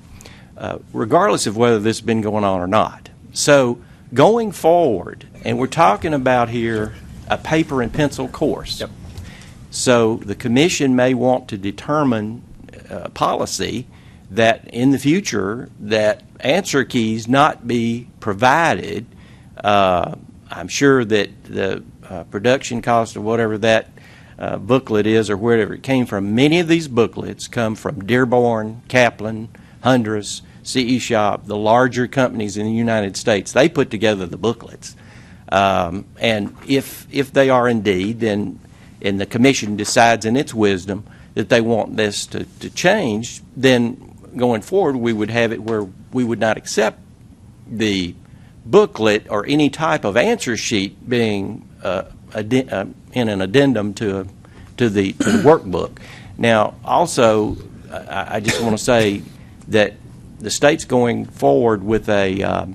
regardless of whether this has been going on or not. So going forward, and we're talking about here a paper and pencil course. Yep. So the commission may want to determine a policy that in the future that answer keys not be provided. I'm sure that the production cost of whatever that booklet is or wherever it came from, many of these booklets come from Dearborn, Kaplan, Hundress, CE Shop, the larger companies in the United States. They put together the booklets. And if they are indeed, then, and the commission decides in its wisdom that they want this to change, then going forward we would have it where we would not accept the booklet or any type of answer sheet being in an addendum to the workbook. Now, also, I just want to say that the state's going forward with a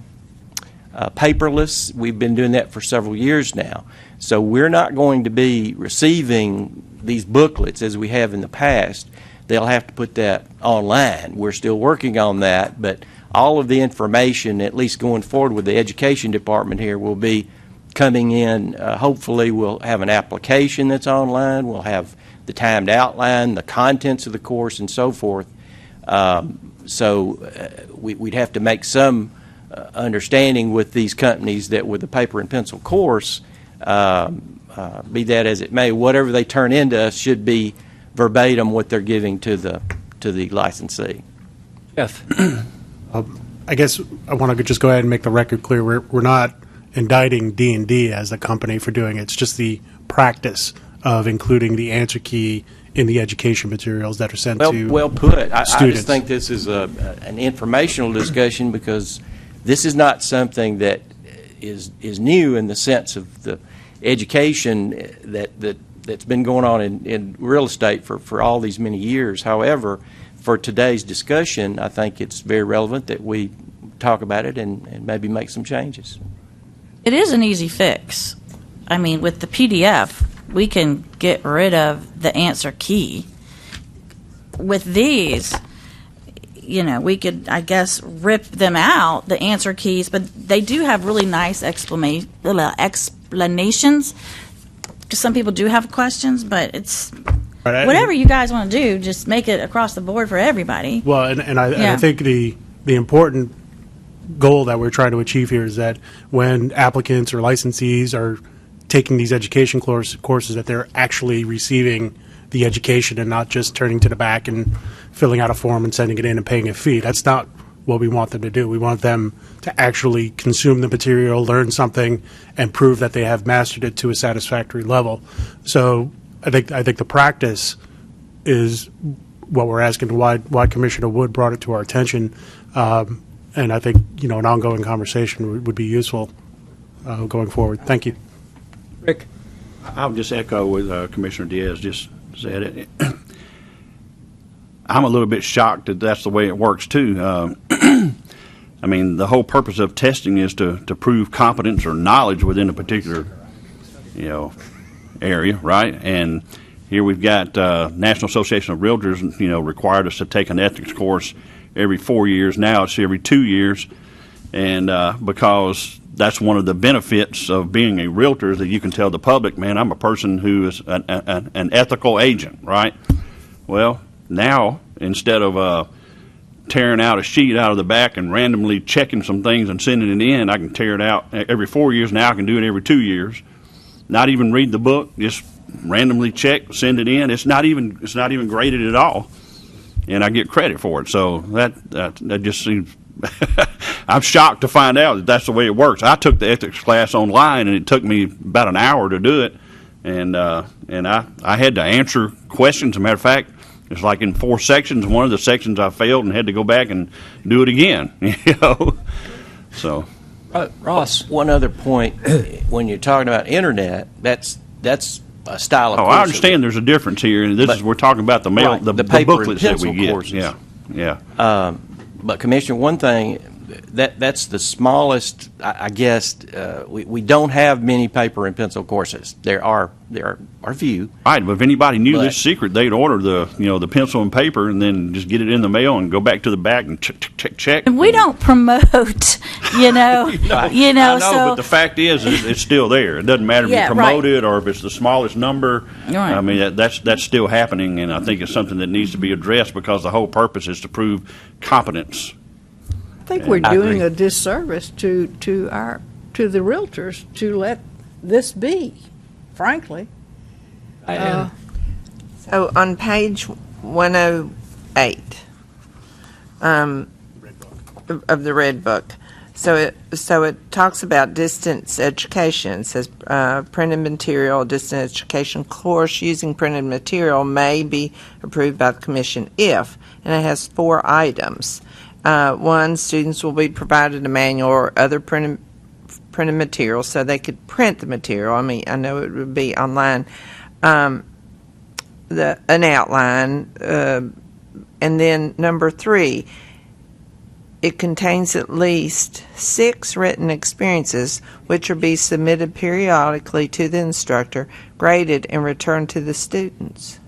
paperless. We've been doing that for several years now. So we're not going to be receiving these booklets as we have in the past. They'll have to put that online. We're still working on that, but all of the information, at least going forward with the education department here, will be coming in. Hopefully we'll have an application that's online. We'll have the timed outline, the contents of the course, and so forth. We'd have to make some understanding with these companies that with the paper and pencil course, be that as it may, whatever they turn into us should be verbatim what they're giving to the licensee. Jeff. I guess I want to just go ahead and make the record clear. We're not indicting D&D as the company for doing it. It's just the practice of including the answer key in the education materials that are sent to well put. I students. just think this is an informational discussion because this is not something that is new in the sense of the education that's been going on in real estate for all these many years. However, for today's discussion, I think it's very relevant that we talk about it and maybe make some changes. It is an easy fix. I mean, with the PDF, we can get rid of the answer key. With these, we could, I guess, rip them out, the answer keys, but they do have really nice explanations. Because some people do have questions, but it's whatever you guys want to do, just make it across the board for everybody. Well, and I think the important goal that we're trying to achieve here is that when applicants or licensees are taking these education courses, that they're actually receiving the education and not just turning to the back and filling out a form and sending it in and paying a fee. That's not what we want them to do. We want them to actually consume the material, learn something, and prove that they have mastered it to a satisfactory level. So I think the practice is what we're asking, why Commissioner Wood brought it to our attention. And I think, an ongoing conversation would be useful going forward. Thank you. Rick? I'll just echo what Commissioner Diaz just said. It. I'm a little bit shocked that that's the way it works, too. I mean, the whole purpose of testing is to prove competence or knowledge within a particular, area, right? And here we've got National Association of Realtors, required us to take an ethics course every 4 years. Now it's every 2 years. And because that's one of the benefits of being a realtor, that you can tell the public, man, I'm a person who is an ethical agent, right? Well, now, instead of tearing out a sheet out of the back and randomly checking some things and sending it in. I can tear it out every 4 years now. I can do it every 2 years. Not even read the book, just randomly check, send it in. It's not even graded at all, and I get credit for it. So that just seems. I'm shocked to find out that that's the way it works. I took the ethics class online, and it took me about an hour to do it, and I had to answer questions. As a matter of fact, it's like in 4 sections. One of the sections I failed and had to go back and do it again. So. Ross. One other point, when you're talking about internet, that's a style of. Oh, I understand. There's a difference here, and we're talking about the mail, right, the paper booklets and that we pencil get. courses. Yeah. But Commissioner, one thing that's the smallest. I guess we don't have many paper and pencil courses. There are few. Right, but if anybody knew this secret, they'd order the pencil and paper and then just get it in the mail and go back to the back and check. And we don't promote, I know, so but the fact is, it's still there. It doesn't matter if you promote it or if it's the smallest number. Right. I mean, that's still happening, and I think it's something that needs to be addressed because the whole purpose is to prove competence. I think we're doing a disservice to the realtors to let this be, frankly. So on page 108 of the Red Book, so it talks about distance education. It says printed material, distance education course using printed material may be approved by the commission if, and it has 4 items. 1, students will be provided a manual or other printed material so they could print the material. I mean, I know it would be online. An outline, and then number 3, it contains at least 6 written experiences which will be submitted periodically to the instructor, graded, and returned to the students.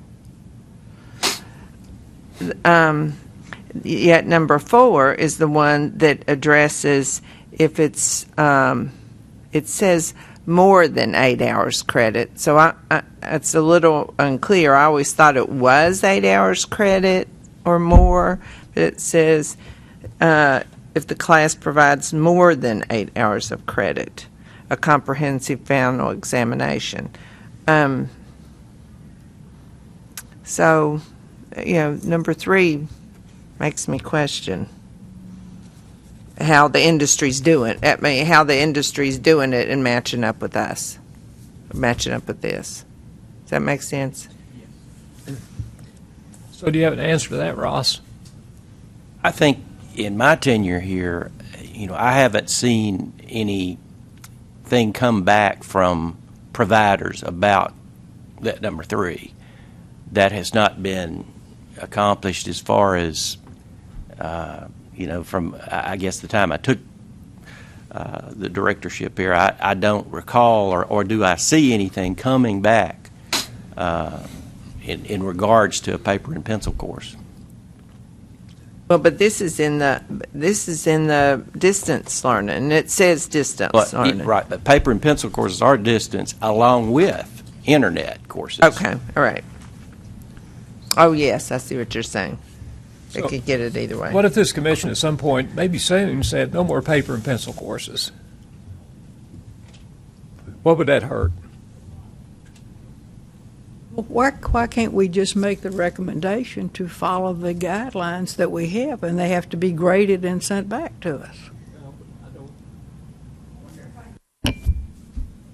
Yet number 4 is the one that addresses if it's it says more than 8 hours credit. So it's a little unclear. I always thought it was 8 hours credit or more, but it says if the class provides more than 8 hours of credit, a comprehensive final examination. So, number 3 makes me question how the industry's doing. How the industry's doing it and matching up with us, matching up with this. Does that make sense? So, do you have an answer to that, Ross? I think in my tenure here, I haven't seen anything come back from providers about that number 3. That has not been accomplished as far as from I guess the time I took the directorship here. I don't recall or do I see anything coming back in regards to a paper and pencil course. Well, but this is in the distance learning, and it says distance learning. Right, but paper and pencil courses are distance along with internet courses. Okay, all right. Oh, yes, I see what you're saying. They could get it either way. What if this commission at some point, maybe soon, said no more paper and pencil courses? What would that hurt? Why can't we just make the recommendation to follow the guidelines that we have, and they have to be graded and sent back to us?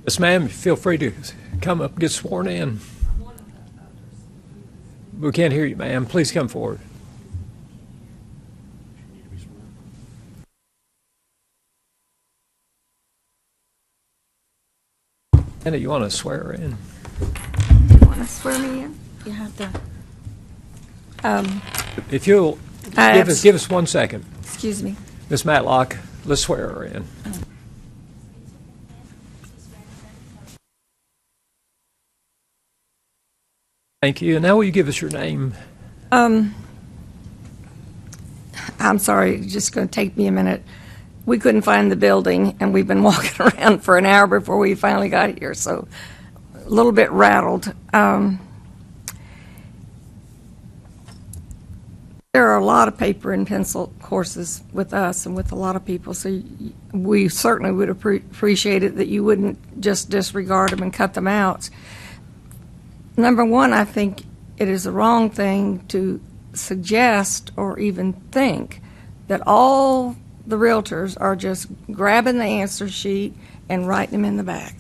Yes, ma'am, feel free to come up and get sworn in. We can't hear you, ma'am. Please come forward. Anna, you want to swear her in? You want to swear me in? You have to. If you'll give us 1 second. Excuse me. Miss Matlock, let's swear her in. Thank you. And now will you give us your name? I'm sorry, it's just going to take me a minute. We couldn't find the building, and we've been walking around for an hour before we finally got here, so a little bit rattled. there are a lot of paper and pencil courses with us and with a lot of people, so we certainly would appreciate it that you wouldn't just disregard them and cut them out. Number one, I think it is the wrong thing to suggest or even think that all the realtors are just grabbing the answer sheet and writing them in the back.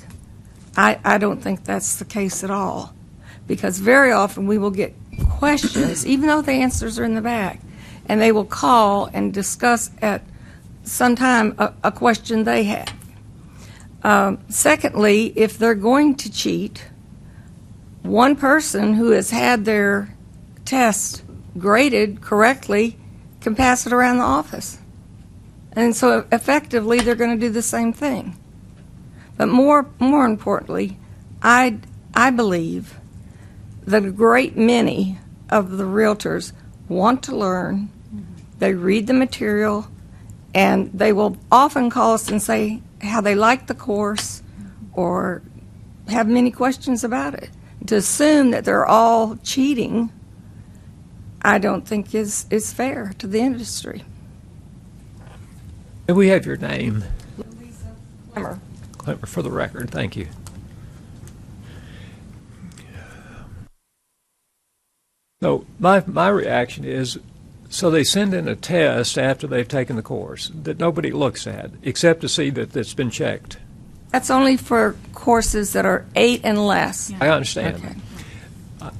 I don't think that's the case at all, because very often we will get questions, even though the answers are in the back, and they will call and discuss at some time a question they have. Secondly, if they're going to cheat, one person who has had their test graded correctly can pass it around the office. And so effectively they're going to do the same thing. But more importantly, I believe that a great many of the realtors want to learn, they read the material, and they will often call us and say how they like the course or have many questions about it. To assume that they're all cheating, I don't think is fair to the industry. May we have your name? Clemmer. Clemmer, for the record, thank you. So my reaction is, so they send in a test after they've taken the course that nobody looks at except to see that it's been checked. That's only for courses that are 8 and less. I understand. Okay.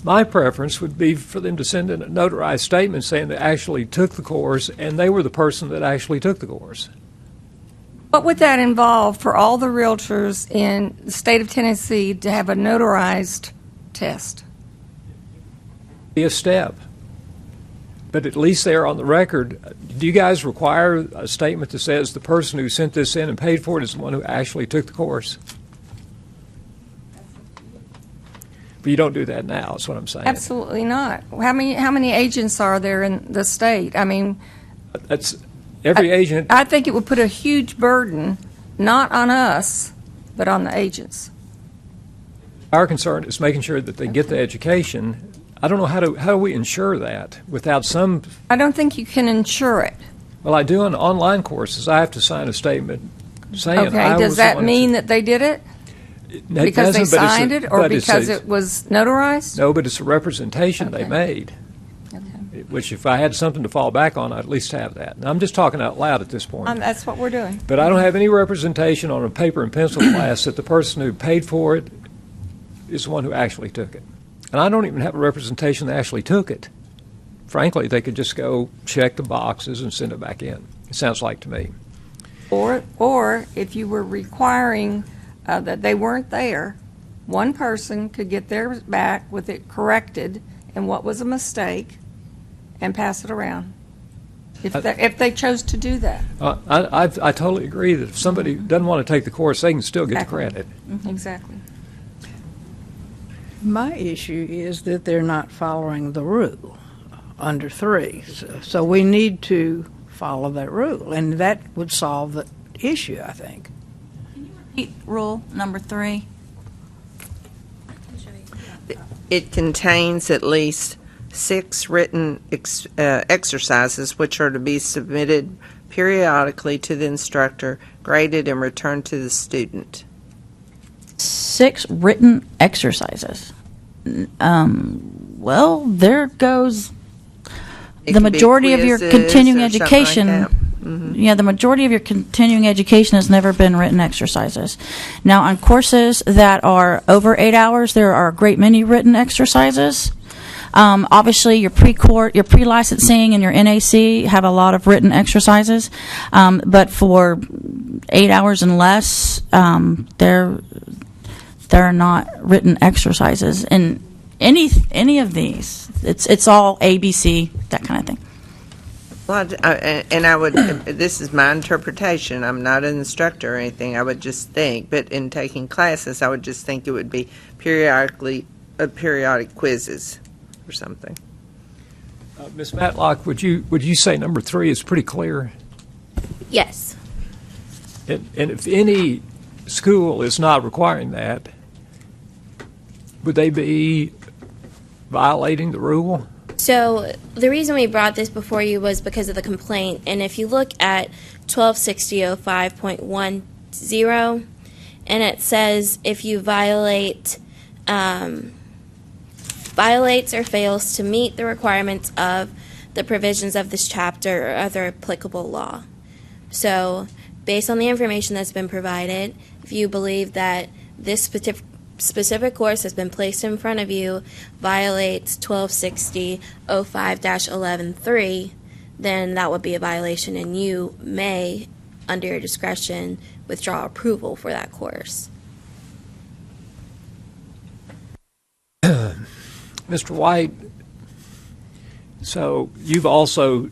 My preference would be for them to send in a notarized statement saying they actually took the course and they were the person that actually took the course. What would that involve for all the realtors in the state of Tennessee to have a notarized test? Be a step. But at least they're on the record. Do you guys require a statement that says the person who sent this in and paid for it is the one who actually took the course? But you don't do that now, is what I'm saying. Absolutely not. How many agents are there in the state? I mean, that's every agent. I think it would put a huge burden, not on us, but on the agents. Our concern is making sure that they get the education. I don't know how do we ensure that without some. I don't think you can ensure it. Well, I do on online courses. I have to sign a statement saying. Okay, does that mean that they did it? Because they signed it, or because it was notarized? No, but it's a representation they made. Okay. Which, if I had something to fall back on, I'd at least have that. And I'm just talking out loud at this point. That's what we're doing. But I don't have any representation on a paper and pencil class that the person who paid for it is the one who actually took it. And I don't even have a representation that actually took it. Frankly, they could just go check the boxes and send it back in. It sounds like to me. Or if you were requiring that they weren't there, one person could get theirs back with it corrected and what was a mistake and pass it around. If they chose to do that. I totally agree that if somebody doesn't want to take the course, they can still get the credit. Mm-hmm. Exactly. My issue is that they're not following the rule under 3. So we need to follow that rule, and that would solve the issue, I think. Can you repeat rule number 3? It contains at least 6 written exercises which are to be submitted periodically to the instructor, graded, and returned to the student. 6 written exercises. Well, there goes the majority of your continuing education. Like mm-hmm. Yeah, the majority of your continuing education has never been written exercises. Now, on courses that are over 8 hours, there are a great many written exercises. Obviously, your pre-licensing and your NAC have a lot of written exercises, but for 8 hours and less, they're not written exercises. And any of these, it's all ABC, that kind of thing. Well, I would. This is my interpretation. I'm not an instructor or anything. I would just think, but in taking classes, I would just think it would be periodic quizzes or something. Ms. Matlock, would you say number 3 is pretty clear? Yes. And if any school is not requiring that, would they be violating the rule? So the reason we brought this before you was because of the complaint. And if you look at 1260.05.10, and it says if you violates or fails to meet the requirements of the provisions of this chapter or other applicable law. So based on the information that's been provided, if you believe that this specific course has been placed in front of you violates 1260.05-11.3, then that would be a violation, and you may, under your discretion, withdraw approval for that course. Mr. White, so you've also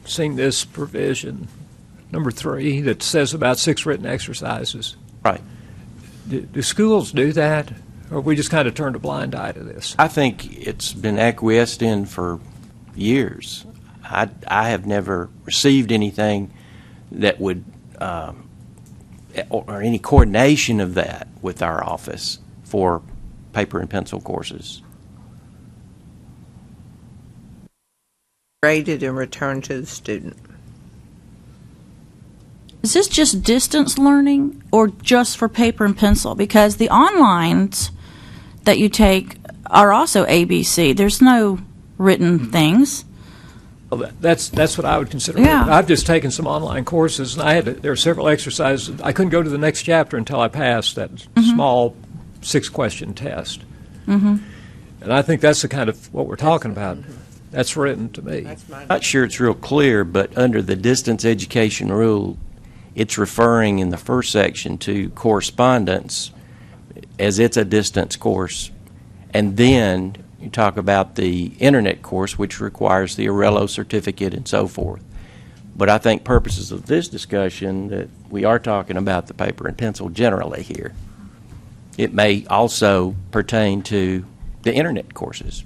seen this provision, number 3, that says about 6 written exercises. Right. Do schools do that, or we just kind of turned a blind eye to this? I think it's been acquiesced in for years. I have never received anything that would, or any coordination of that with our office for paper and pencil courses. Graded and returned to the student. Is this just distance learning or just for paper and pencil? Because the onlines that you take are also ABC. There's no written things. Well, that's what I would consider. Yeah. I've just taken some online courses, and there are several exercises. I couldn't go to the next chapter until I passed that small 6-question test. Mm-hmm. And I think that's the kind of what we're talking about. That's written to me. Not sure it's real clear, but under the distance education rule, it's referring in the first section to correspondence as it's a distance course. And then you talk about the internet course, which requires the Arello certificate and so forth. But I think purposes of this discussion that we are talking about the paper and pencil generally here. It may also pertain to the internet courses.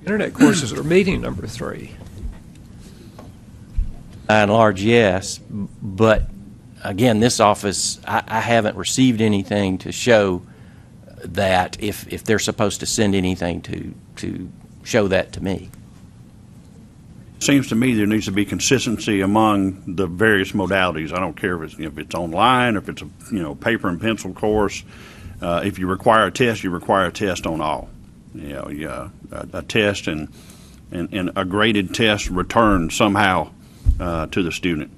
Internet courses are meeting number 3. By and large, yes. But again, this office, I haven't received anything to show that if they're supposed to send anything to show that to me. Seems to me there needs to be consistency among the various modalities. I don't care if it's online, if it's a paper and pencil course. If you require a test, you require a test on all. A test and a graded test returned somehow to the student.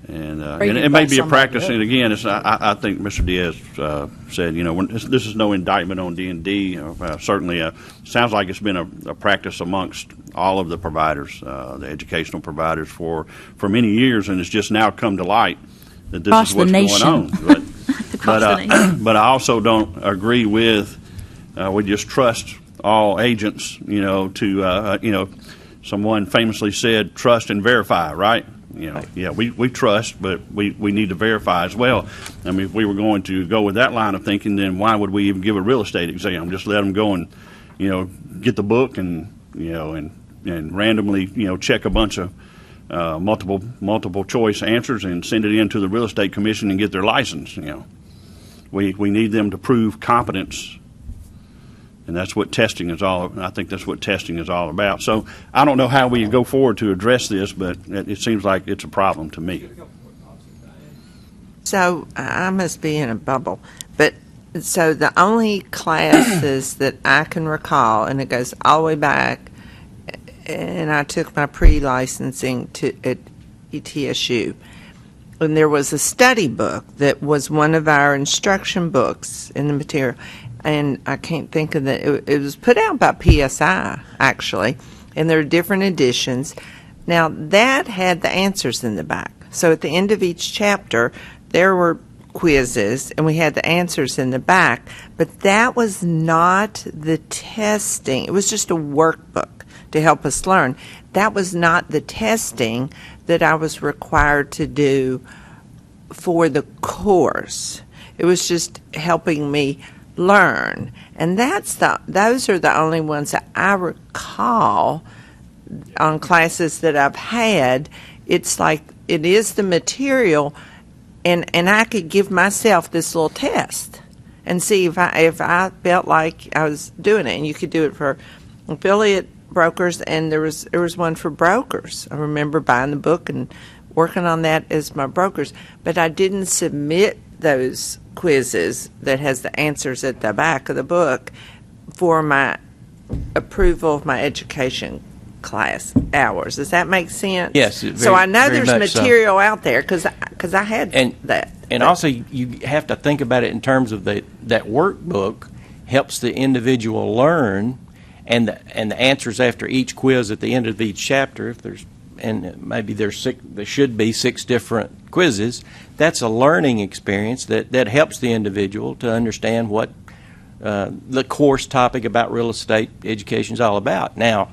And it may be a practice. And again, I think Mr. Diaz said, this is no indictment on D&D. Certainly, sounds like it's been a practice amongst all of the providers, the educational providers, for many years, and it's just now come to light that this Across is what's the going nation. on. But I also don't agree with we just trust all agents. Someone famously said, "Trust and verify." Right. Yeah, we trust, but we need to verify as well. I mean, if we were going to go with that line of thinking, then why would we even give a real estate exam? Just let them go and, get the book and randomly, check a bunch of multiple choice answers and send it in to the real estate commission and get their license. We need them to prove competence. And that's what testing is all. I think that's what testing is all about. So I don't know how we go forward to address this, but it seems like it's a problem to me. So I must be in a bubble. But so the only classes that I can recall, and it goes all the way back, and I took my pre-licensing at ETSU, and there was a study book that was one of our instruction books in the material. And I can't think of it was put out by PSI, actually, and there are different editions. Now, that had the answers in the back. So at the end of each chapter, there were quizzes, and we had the answers in the back. But that was not the testing. It was just a workbook to help us learn. That was not the testing that I was required to do for the course. It was just helping me learn, and those are the only ones that I recall on classes that I've had. It's like it is the material, and I could give myself this little test and see if I felt like I was doing it. And you could do it for affiliate brokers, and there was one for brokers. I remember buying the book and working on that as my brokers, but I didn't submit those quizzes that has the answers at the back of the book for my approval of my education class hours. Does that make sense? Yes. So I know very there's much so. material out there because I had that. And also, you have to think about it in terms of that workbook helps the individual learn, and the answers after each quiz at the end of each chapter. If there's maybe there should be 6 different quizzes. That's a learning experience that helps the individual to understand what the course topic about real estate education is all about. Now,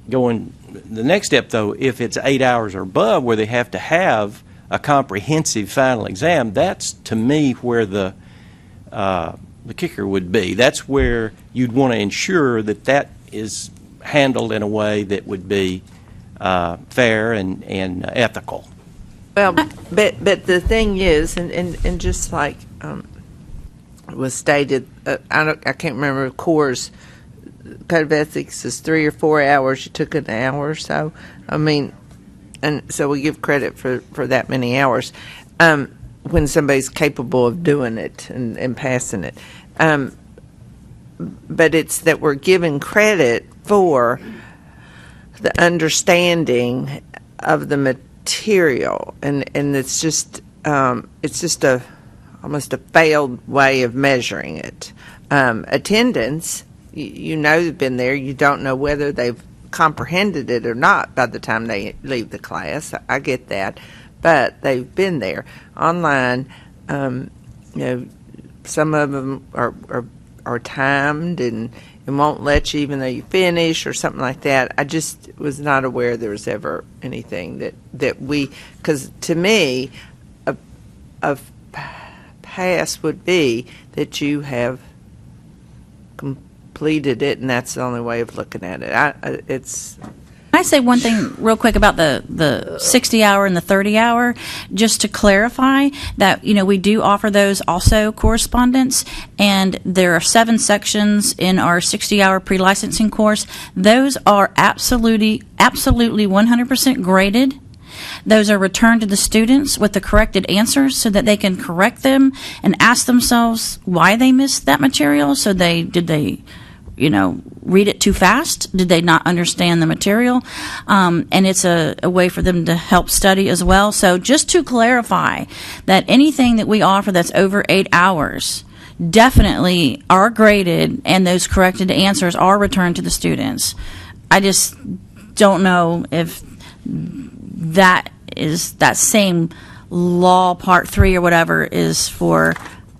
going the next step, though, if it's 8 hours or above where they have to have a comprehensive final exam, that's, to me, where the kicker would be. That's where you'd want to ensure that is handled in a way that would be fair and ethical. Well, but the thing is, and just like was stated, I can't remember. Core's Code of Ethics is 3 or 4 hours. You took an hour or so. I mean, and so we give credit for that many hours when somebody's capable of doing it and passing it. But it's that we're given credit for the understanding of the material, and it's just almost a failed way of measuring it. Attendance, they've been there. You don't know whether they've comprehended it or not by the time they leave the class. I get that, but they've been there. Online, some of them are timed and won't let you even though you finish or something like that. I just was not aware there was ever anything that we, because to me, a pass would be that you have completed it, and that's the only way of looking at it. Can I say one thing real quick about the 60-hour and the 30-hour, just to clarify that, we do offer those also correspondence, and there are 7 sections in our 60-hour pre-licensing course. Those are absolutely 100% graded. Those are returned to the students with the corrected answers so that they can correct them and ask themselves why they missed that material. So did they read it too fast? Did they not understand the material? And it's a way for them to help study as well. So just to clarify that anything that we offer that's over 8 hours definitely are graded, and those corrected answers are returned to the students. I just don't know if that same law part 3 or whatever is for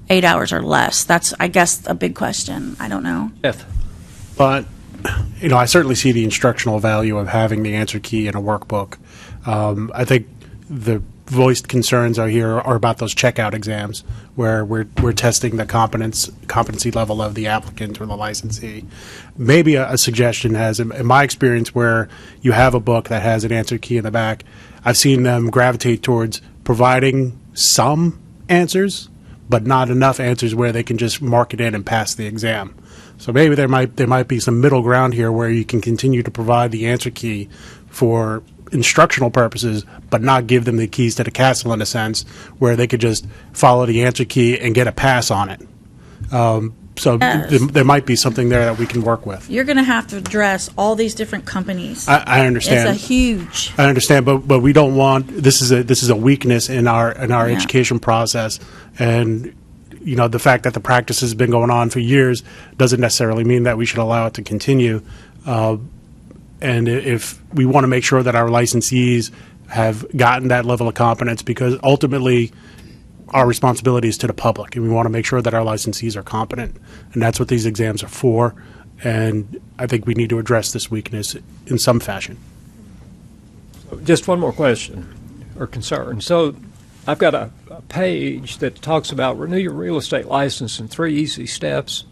8 hours or less. That's, I guess, a big question. I don't know. But, I certainly see the instructional value of having the answer key in a workbook. I think the voiced concerns are about those checkout exams where we're testing the competency level of the applicant or the licensee. Maybe a suggestion has, in my experience, where you have a book that has an answer key in the back, I've seen them gravitate towards providing some answers, but not enough answers where they can just mark it in and pass the exam. So maybe there might be some middle ground here where you can continue to provide the answer key for instructional purposes, but not give them the keys to the castle in a sense, where they could just follow the answer key and get a pass on it. There might be something there that we can work with. You're going to have to address all these different companies. I understand. It's a huge. I understand, but we don't want this is a weakness in our education process, and the fact that the practice has been going on for years doesn't necessarily mean that we should allow it to continue. And if we want to make sure that our licensees have gotten that level of competence, because ultimately our responsibility is to the public, and we want to make sure that our licensees are competent, and that's what these exams are for. And I think we need to address this weakness in some fashion. Just one more question or concern. So I've got a page that talks about renew your real estate license in 3 easy steps.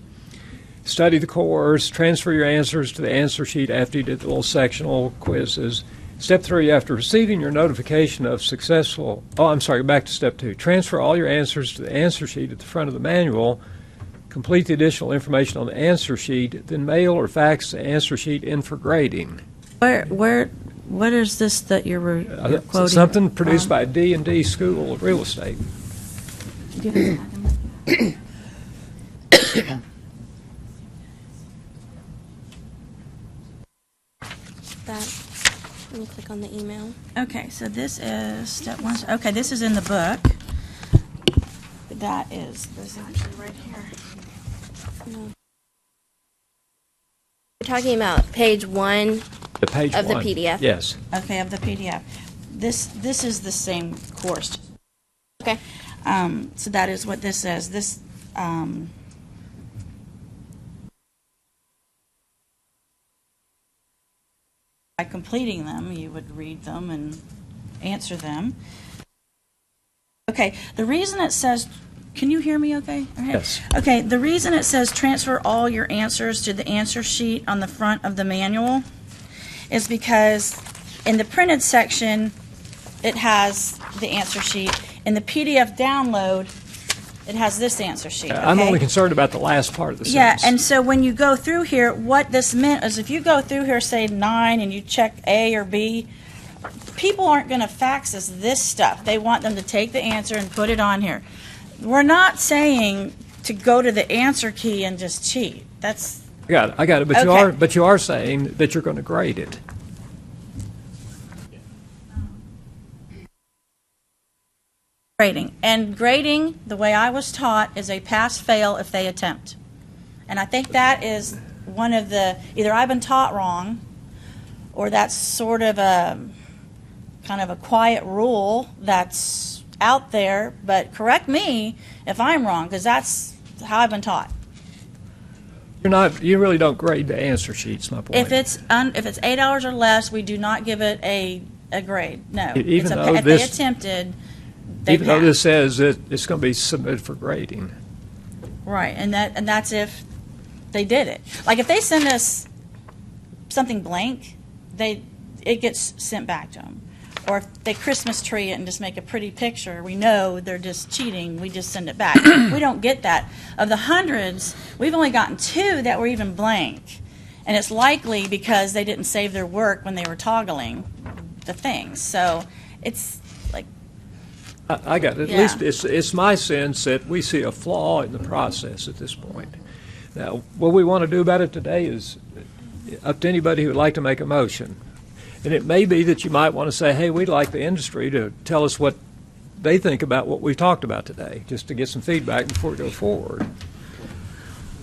Study the course, transfer your answers to the answer sheet after you did the little sectional quizzes. Step 3, after receiving your notification of back to step 2. Transfer all your answers to the answer sheet at the front of the manual. complete the additional information on the answer sheet, then mail or fax the answer sheet in for grading. What is this that you're quoting? Something produced by D&D School of Real Estate. Let me click on the email. Okay, so this is step one. Okay, this is in the book. This is actually right here. No. You're talking about page 1 The page of one. the PDF. Yes. Okay, of the PDF. This is the same course. Okay. So that is what this says. This by completing them, you would read them and answer them. Okay, the reason it says, can you hear me okay? All right. Yes. Okay, the reason it says transfer all your answers to the answer sheet on the front of the manual is because in the printed section, it has the answer sheet. In the PDF download, it has this answer sheet. Okay? I'm only concerned about the last part of the Yeah, sentence. and so when you go through here, what this meant is if you go through here, say 9, and you check A or B, people aren't going to fax us this stuff. They want them to take the answer and put it on here. We're not saying to go to the answer key and just cheat. That's I got it. But Okay. you are saying that you're going to grade it. grading. And grading, the way I was taught, is a pass-fail if they attempt. And I think that is one of the, either I've been taught wrong, or that's sort of a kind of a quiet rule that's out there, but correct me if I'm wrong, because that's how I've been taught. You really don't grade the answer sheets, my point. If it's $8 or less, we do not give it a grade. No. Even though if they attempted, they Even though passed. this says that it's going to be submitted for grading. Right, and that's if they did it. Like if they send us something blank, it gets sent back to them. Or if they Christmas tree it and just make a pretty picture, we know they're just cheating. We just send it back. We don't get that. Of the hundreds, we've only gotten 2 that were even blank, and it's likely because they didn't save their work when they were toggling the things. So it's like. I got it. At Yeah. least it's my sense that we see a flaw in the process at this point. Now, what we want to do about it today is up to anybody who would like to make a motion. And it may be that you might want to say, hey, we'd like the industry to tell us what they think about what we talked about today, just to get some feedback before we go forward.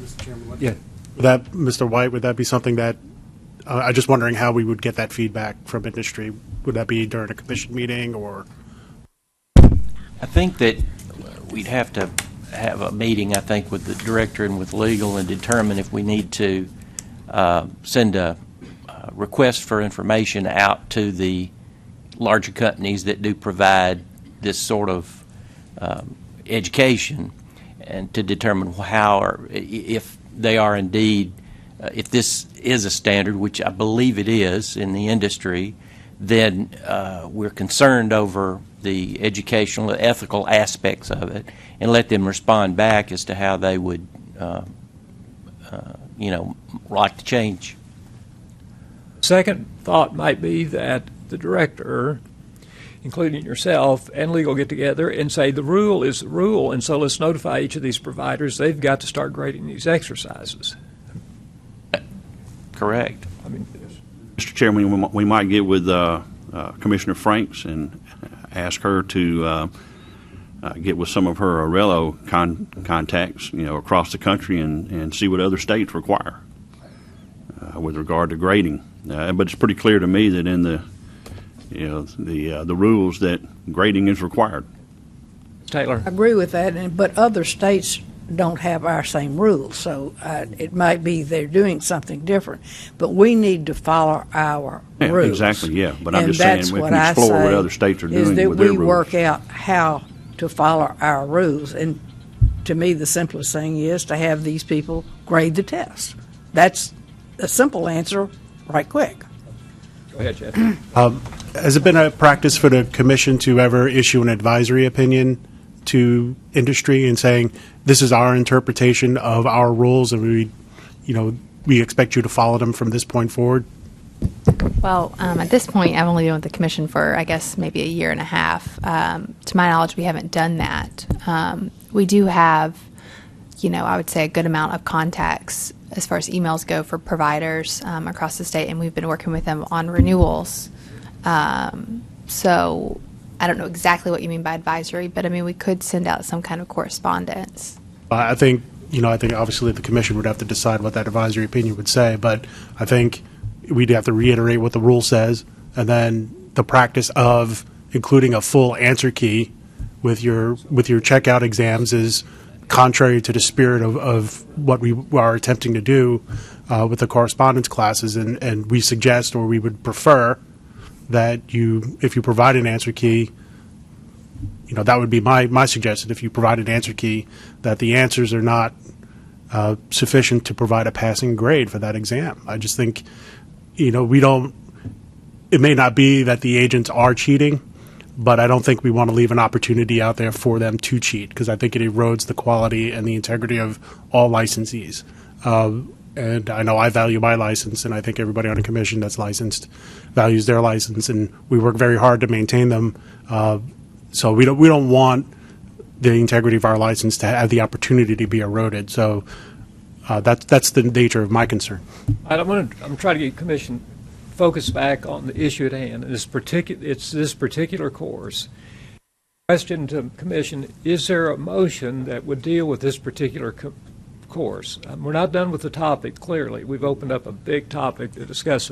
Mr. Chairman, Yeah. Mr. White, would that be something that, I'm just wondering how we would get that feedback from industry? Would that be during a commission meeting or? I think that we'd have to have a meeting, I think, with the director and with legal and determine if we need to send a request for information out to the larger companies that do provide this sort of education, and to determine how or if they are indeed, if this is a standard, which I believe it is in the industry, then we're concerned over the educational, ethical aspects of it, and let them respond back as to how they would, like to change. Second thought might be that the director, including yourself and legal, get together and say the rule is the rule, and so let's notify each of these providers they've got to start grading these exercises. Correct. I mean, Mr. Chairman, we might get with Commissioner Franks and ask her to get with some of her Arello contacts, across the country and see what other states require with regard to grading. But it's pretty clear to me that in the rules that grading is required. Taylor. I agree with that, but other states don't have our same rules, so it might be they're doing something different. But we need to follow our rules. Exactly, yeah. But I'm And just saying that's we what can I explore what say other states are is doing that with their we rules. work out how to follow our rules. And to me, the simplest thing is to have these people grade the test. That's a simple answer, right quick. Go ahead, Jeff. Has it been a practice for the commission to ever issue an advisory opinion to industry and saying, this is our interpretation of our rules, and we expect you to follow them from this point forward? Well, at this point, I've only been with the commission for, I guess, maybe a year and a half. To my knowledge, we haven't done that. We do have, I would say a good amount of contacts as far as emails go for providers across the state, and we've been working with them on renewals. So I don't know exactly what you mean by advisory, but I mean, we could send out some kind of correspondence. I think obviously the commission would have to decide what that advisory opinion would say, but I think we'd have to reiterate what the rule says, and then the practice of including a full answer key with your checkout exams is contrary to the spirit of what we are attempting to do with the correspondence classes, and we suggest, or we would prefer, that if you provide an answer key, that would be my suggestion. If you provide an answer key, that the answers are not sufficient to provide a passing grade for that exam. I just think, it may not be that the agents are cheating, but I don't think we want to leave an opportunity out there for them to cheat, because I think it erodes the quality and the integrity of all licensees. And I know I value my license, and I think everybody on the commission that's licensed values their license, and we work very hard to maintain them. So we don't want the integrity of our license to have the opportunity to be eroded. So that's the nature of my concern. I'm trying to get commission focused back on the issue at hand. It's this particular course. Question to commission: is there a motion that would deal with this particular course? We're not done with the topic. Clearly, we've opened up a big topic to discuss.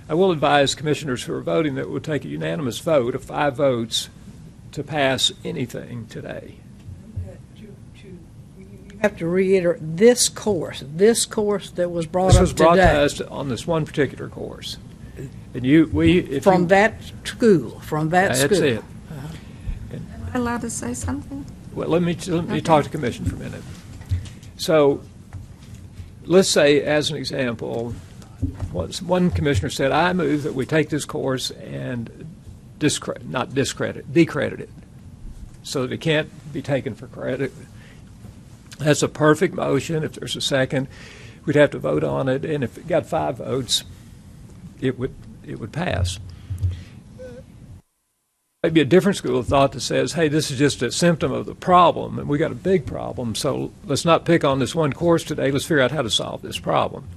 I will advise commissioners who are voting that it would take a unanimous vote of 5 votes to pass anything today. You have to reiterate this course that was brought up today. This was brought to us on this one particular course. And from that school. That's it. Am I allowed to say something? Well, let me talk to commission for a minute. So let's say, as an example, one commissioner said, I move that we take this course and decredit it so that it can't be taken for credit. That's a perfect motion. If there's a second, we'd have to vote on it, and if it got 5 votes, it would pass. Maybe a different school of thought that says, hey, this is just a symptom of the problem, and we got a big problem, so let's not pick on this one course today. Let's figure out how to solve this problem.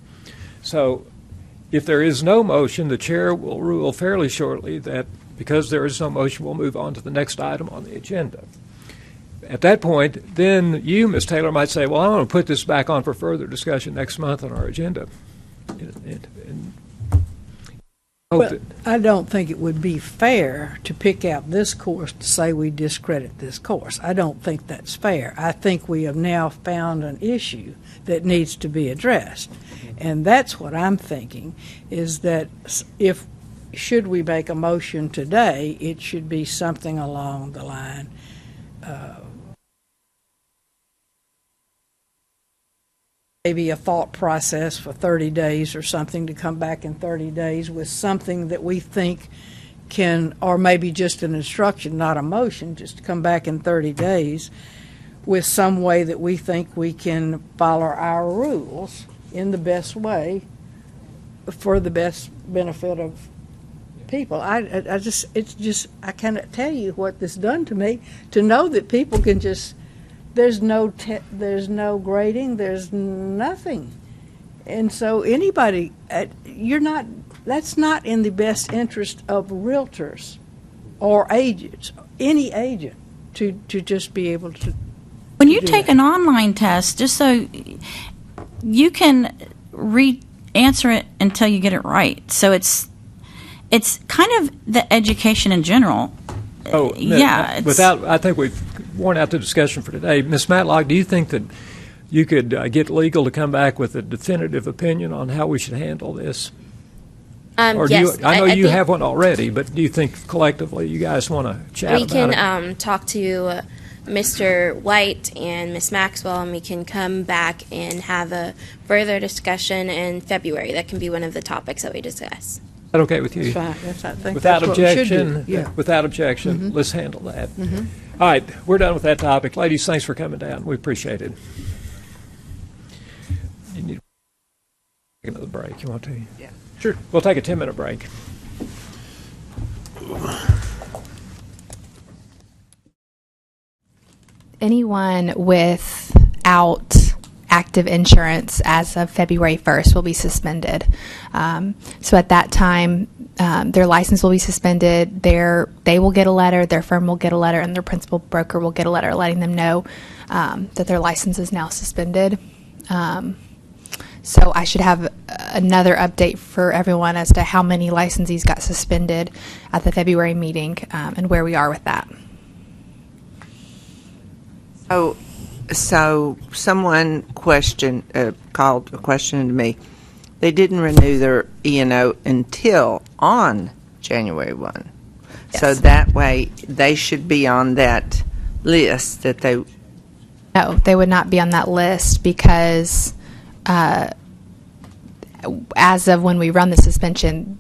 So if there is no motion, the chair will rule fairly shortly that because there is no motion, we'll move on to the next item on the agenda. At that point, then you, Ms. Taylor, might say, well, I want to put this back on for further discussion next month on our agenda. Well, I don't think it would be fair to pick out this course to say we discredit this course. I don't think that's fair. I think we have now found an issue that needs to be addressed. And that's what I'm thinking, is that should we make a motion today, it should be something along the line maybe a thought process for 30 days or something, to come back in 30 days with something that we think can, or maybe just an instruction, not a motion, just to come back in 30 days with some way that we think we can follow our rules in the best way for the best benefit of people. I cannot tell you what this done to me, to know that people can just, there's no grading, there's nothing. And so anybody, that's not in the best interest of realtors or agents, any agent, to just be able to. When you take an online test, just so you can answer it until you get it right. So it's kind of the education in general. Oh, yeah. I think we've worn out the discussion for today. Ms. Matlock, do you think that you could get legal to come back with a definitive opinion on how we should handle this? Or yes. I know you have one already, but do you think collectively you guys want to chat about it? We can talk to Mr. White and Ms. Maxwell, and we can come back and have a further discussion in February. That can be one of the topics that we discuss. Is that okay with you? That's fine. I think Without that's what we should do. objection, Yeah. without objection, let's handle that. All right, we're done with that topic. Ladies, thanks for coming down. We appreciate it. You need to take another break. You want to? Yeah. Sure. We'll take a 10-minute break. Anyone without active insurance as of February 1st will be suspended. So at that time, their license will be suspended. They will get a letter, their firm will get a letter, and their principal broker will get a letter letting them know that their license is now suspended. So I should have another update for everyone as to how many licensees got suspended at the February meeting and where we are with that. So someone called a question to me. They didn't renew their E&O until on January 1. Yes. So that way they should be on that list that they... No, they would not be on that list because as of when we run the suspension,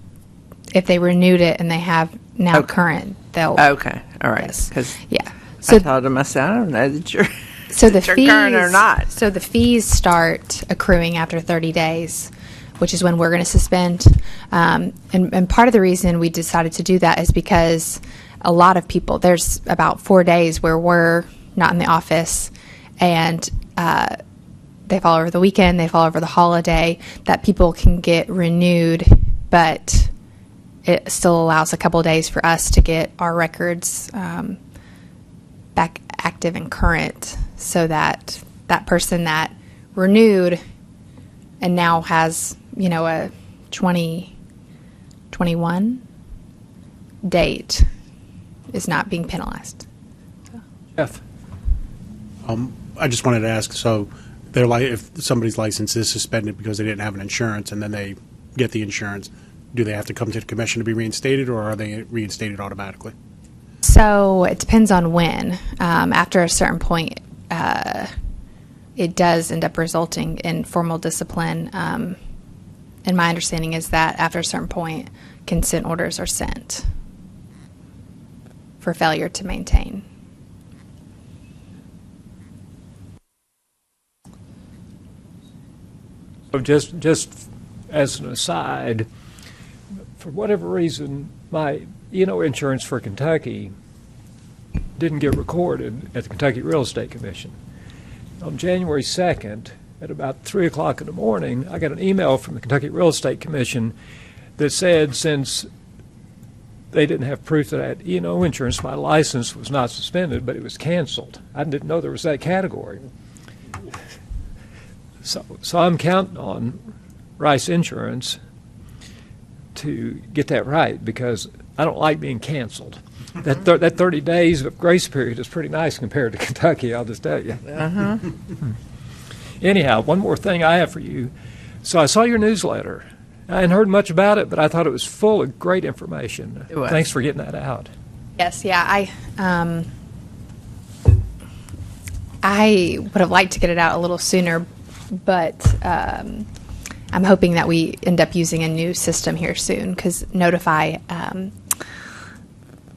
if they renewed it and they have now current, they'll... Okay, all right. Yes. 'Cause yeah. I told them, I said, I don't know that you're, so the that you're current or not. So the fees start accruing after 30 days, which is when we're going to suspend. And part of the reason we decided to do that is because a lot of people, there's about 4 days where we're not in the office, and they fall over the weekend, they fall over the holiday, that people can get renewed, but it still allows a couple of days for us to get our records back active and current, so that that person that renewed and now has, a 2021 date is not being penalized. Jeff? I just wanted to ask, so if somebody's license is suspended because they didn't have an insurance and then they get the insurance, do they have to come to the commission to be reinstated, or are they reinstated automatically? So it depends on when. After a certain point, it does end up resulting in formal discipline. And my understanding is that after a certain point, consent orders are sent for failure to maintain. So just as an aside, for whatever reason, my insurance for Kentucky didn't get recorded at the Kentucky Real Estate Commission. On January 2nd, at about 3 o'clock in the morning, I got an email from the Kentucky Real Estate Commission that said since they didn't have proof that I had E&O insurance, my license was not suspended, but it was canceled. I didn't know there was that category. So I'm counting on Rice Insurance to get that right, because I don't like being canceled. That 30 days of grace period is pretty nice compared to Kentucky, I'll just tell you. Uh-huh. Anyhow, one more thing I have for you. So I saw your newsletter. I hadn't heard much about it, but I thought it was full of great information. It was. Thanks for getting that out. Yes, yeah, I would have liked to get it out a little sooner, but I'm hoping that we end up using a new system here soon, because Notify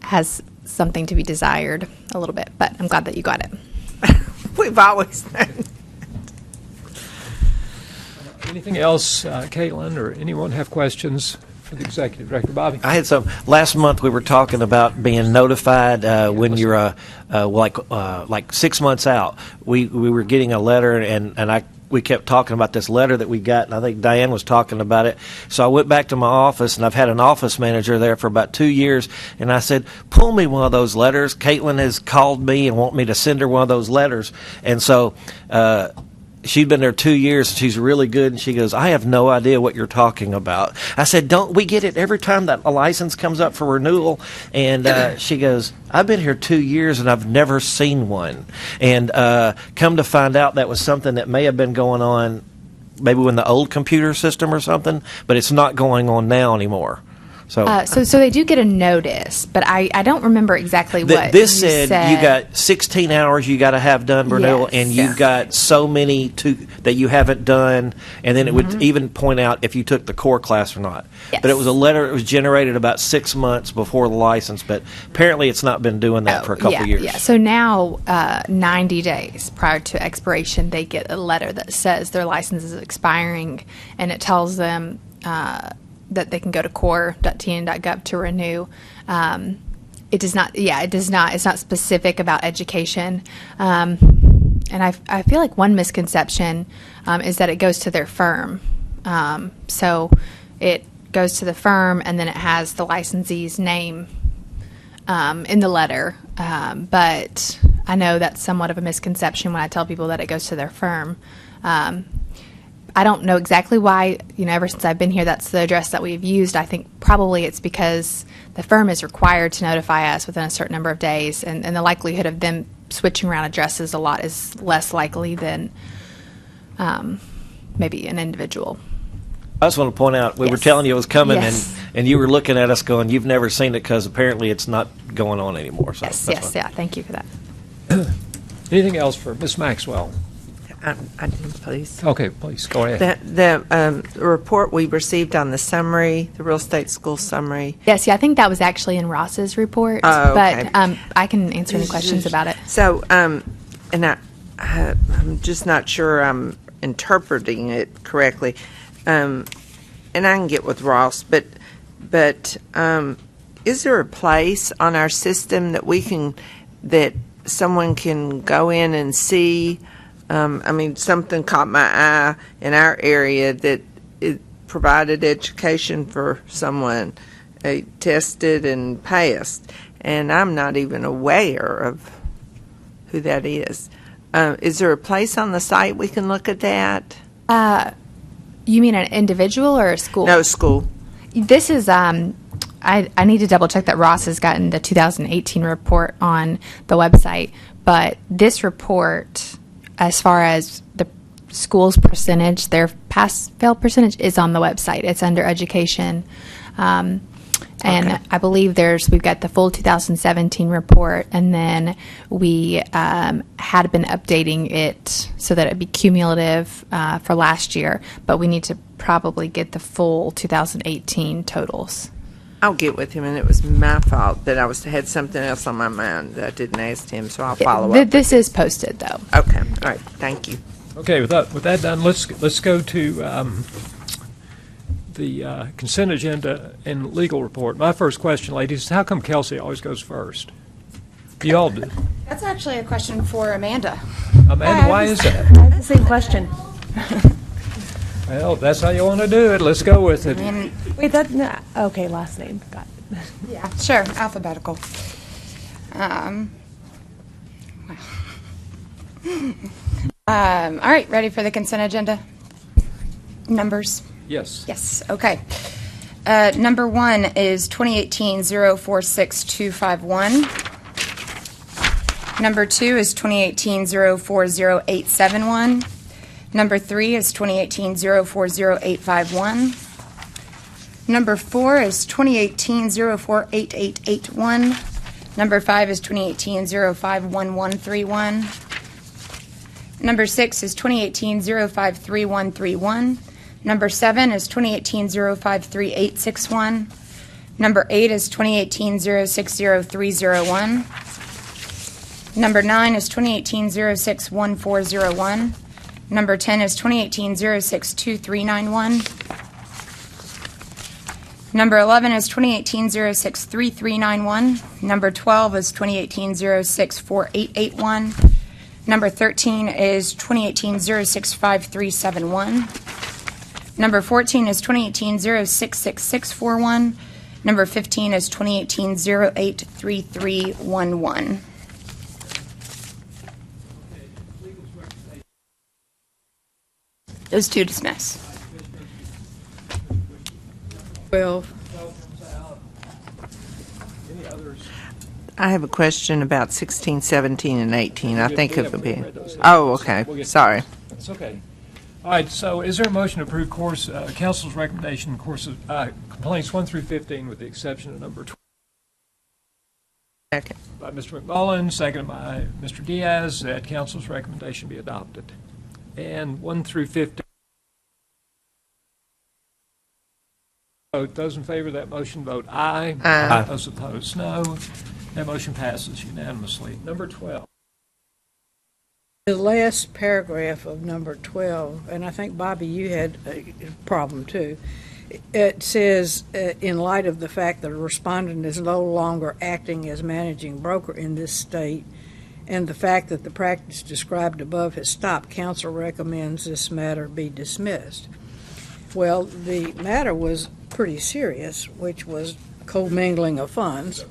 has something to be desired a little bit, but I'm glad that you got it. We've always known. Anything else, Caitlin, or anyone have questions for the Executive Director? Bobby? I had some. Last month we were talking about being notified when you're like 6 months out. We were getting a letter, and we kept talking about this letter that we got, and I think Diane was talking about it. So I went back to my office, and I've had an office manager there for about 2 years, and I said, pull me one of those letters. Caitlin has called me and want me to send her one of those letters. And so she'd been there 2 years, and she's really good, and she goes, I have no idea what you're talking about. I said, don't we get it every time that a license comes up for renewal? And she goes, I've been here 2 years, and I've never seen one. And come to find out, that was something that may have been going on maybe when the old computer system or something, but it's not going on now anymore. So, So they do get a notice, but I don't remember exactly what this you said you got 16 hours you got to have done, Brunel, Yes. and you've got so many that you haven't done, and then it would even point out if you took the core class or not. Yes. But it was a letter. It was generated about 6 months before the license, but apparently it's not been doing that for a couple years. Yeah. So now, 90 days prior to expiration, they get a letter that says their license is expiring, and it tells them that they can go to core.tn.gov to renew. It does not. Yeah, it does not. It's not specific about education. And I feel like one misconception is that it goes to their firm. So it goes to the firm, and then it has the licensee's name in the letter. But I know that's somewhat of a misconception when I tell people that it goes to their firm. I don't know exactly why, ever since I've been here, that's the address that we've used. I think probably it's because the firm is required to notify us within a certain number of days, and the likelihood of them switching around addresses a lot is less likely than maybe an individual. I just want to point out, we were telling you it was coming, and you were looking at us going, you've never seen it because apparently it's not going on anymore. So Yes, thank you for that. Anything else for Ms. Maxwell? I do, please. Okay, please, go ahead. The report we received on the summary, the real estate school summary. Yes, I think that was actually in Ross's report, okay. but I can answer any questions about it. So, and I'm just not sure I'm interpreting it correctly, and I can get with Ross, but is there a place on our system that someone can go in and see? Something caught my eye in our area that it provided education for someone, tested and passed, and I'm not even aware of who that is. Is there a place on the site we can look at that? You mean an individual or a school? No, school. This is, I need to double check that Ross has gotten the 2018 report on the website, but this report, as far as the school's percentage, their pass-fail percentage is on the website. It's under education. And I believe we've got the full 2017 report, and then we had been updating it so that it'd be cumulative for last year, but we need to probably get the full 2018 totals. I'll get with him, and it was my fault that I had something else on my mind that I didn't ask him, so I'll follow up. This is posted, though. Okay, all right, thank you. Okay, with that done, let's go to the consent agenda and legal report. My first question, ladies, is how come Kelsey always goes first? You all do. That's actually a question for Amanda. Amanda, why is that? I have the same question. Well, that's how you want to do it. Let's go with it. Wait, okay, last name. Got it. Yeah, sure, alphabetical. All right, ready for the consent agenda? Numbers? Yes. Yes, okay. Number 1 is 2018-046251. Number 2 is 2018-040871. Number 3 is 2018-040851. Number 4 is 2018-048881. Number 5 is 2018-051131. Number 6 is 2018-053131. Number 7 is 2018-053861. Number 8 is 2018-060301. Number 9 is 2018-061401. Number 10 is 2018-062391. Number 11 is 2018-063391. Number 12 is 2018-064881. Number 13 is 2018-065371. Number 14 is 2018-066641. Number 15 is 2018-083311. Those two dismiss. Well, I have a question about 16, 17, and 18. I think it would be. Oh, okay. Sorry. That's okay. All right, so is there a motion to approve council's recommendation courses, complaints 1 through 15 with the exception of number 12? Second. By Mr. McMullen, seconded by Mr. Diaz, that council's recommendation be adopted. And 1 through 15. Those in favor of that motion vote aye. Aye. Those opposed, no. That motion passes unanimously. Number 12. The last paragraph of number 12, and I think, Bobby, you had a problem too. It says, in light of the fact that a respondent is no longer acting as managing broker in this state, and the fact that the practice described above has stopped, council recommends this matter be dismissed. Well, the matter was pretty serious, which was commingling of funds.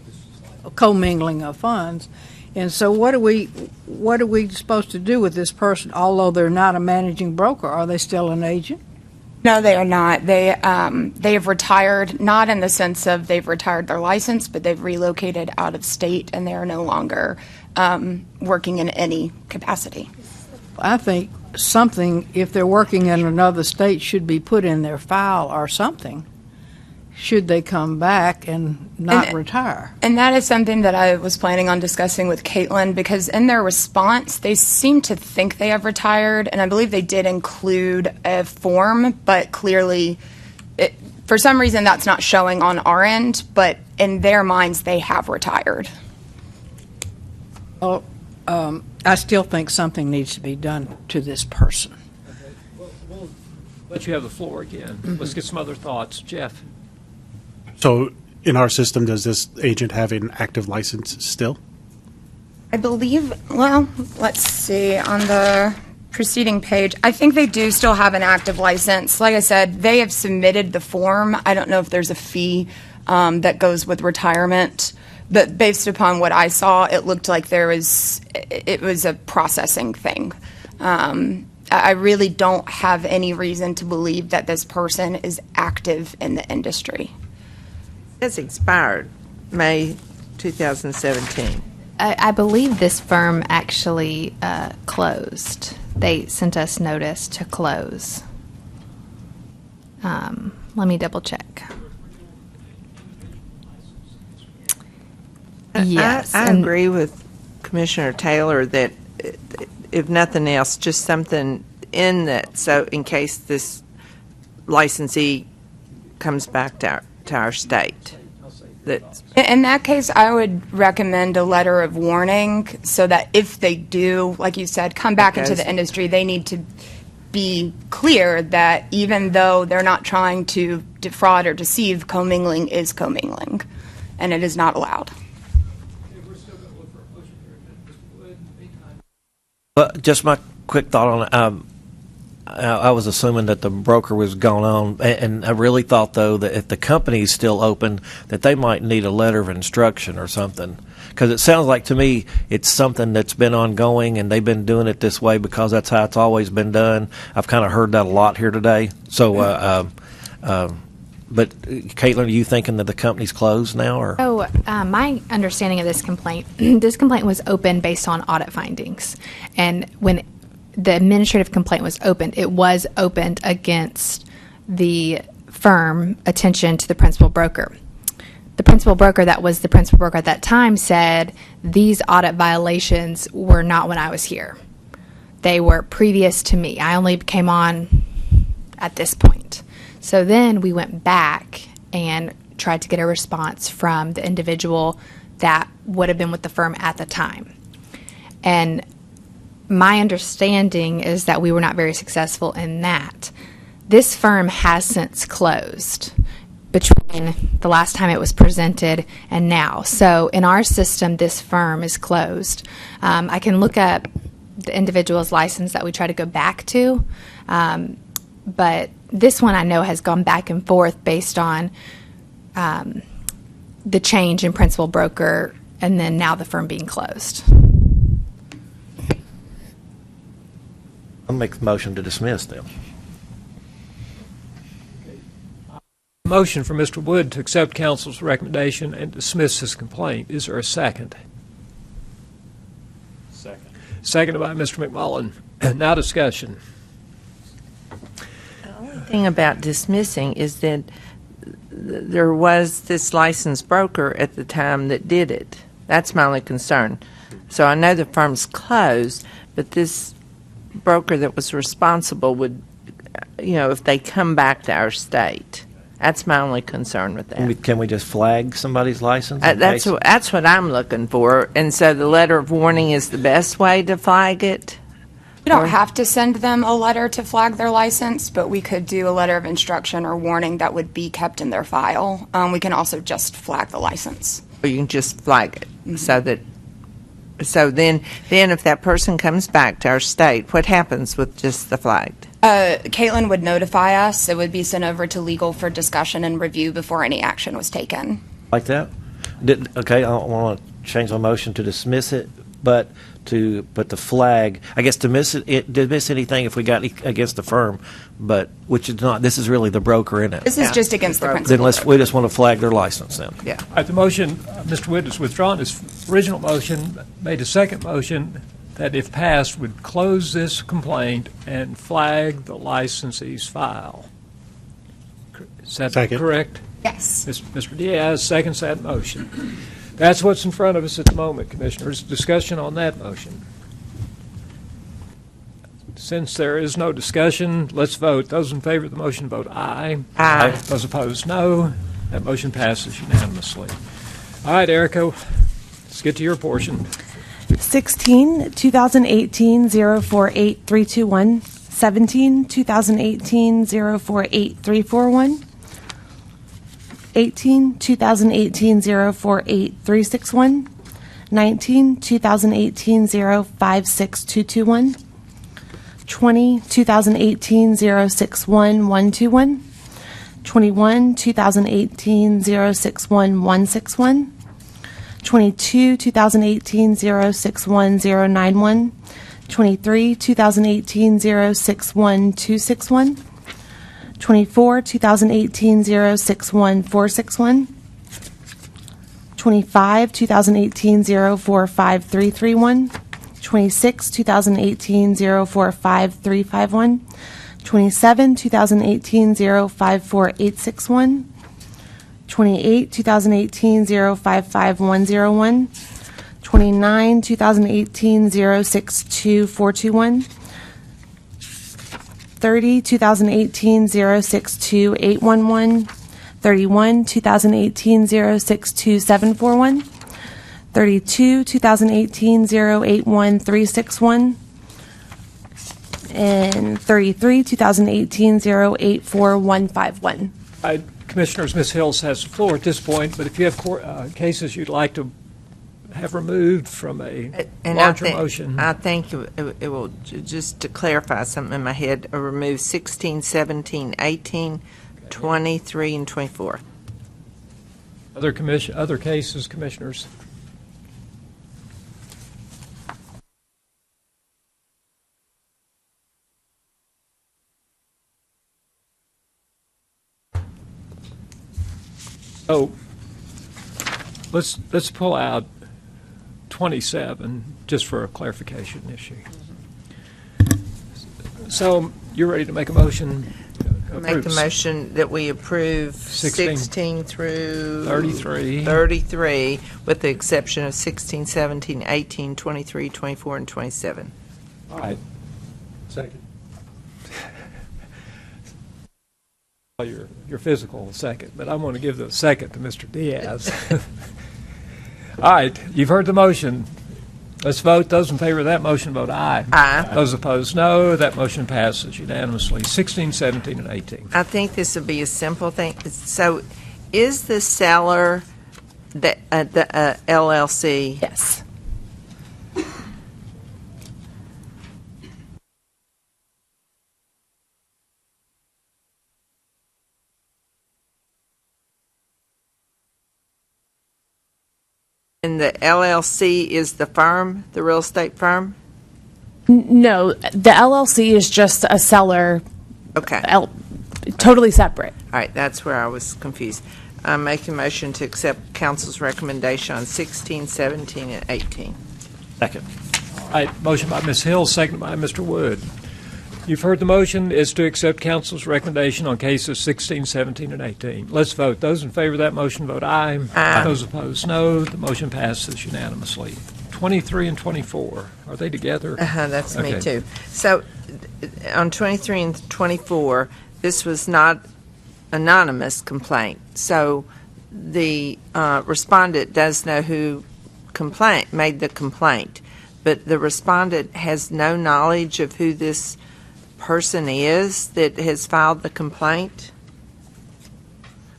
And so what are we supposed to do with this person? Although they're not a managing broker, are they still an agent? No, they are not. They have retired, not in the sense of they've retired their license, but they've relocated out of state and they are no longer working in any capacity. I think something, if they're working in another state, should be put in their file or something, should they come back and not retire. And that is something that I was planning on discussing with Caitlin, because in their response, they seem to think they have retired, and I believe they did include a form, but clearly, for some reason, that's not showing on our end, but in their minds, they have retired. Oh, I still think something needs to be done to this person. Okay. We'll let you have the floor again. Let's get some other thoughts. Jeff? So in our system, does this agent have an active license still? I believe, well, let's see, on the preceding page, I think they do still have an active license. Like I said, they have submitted the form. I don't know if there's a fee that goes with retirement, but based upon what I saw, it looked like it was a processing thing. I really don't have any reason to believe that this person is active in the industry. It's expired May 2017. I believe this firm actually closed. They sent us notice to close. Let me double check. Yes. I agree with Commissioner Taylor that if nothing else, just something in that, so in case this licensee comes back to our state. In that case, I would recommend a letter of warning so that if they do, like you said, come back into the industry, they need to be clear that even though they're not trying to defraud or deceive, commingling is commingling, and it is not allowed. Well, just my quick thought on it. I was assuming that the broker was going on, and I really thought, though, that if the company's still open, that they might need a letter of instruction or something. Because it sounds like to me it's something that's been ongoing, and they've been doing it this way because that's how it's always been done. I've kind of heard that a lot here today. So, but Caitlin, are you thinking that the company's closed now? Or? So my understanding of this complaint, this complaint was open based on audit findings. And when the administrative complaint was opened, it was opened against the firm Attention to the Principal Broker. The principal broker that was the principal broker at that time said these audit violations were not when I was here. They were previous to me. I only came on at this point. So then we went back and tried to get a response from the individual that would have been with the firm at the time. And my understanding is that we were not very successful in that. This firm has since closed between the last time it was presented and now. So in our system, this firm is closed. I can look up the individual's license that we try to go back to, but this one I know has gone back and forth based on the change in principal broker and then now the firm being closed. I'll make the motion to dismiss them. Motion for Mr. Wood to accept council's recommendation and dismiss his complaint. Is there a second? Second. Seconded by Mr. McMullen. Now discussion. thing about dismissing is that there was this licensed broker at the time that did it. That's my only concern. So I know the firm's closed, but this broker that was responsible would, if they come back to our state. That's my only concern with that. Can we just flag somebody's license? That's what I'm looking for. And so the letter of warning is the best way to flag it? We don't have to send them a letter to flag their license, but we could do a letter of instruction or warning that would be kept in their file. We can also just flag the license. Or you can just flag it so then if that person comes back to our state, what happens with just the flagged? Caitlin would notify us. It would be sent over to legal for discussion and review before any action was taken. Like that? Okay, I want to change my motion to dismiss it, but the flag, I guess, dismiss anything if we got against the firm, but which is not. This is really the broker in it. This is just against the principal. Then we just want to flag their license then. Yeah. The motion, Mr. Wood has withdrawn his original motion, made a second motion that, if passed, would close this complaint and flag the licensee's file. Is that correct? Yes. Mr. Diaz seconds that motion. That's what's in front of us at the moment, Commissioners. Discussion on that motion. Since there is no discussion, let's vote. Those in favor of the motion vote aye. Aye. Those opposed, no. That motion passes unanimously. All right, Erica, let's get to your portion. 16, 2018 048321. 17, 2018 048341. 18, 2018 048361. 19, 2018 056221. 20, 2018 061121. 21, 2018 061161. 22, 2018 061091. 23, 2018 061261. 24, 2018 061461. 25, 2018 045331. 26, 2018 045351. 27, 2018 054861. 28, 2018 055101. 29, 2018 062421. 30, 2018 062811. 31, 2018 062741. 32, 2018 081361. And 33, 2018 084151. Commissioners, Ms. Hills has the floor at this point, but if you have cases you'd like to have removed from a larger motion. I think it will, just to clarify something in my head, remove 16, 17, 18, 23, and 24. Other cases, Commissioners? So let's pull out 27 just for a clarification issue. So you're ready to make a motion? Make a motion that we approve 16 through 33, with the exception of 16, 17, 18, 23, 24, and 27. All right. Second. Your physical second, but I'm going to give the second to Mr. Diaz. All right, you've heard the motion. Let's vote. Those in favor of that motion vote aye. Aye. Those opposed, no. That motion passes unanimously. 16, 17, and 18. I think this would be a simple thing. So, is the seller the LLC? Yes. And the LLC is the firm, the real estate firm? No, the LLC is just a seller. Okay. Totally separate. All right, that's where I was confused. I'm making a motion to accept council's recommendation on 16, 17, and 18. Second. All right, motion by Ms. Hill, second by Mr. Wood. You've heard the motion is to accept council's recommendation on cases 16, 17, and 18. Let's vote. Those in favor of that motion vote aye. Aye. Those opposed, no. The motion passes unanimously. 23 and 24, are they together? That's me Okay. too. So on 23 and 24, this was not anonymous complaint. So the respondent does know who made the complaint, but the respondent has no knowledge of who this person is that has filed the complaint.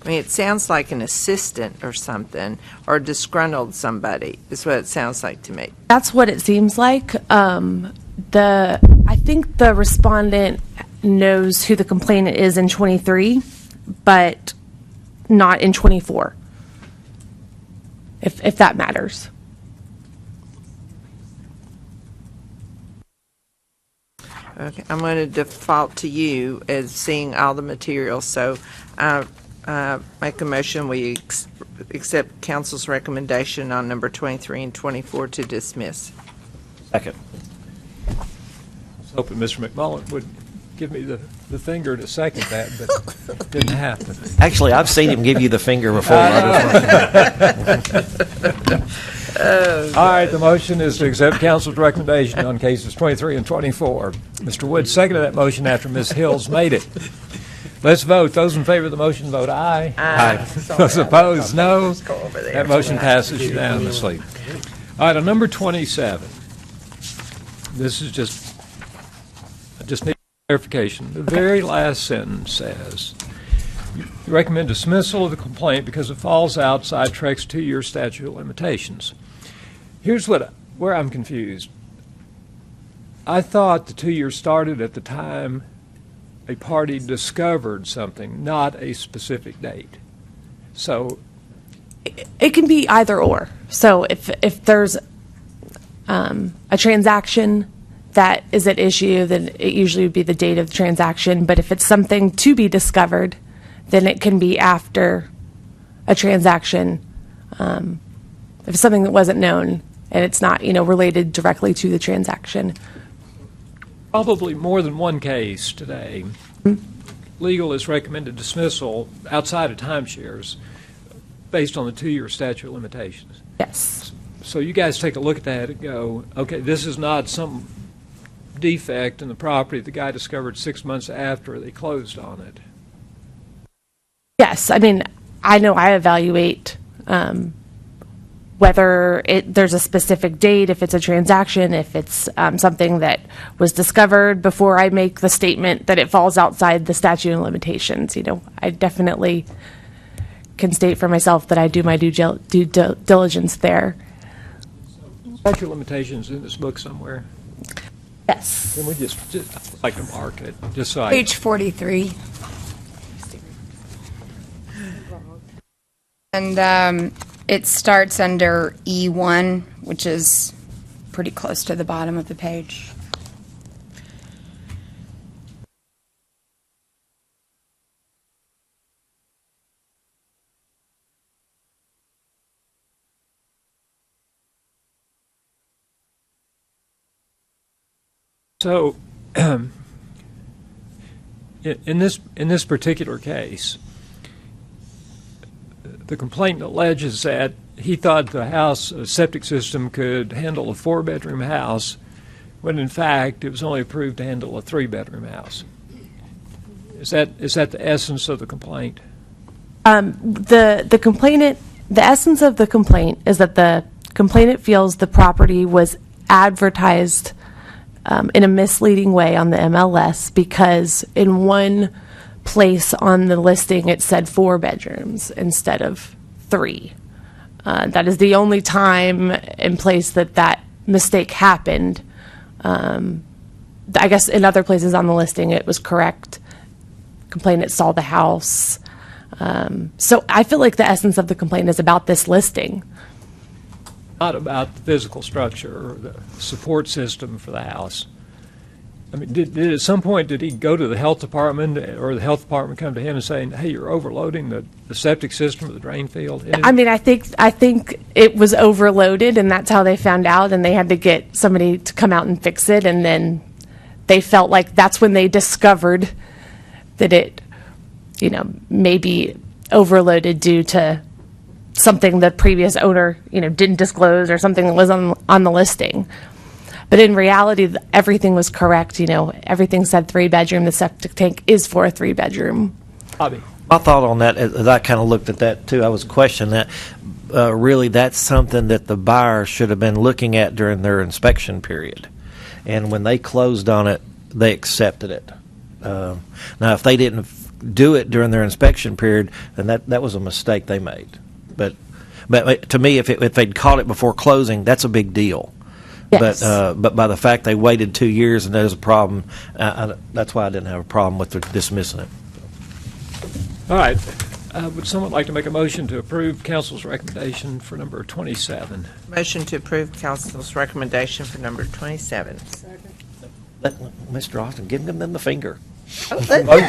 I mean, it sounds like an assistant or something, or disgruntled somebody, is what it sounds like to me. That's what it seems like. I think the respondent knows who the complainant is in 23, but not in 24, if that matters. Okay, I'm going to default to you as seeing all the materials, so make a motion, we accept council's recommendation on number 23 and 24 to dismiss. Second. I was hoping Mr. McMullen would give me the finger to second that, but it didn't happen. Actually, I've seen him give you the finger before. All right, the motion is to accept council's recommendation on cases 23 and 24. Mr. Wood seconded that motion after Ms. Hills made it. Let's vote. Those in favor of the motion vote aye. Aye. Those opposed, no. That motion passes unanimously. All right, on number 27, this is I just need clarification. The very last sentence says, you recommend dismissal of the complaint because it falls outside TREC's 2-year statute of limitations. Here's where I'm confused. I thought the 2 years started at the time a party discovered something, not a specific date. So It can be either or. So if there's a transaction that is at issue, then it usually would be the date of the transaction. But if it's something to be discovered, then it can be after a transaction. If it's something that wasn't known and it's not, related directly to the transaction. probably more than one case today. Legal has recommended dismissal outside of timeshares based on the 2-year statute of limitations. Yes. So you guys take a look at that and go, okay, this is not some defect in the property the guy discovered 6 months after they closed on it. Yes. I mean, I know I evaluate whether there's a specific date, if it's a transaction, if it's something that was discovered before I make the statement that it falls outside the statute of limitations. I definitely can state for myself that I do my due diligence there. Statute of limitations in this book somewhere. Yes. Can we just like to mark it, just so Page 43. And it starts under E1, which is pretty close to the bottom of the page. So, in this particular case, the complainant alleges that he thought the house septic system could handle a 4-bedroom house, when in fact it was only approved to handle a 3-bedroom house. Is that the essence of the complaint? The complainant, the essence of the complaint is that the complainant feels the property was advertised in a misleading way on the MLS because in one place on the listing it said 4 bedrooms instead of 3. That is the only time and place that mistake happened. I guess in other places on the listing it was correct. Complainant saw the house. So I feel like the essence of the complaint is about this listing. Not about the physical structure or the support system for the house. I mean, did at some point did he go to the health department or the health department come to him and saying, "Hey, you're overloading the septic system of the drain field"? I mean, I think it was overloaded, and that's how they found out, and they had to get somebody to come out and fix it, and then they felt like that's when they discovered that it, may be overloaded due to something the previous owner, didn't disclose or something that was on the listing. But in reality, everything was correct. Everything said 3-bedroom. The septic tank is for a 3-bedroom. Bobby. My thought on that, as I kind of looked at that too, I was questioning that. Really, that's something that the buyer should have been looking at during their inspection period. And when they closed on it, they accepted it. Now, if they didn't do it during their inspection period, then that was a mistake they made. But to me, if they'd caught it before closing, that's a big deal. Yes. But by the fact they waited 2 years and there's a problem, that's why I didn't have a problem with dismissing it. All right. Would someone like to make a motion to approve council's recommendation for number 27? Motion to approve council's recommendation for number 27. Let Mr. Austin, give them the finger. Second by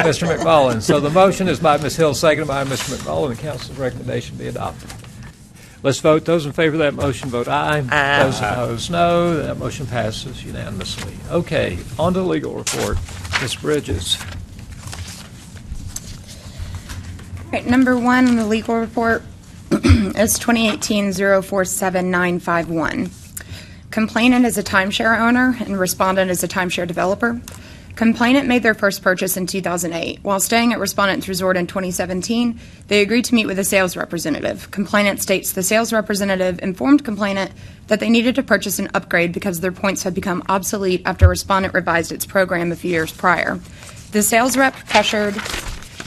Mr. McMullen. So the motion is by Ms. Hill, seconded by Mr. McMullen. The council's recommendation be adopted. Let's vote. Those in favor of that motion vote aye. Aye. Those opposed, no. That motion passes unanimously. Okay, on to the legal report. Ms. Bridges. All right, number 1 on the legal report is 2018-047951. Complainant is a timeshare owner and respondent is a timeshare developer. Complainant made their first purchase in 2008. While staying at Respondent's Resort in 2017, they agreed to meet with a sales representative. Complainant states the sales representative informed complainant that they needed to purchase an upgrade because their points had become obsolete after Respondent revised its program a few years prior. The sales rep pressured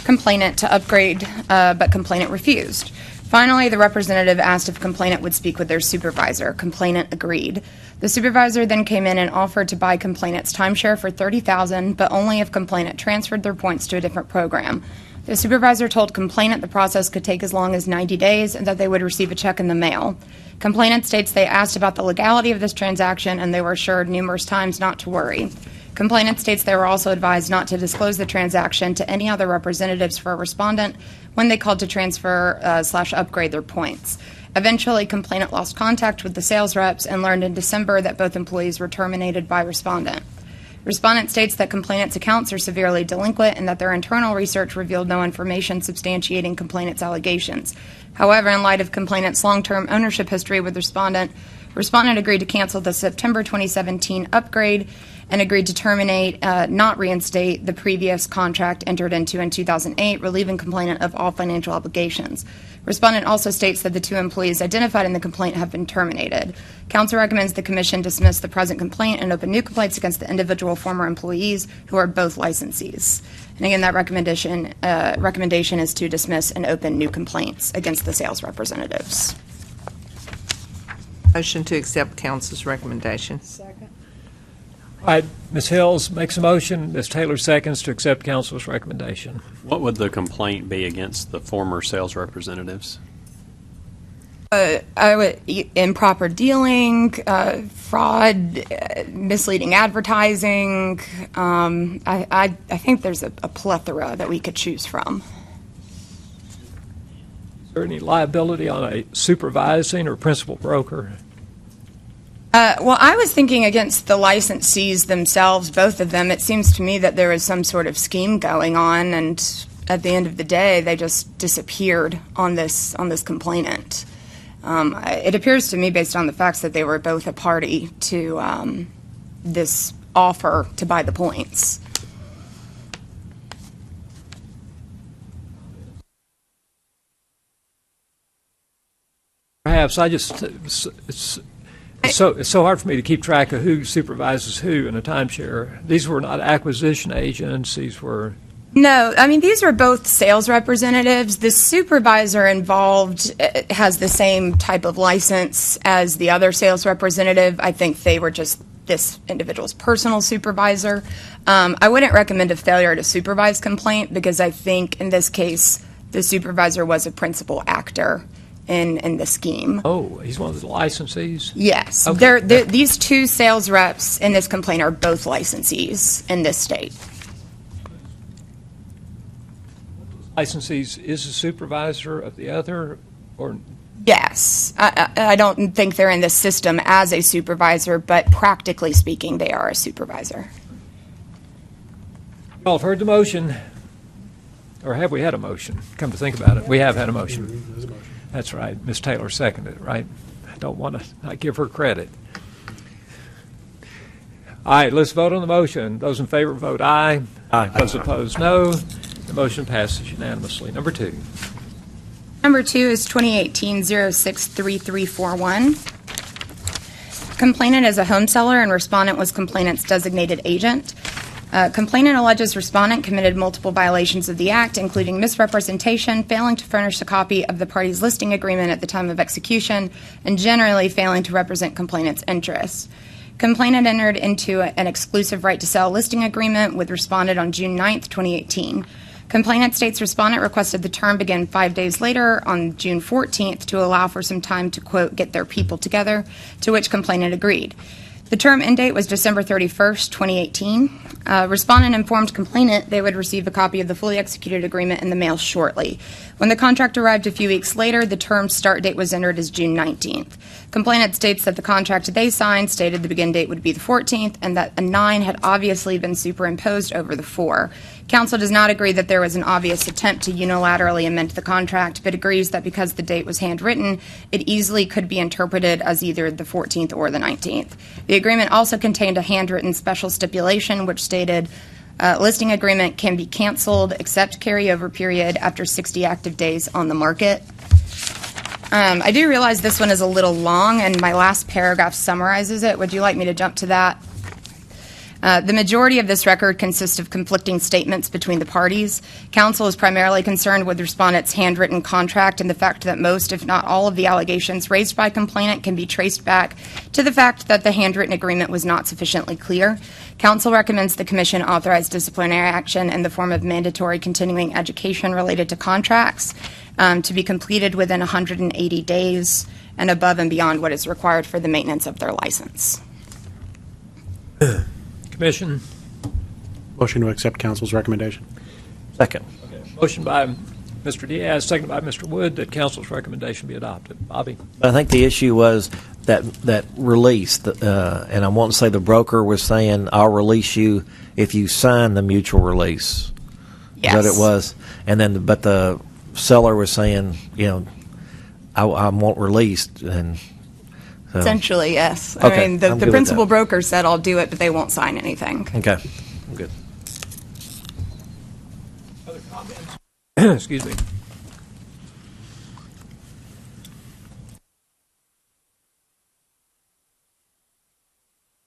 complainant to upgrade, but complainant refused. Finally, the representative asked if complainant would speak with their supervisor. Complainant agreed. The supervisor then came in and offered to buy complainant's timeshare for $30,000, but only if complainant transferred their points to a different program. The supervisor told complainant the process could take as long as 90 days and that they would receive a check in the mail. Complainant states they asked about the legality of this transaction and they were assured numerous times not to worry. Complainant states they were also advised not to disclose the transaction to any other representatives for a respondent when they called to transfer/upgrade their points. Eventually, complainant lost contact with the sales reps and learned in December that both employees were terminated by respondent. Respondent states that complainant's accounts are severely delinquent and that their internal research revealed no information substantiating complainant's allegations. However, in light of complainant's long-term ownership history with respondent agreed to cancel the September 2017 upgrade and agreed to terminate, not reinstate, the previous contract entered into in 2008, relieving complainant of all financial obligations. Respondent also states that the 2 employees identified in the complaint have been terminated. Counsel recommends the Commission dismiss the present complaint and open new complaints against the individual former employees who are both licensees. And again, that recommendation is to dismiss and open new complaints against the sales representatives. Motion to accept council's recommendation. Second. All right, Ms. Hills makes a motion. Ms. Taylor seconds to accept council's recommendation. What would the complaint be against the former sales representatives? I would improper dealing, fraud, misleading advertising. I think there's a plethora that we could choose from. Is there any liability on a supervising or principal broker? Well, I was thinking against the licensees themselves, both of them. It seems to me that there was some sort of scheme going on, and at the end of the day, they just disappeared on this complainant. It appears to me, based on the facts, that they were both a party to this offer to buy the points. Perhaps it's so hard for me to keep track of who supervises who in a timeshare. These were not acquisition agents. These were... No, I mean, these were both sales representatives. The supervisor involved has the same type of license as the other sales representative. I think they were just this individual's personal supervisor. I wouldn't recommend a failure to supervise complaint because I think in this case the supervisor was a principal actor in the scheme. Oh, he's one of the licensees? Yes. Okay. These 2 sales reps in this complaint are both licensees in this state. Licensees is the supervisor of the other, or Yes. I don't think they're in the system as a supervisor, but practically speaking, they are a supervisor. All have heard the motion. Or have we had a motion? Come to think about it, we have had a motion. That's right. Ms. Taylor seconded it, right? I don't want to not give her credit. All right, let's vote on the motion. Those in favor vote aye. Aye. Those opposed, no. The motion passes unanimously. Number 2. Number 2 is 2018-063341. Complainant is a home seller and respondent was complainant's designated agent. Complainant alleges respondent committed multiple violations of the Act, including misrepresentation, failing to furnish a copy of the party's listing agreement at the time of execution, and generally failing to represent complainant's interests. Complainant entered into an exclusive right to sell listing agreement with respondent on June 9th, 2018. Complainant states respondent requested the term begin 5 days later on June 14th to allow for some time to, quote, get their people together, to which complainant agreed. The term end date was December 31st, 2018. Respondent informed complainant they would receive a copy of the fully executed agreement in the mail shortly. When the contract arrived a few weeks later, the term start date was entered as June 19th. Complainant states that the contract they signed stated the begin date would be the 14th and that a 9 had obviously been superimposed over the 4. Counsel does not agree that there was an obvious attempt to unilaterally amend the contract, but agrees that because the date was handwritten, it easily could be interpreted as either the 14th or the 19th. The agreement also contained a handwritten special stipulation which stated listing agreement can be canceled except carryover period after 60 active days on the market. I do realize this one is a little long, and my last paragraph summarizes it. Would you like me to jump to that? The majority of this record consists of conflicting statements between the parties. Counsel is primarily concerned with respondent's handwritten contract and the fact that most, if not all, of the allegations raised by complainant can be traced back to the fact that the handwritten agreement was not sufficiently clear. Counsel recommends the Commission authorize disciplinary action in the form of mandatory continuing education related to contracts to be completed within 180 days and above and beyond what is required for the maintenance of their license. Commission. Motion to accept council's recommendation. Second. Motion by Mr. Diaz, seconded by Mr. Wood, that council's recommendation be adopted. Bobby? I think the issue was that release, and I want to say the broker was saying, I'll release you if you sign the mutual release. Yes. Is that it was? And then, but the seller was saying, I won't release. And so, essentially, yes. Okay, I mean, the I'm good with principal that. broker said, I'll do it, but they won't sign anything. Okay, I'm good. Excuse me.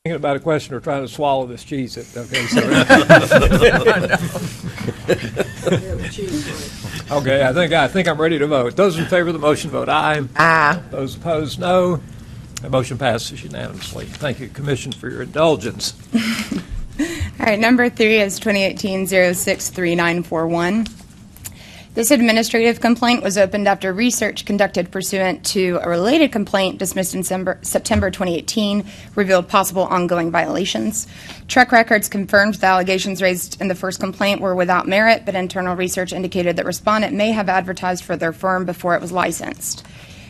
Thinking about a question or trying to swallow this cheese. Okay, okay, I think I'm ready to vote. Those in favor of the motion vote aye. Aye. Those opposed, no. The motion passes unanimously. Thank you, Commission, for your indulgence. All right, number 3 is 2018-063941. This administrative complaint was opened after research conducted pursuant to a related complaint dismissed in September 2018 revealed possible ongoing violations. Track records confirmed the allegations raised in the first complaint were without merit, but internal research indicated that respondent may have advertised for their firm before it was licensed.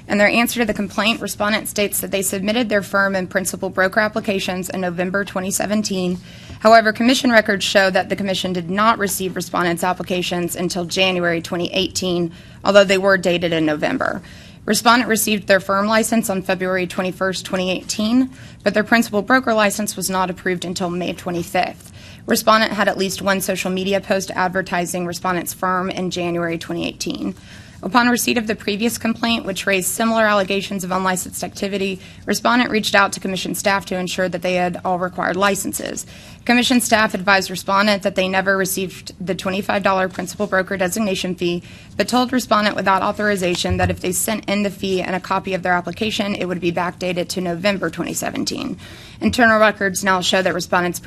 In their answer to the complaint, respondent states that they submitted their firm and principal broker applications in November 2017. However, Commission records show that the Commission did not receive respondents' applications until January 2018, although they were dated in November. Respondent received their firm license on February 21st, 2018, but their principal broker license was not approved until May 25th. Respondent had at least one social media post advertising respondent's firm in January 2018. Upon receipt of the previous complaint, which raised similar allegations of unlicensed activity, respondent reached out to Commission staff to ensure that they had all required licenses. Commission staff advised respondent that they never received the $25 principal broker designation fee, but told respondent without authorization that if they sent in the fee and a copy of their application, it would be backdated to November 2017. Internal records now show that respondent's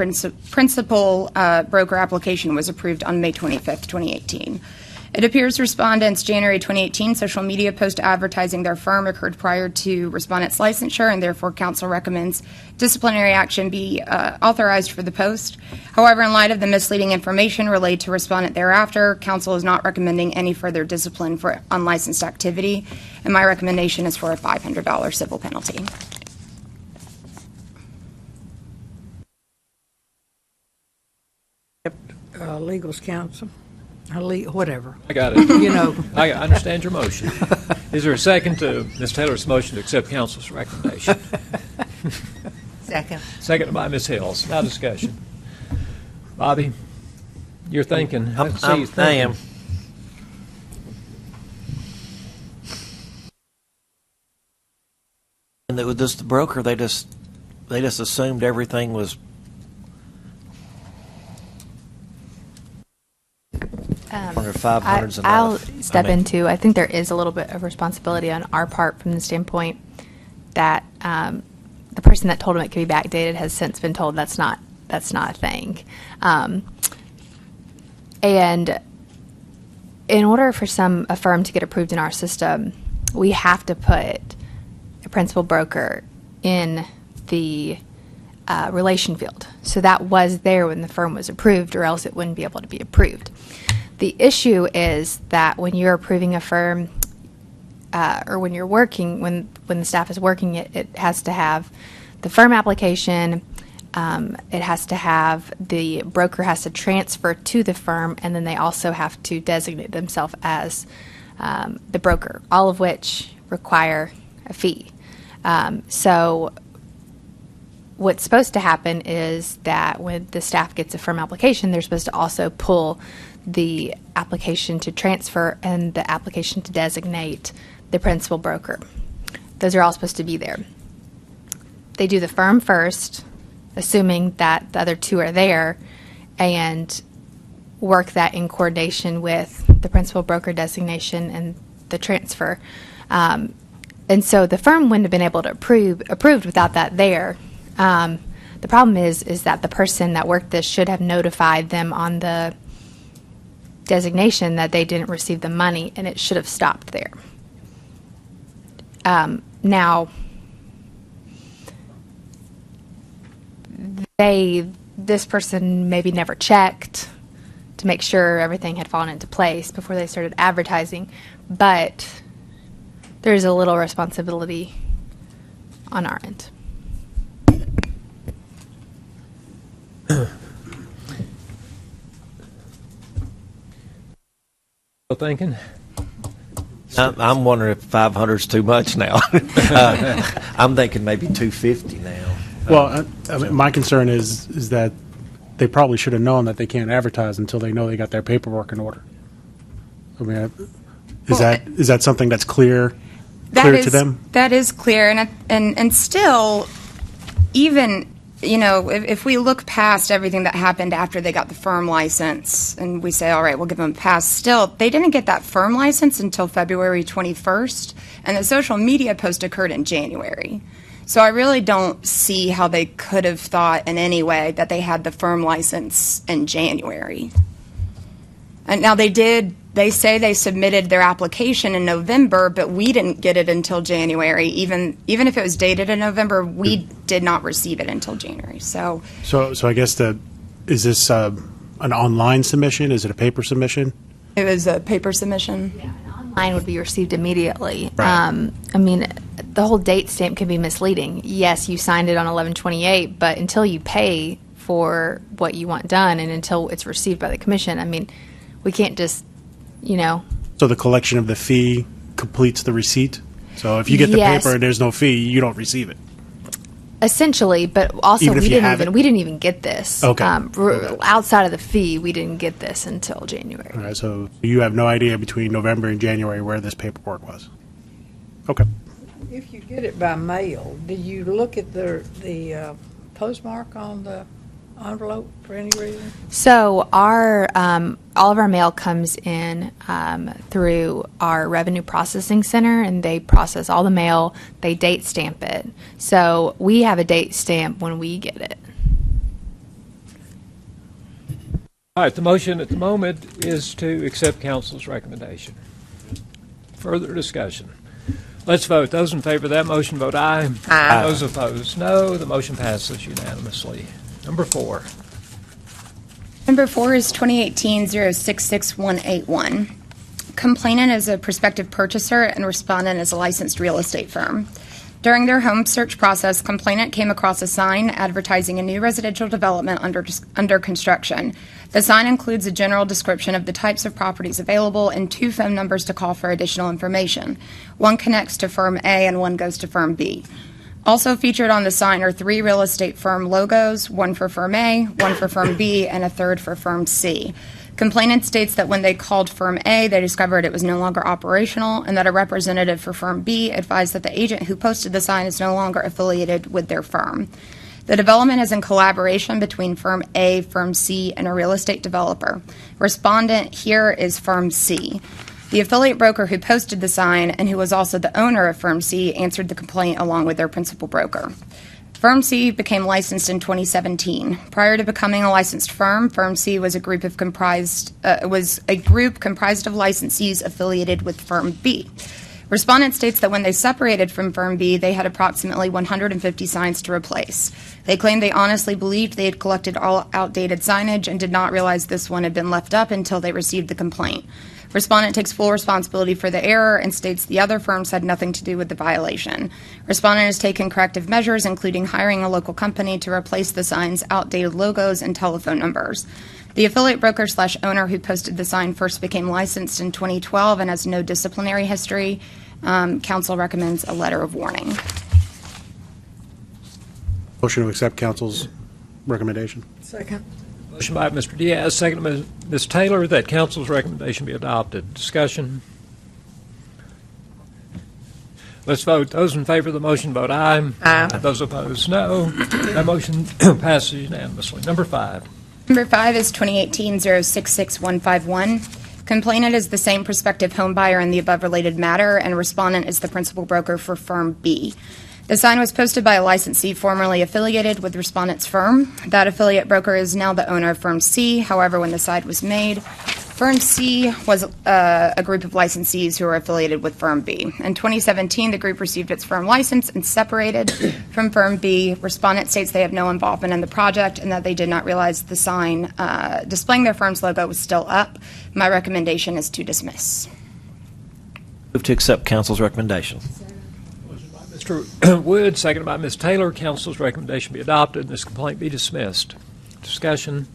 principal broker application was approved on May 25th, 2018. It appears respondents' January 2018 social media post advertising their firm occurred prior to respondents' licensure, and therefore council recommends disciplinary action be authorized for the post. However, in light of the misleading information relayed to respondent thereafter, council is not recommending any further discipline for unlicensed activity, and my recommendation is for a $500 civil penalty. Legal's counsel, whatever. I got it. You know. I understand your motion. Is there a second to Ms. Taylor's motion to accept council's recommendation? Second. Seconded by Ms. Hills. Now discussion. Bobby, you're thinking. I see you thinking. I am. And it was just the broker. They just assumed everything was. Under 500s and I'll above. step I mean- into. I think there is a little bit of responsibility on our part from the standpoint that the person that told him it could be backdated has since been told that's not a thing. And in order for a firm to get approved in our system, we have to put a principal broker in the relation field. So that was there when the firm was approved, or else it wouldn't be able to be approved. The issue is that when you're approving a firm, or when you're working, when the staff is working, it has to have the firm application. It has to have the broker has to transfer to the firm, and then they also have to designate themselves as the broker, all of which require a fee. So what's supposed to happen is that when the staff gets a firm application, they're supposed to also pull the application to transfer and the application to designate the principal broker. Those are all supposed to be there. They do the firm first, assuming that the other two are there, and work that in coordination with the principal broker designation and the transfer. And so the firm wouldn't have been able to approved without that there. The problem is that the person that worked this should have notified them on the designation that they didn't receive the money, and it should have stopped there. Now, this person maybe never checked to make sure everything had fallen into place before they started advertising, but there's a little responsibility on our end. Still thinking? I'm wondering if 500 is too much now. I'm thinking maybe 250 now. Well, I mean, my concern is that they probably should have known that they can't advertise until they know they got their paperwork in order. I mean, is that something that's clear to them? That is clear, and still, even, you know, if we look past everything that happened after they got the firm license and we say, all right, we'll give them a pass, still, they didn't get that firm license until February 21st, and the social media post occurred in January. So I really don't see how they could have thought in any way that they had the firm license in January. And now they say they submitted their application in November, but we didn't get it until January. Even if it was dated in November, we did not receive it until January. So I guess is this an online submission? Is it a paper submission? it was a paper submission. Mine would be received immediately. Right. I mean, the whole date stamp can be misleading. Yes, you signed it on 11/28, but until you pay for what you want done and until it's received by the commission, I mean, we can't just, So the collection of the fee completes the receipt? So if you get the Yes. paper and there's no fee, you don't receive it? essentially, but also Even if we you didn't have even it? we didn't even get this. Okay. Outside of the fee, we didn't get this until January. All right, so you have no idea between November and January where this paperwork was? Okay. If you get it by mail, do you look at the postmark on the envelope for any reason? So our all of our mail comes in through our revenue processing center, and they process all the mail. They date stamp it, so we have a date stamp when we get it. All right, the motion at the moment is to accept council's recommendation. Further discussion. Let's vote. Those in favor of that motion vote aye. Aye. Those opposed, no. The motion passes unanimously. Number 4. Number 4 is 2018-066181. Complainant is a prospective purchaser and respondent is a licensed real estate firm. During their home search process, complainant came across a sign advertising a new residential development under construction. The sign includes a general description of the types of properties available and 2 phone numbers to call for additional information. One connects to firm A and one goes to firm B. Also featured on the sign are 3 real estate firm logos, one for firm A, one for firm B, and a third for firm C. Complainant states that when they called firm A, they discovered it was no longer operational and that a representative for firm B advised that the agent who posted the sign is no longer affiliated with their firm. The development is in collaboration between firm A, firm C, and a real estate developer. Respondent here is firm C. The affiliate broker who posted the sign and who was also the owner of firm C answered the complaint along with their principal broker. Firm C became licensed in 2017. Prior to becoming a licensed firm, Firm C was a group comprised of licensees affiliated with Firm B. Respondent states that when they separated from Firm B, they had approximately 150 signs to replace. They claimed they honestly believed they had collected all outdated signage and did not realize this one had been left up until they received the complaint. Respondent takes full responsibility for the error and states the other firms had nothing to do with the violation. Respondent has taken corrective measures, including hiring a local company to replace the sign's outdated logos and telephone numbers. The affiliate broker/owner who posted the sign first became licensed in 2012 and has no disciplinary history. Council recommends a letter of warning. Motion to accept council's recommendation. Second. Motion by Mr. Diaz, second by Ms. Taylor, that council's recommendation be adopted. Discussion. Let's vote. Those in favor of the motion vote aye. Aye. Those opposed, no. That motion passes unanimously. Number 5. Number 5 is 2018-066151. Complainant is the same prospective home buyer in the above related matter, and respondent is the principal broker for Firm B. The sign was posted by a licensee formerly affiliated with respondent's firm. That affiliate broker is now the owner of Firm C. However, when the sign was made, Firm C was a group of licensees who were affiliated with Firm B. In 2017, the group received its firm license and separated from Firm B. Respondent states they have no involvement in the project and that they did not realize the sign displaying their firm's logo was still up. My recommendation is to dismiss. Move to accept council's recommendation. Mr. Wood, seconded by Ms. Taylor. Council's recommendation be adopted and this complaint be dismissed. Discussion.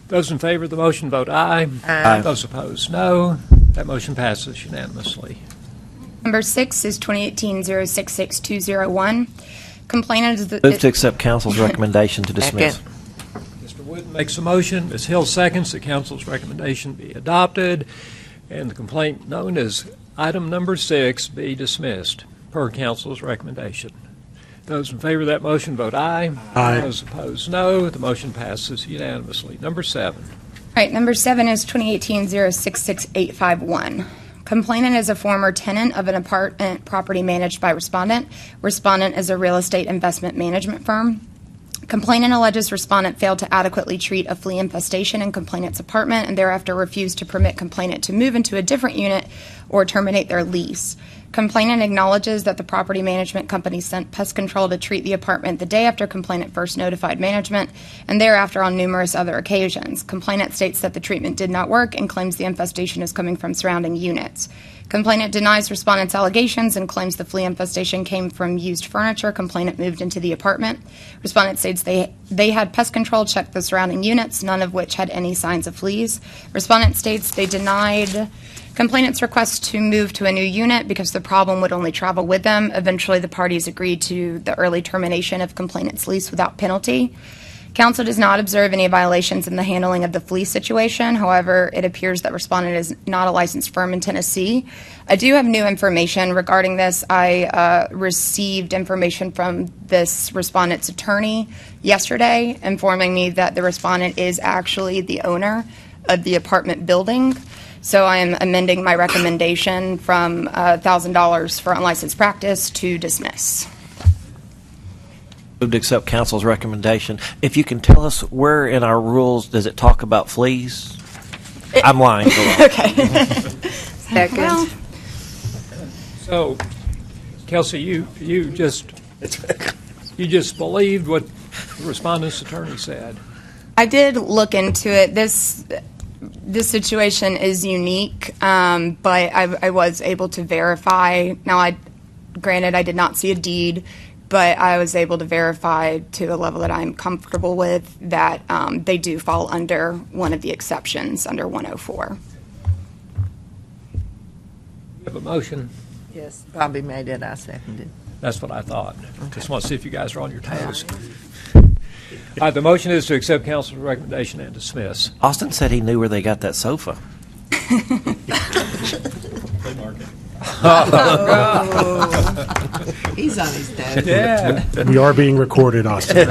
Those in favor of the motion vote aye. Aye. Those opposed, no. That motion passes unanimously. Number 6 is 2018-066201. Complainant is the... Move to accept council's recommendation to dismiss. Second. Mr. Wood makes a motion. Ms. Hill seconds that council's recommendation be adopted and the complaint known as item number 6 be dismissed per council's recommendation. Those in favor of that motion vote aye. Aye. Those opposed, no. The motion passes unanimously. Number 7. All right, number 7 is 2018-066851. Complainant is a former tenant of an apartment property managed by respondent. Respondent is a real estate investment management firm. Complainant alleges respondent failed to adequately treat a flea infestation in complainant's apartment and thereafter refused to permit complainant to move into a different unit or terminate their lease. Complainant acknowledges that the property management company sent pest control to treat the apartment the day after complainant first notified management and thereafter on numerous other occasions. Complainant states that the treatment did not work and claims the infestation is coming from surrounding units. Complainant denies respondent's allegations and claims the flea infestation came from used furniture complainant moved into the apartment. Respondent states they had pest control check the surrounding units, none of which had any signs of fleas. Respondent states they denied complainant's request to move to a new unit because the problem would only travel with them. Eventually, the parties agreed to the early termination of complainant's lease without penalty. Council does not observe any violations in the handling of the flea situation. However, it appears that respondent is not a licensed firm in Tennessee. I do have new information regarding this. I received information from this respondent's attorney yesterday informing me that the respondent is actually the owner of the apartment building. So I am amending my recommendation from $1,000 for unlicensed practice to dismiss. Move to accept council's recommendation. If you can tell us where in our rules does it talk about fleas? I'm lying. Go on. Okay. Second. Well, So, Kelsey, you just believed what the respondent's attorney said. I did look into it. This situation is unique, but I was able to verify. Now, granted, I did not see a deed, but I was able to verify to a level that I'm comfortable with that they do fall under one of the exceptions under 104. You have a motion? Yes, Bobby made it, I seconded. That's what I thought. Just want to see if you guys are on your toes. The motion is to accept council's recommendation and dismiss. Austin said he knew where they got that sofa. He's on his toes. Yeah. We are being recorded, Austin.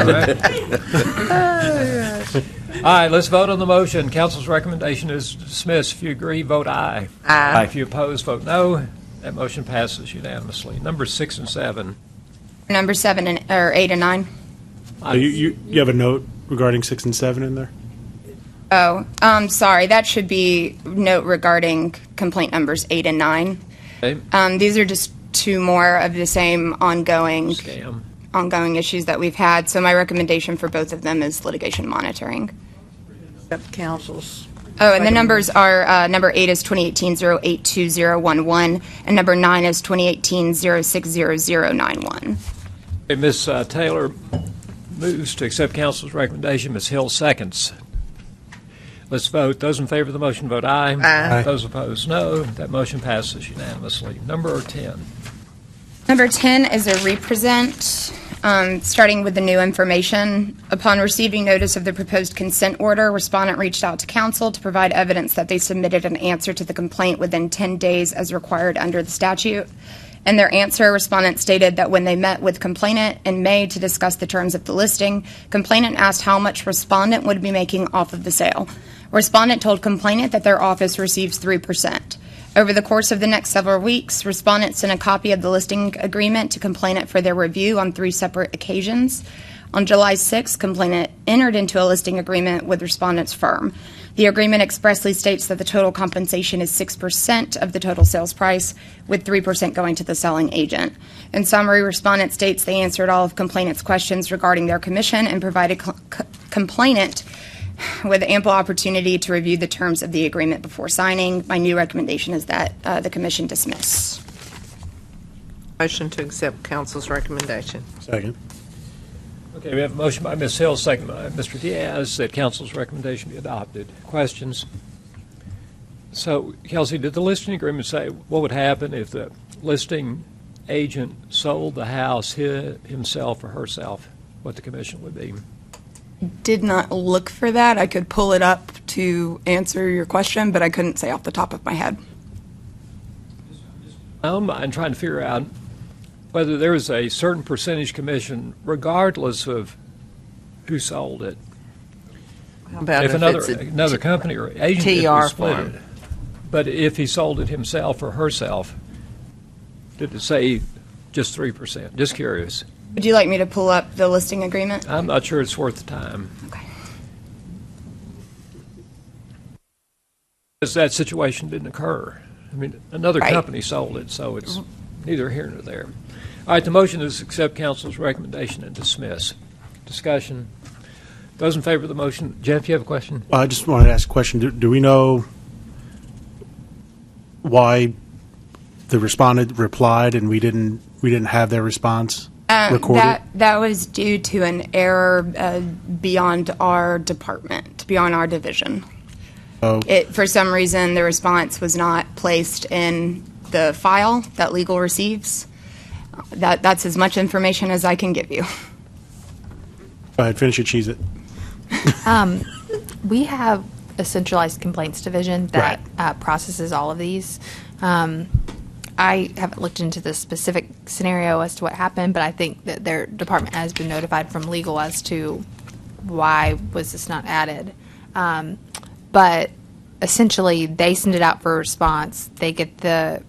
All right, let's vote on the motion. Council's recommendation is dismiss. If you agree, vote aye. Aye. If you oppose, vote no. That motion passes unanimously. Numbers 6 and 7. Number 8 and 9. You have a note regarding 6 and 7 in there? Oh, sorry. That should be note regarding complaint numbers 8 and 9. Okay. These are just two more of the same ongoing issues that we've had. So my recommendation for both of them is litigation monitoring. Accept council's. Oh, and the numbers are number 8 is 2018-082011, and number 9 is 2018-060091. Okay, Ms. Taylor moves to accept council's recommendation. Ms. Hill seconds. Let's vote. Those in favor of the motion vote aye. Aye. Those opposed, no. That motion passes unanimously. Number 10. Number 10 is a represent, starting with the new information. Upon receiving notice of the proposed consent order, respondent reached out to council to provide evidence that they submitted an answer to the complaint within 10 days as required under the statute. In their answer, respondent stated that when they met with complainant in May to discuss the terms of the listing, complainant asked how much respondent would be making off of the sale. Respondent told complainant that their office receives 3%. Over the course of the next several weeks, respondent sent a copy of the listing agreement to complainant for their review on 3 separate occasions. On July 6, complainant entered into a listing agreement with respondent's firm. The agreement expressly states that the total compensation is 6% of the total sales price, with 3% going to the selling agent. In summary, respondent states they answered all of complainant's questions regarding their commission and provided complainant with ample opportunity to review the terms of the agreement before signing. My new recommendation is that the commission dismiss. Motion to accept council's recommendation. Second. Okay, we have a motion by Ms. Hill, second by Mr. Diaz, that council's recommendation be adopted. Questions? So, Kelsey, did the listing agreement say what would happen if the listing agent sold the house himself or herself, what the commission would be? Did not look for that. I could pull it up to answer your question, but I couldn't say off the top of my head. I'm trying to figure out whether there was a certain percentage commission regardless of who sold it. How about if if another it's a another company or agent TR split form? it. But if he sold it himself or herself, did it say just 3%? Just curious. Would you like me to pull up the listing agreement? I'm not sure it's worth the time. Okay. Because that situation didn't occur. I mean, another Right. company sold it, so it's neither here nor there. All right, the motion is to accept council's recommendation and dismiss. Discussion. Those in favor of the motion. Jeff, you have a question? I just wanted to ask a question. Do we know why the respondent replied and we didn't have their response recorded? That was due to an error beyond our department, beyond our division. Oh. For some reason, the response was not placed in the file that legal receives. That's as much information as I can give you. Go ahead, finish your cheese it. We have a centralized complaints division that processes all of these. I haven't looked into the specific scenario as to what happened, but I think that their department has been notified from legal as to why was this not added. But essentially, they send it out for a response. They get the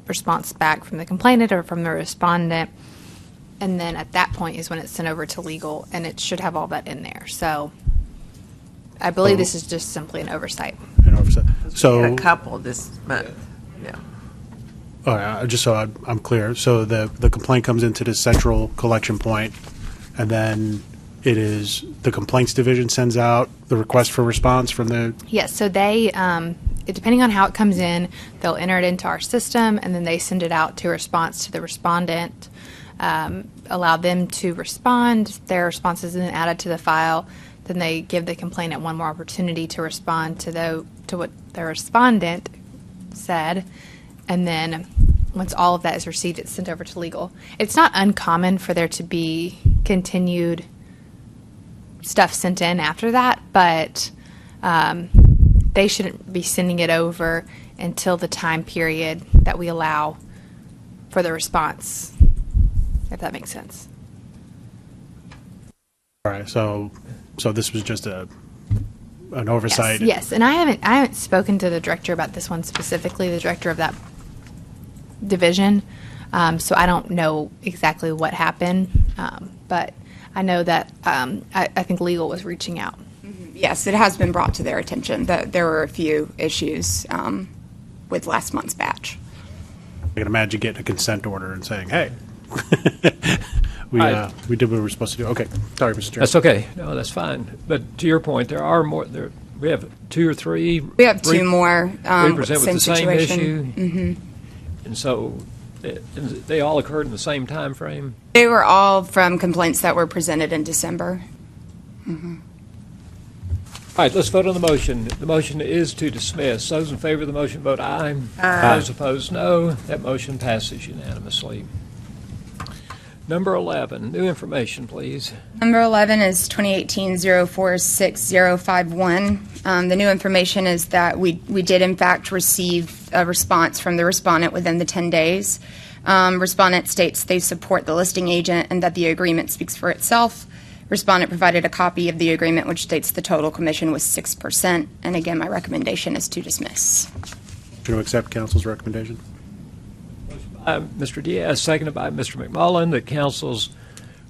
response back from the complainant or from the respondent. and then at that point is when it's sent over to legal, and it should have all that in there. So I believe this is just simply an oversight. An oversight. So a couple this month. Yeah. All right, just so I'm clear, so the complaint comes into the central collection point, and then it is the complaints division sends out the request for response from the. Yes, so they, depending on how it comes in, they'll enter it into our system, and then they send it out to response to the respondent, allow them to respond. Their response is then added to the file. Then they give the complainant one more opportunity to respond to what the respondent said, and then once all of that is received, it's sent over to legal. It's not uncommon for there to be continued stuff sent in after that, but they shouldn't be sending it over until the time period that we allow for the response, if that makes sense. All right, so this was just an oversight. Yes, and I haven't spoken to the director about this one specifically, the director of that division, so I don't know exactly what happened, but I know that I think legal was reaching out. Yes, it has been brought to their attention that there were a few issues with last month's batch. I can imagine getting a consent order and saying, "Hey, we did what we were supposed to do." Okay, sorry, Mr. Chairman. That's okay. No, that's fine. But to your point, there are more. We have 2 or 3. We have 2 more. Represent with same the same situation. issue. Mm-hmm. And so they all occurred in the same time frame? They were all from complaints that were presented in December. Mm-hmm. All right, let's vote on the motion. The motion is to dismiss. Those in favor of the motion vote aye. Aye. Those opposed, no. That motion passes unanimously. Number 11, new information, please. Number 11 is 2018-046051. The new information is that we did, in fact, receive a response from the respondent within the 10 days. Respondent states they support the listing agent and that the agreement speaks for itself. Respondent provided a copy of the agreement, which states the total commission was 6%. And again, my recommendation is to dismiss. To accept council's recommendation. Mr. Diaz, seconded by Mr. McMullen, that council's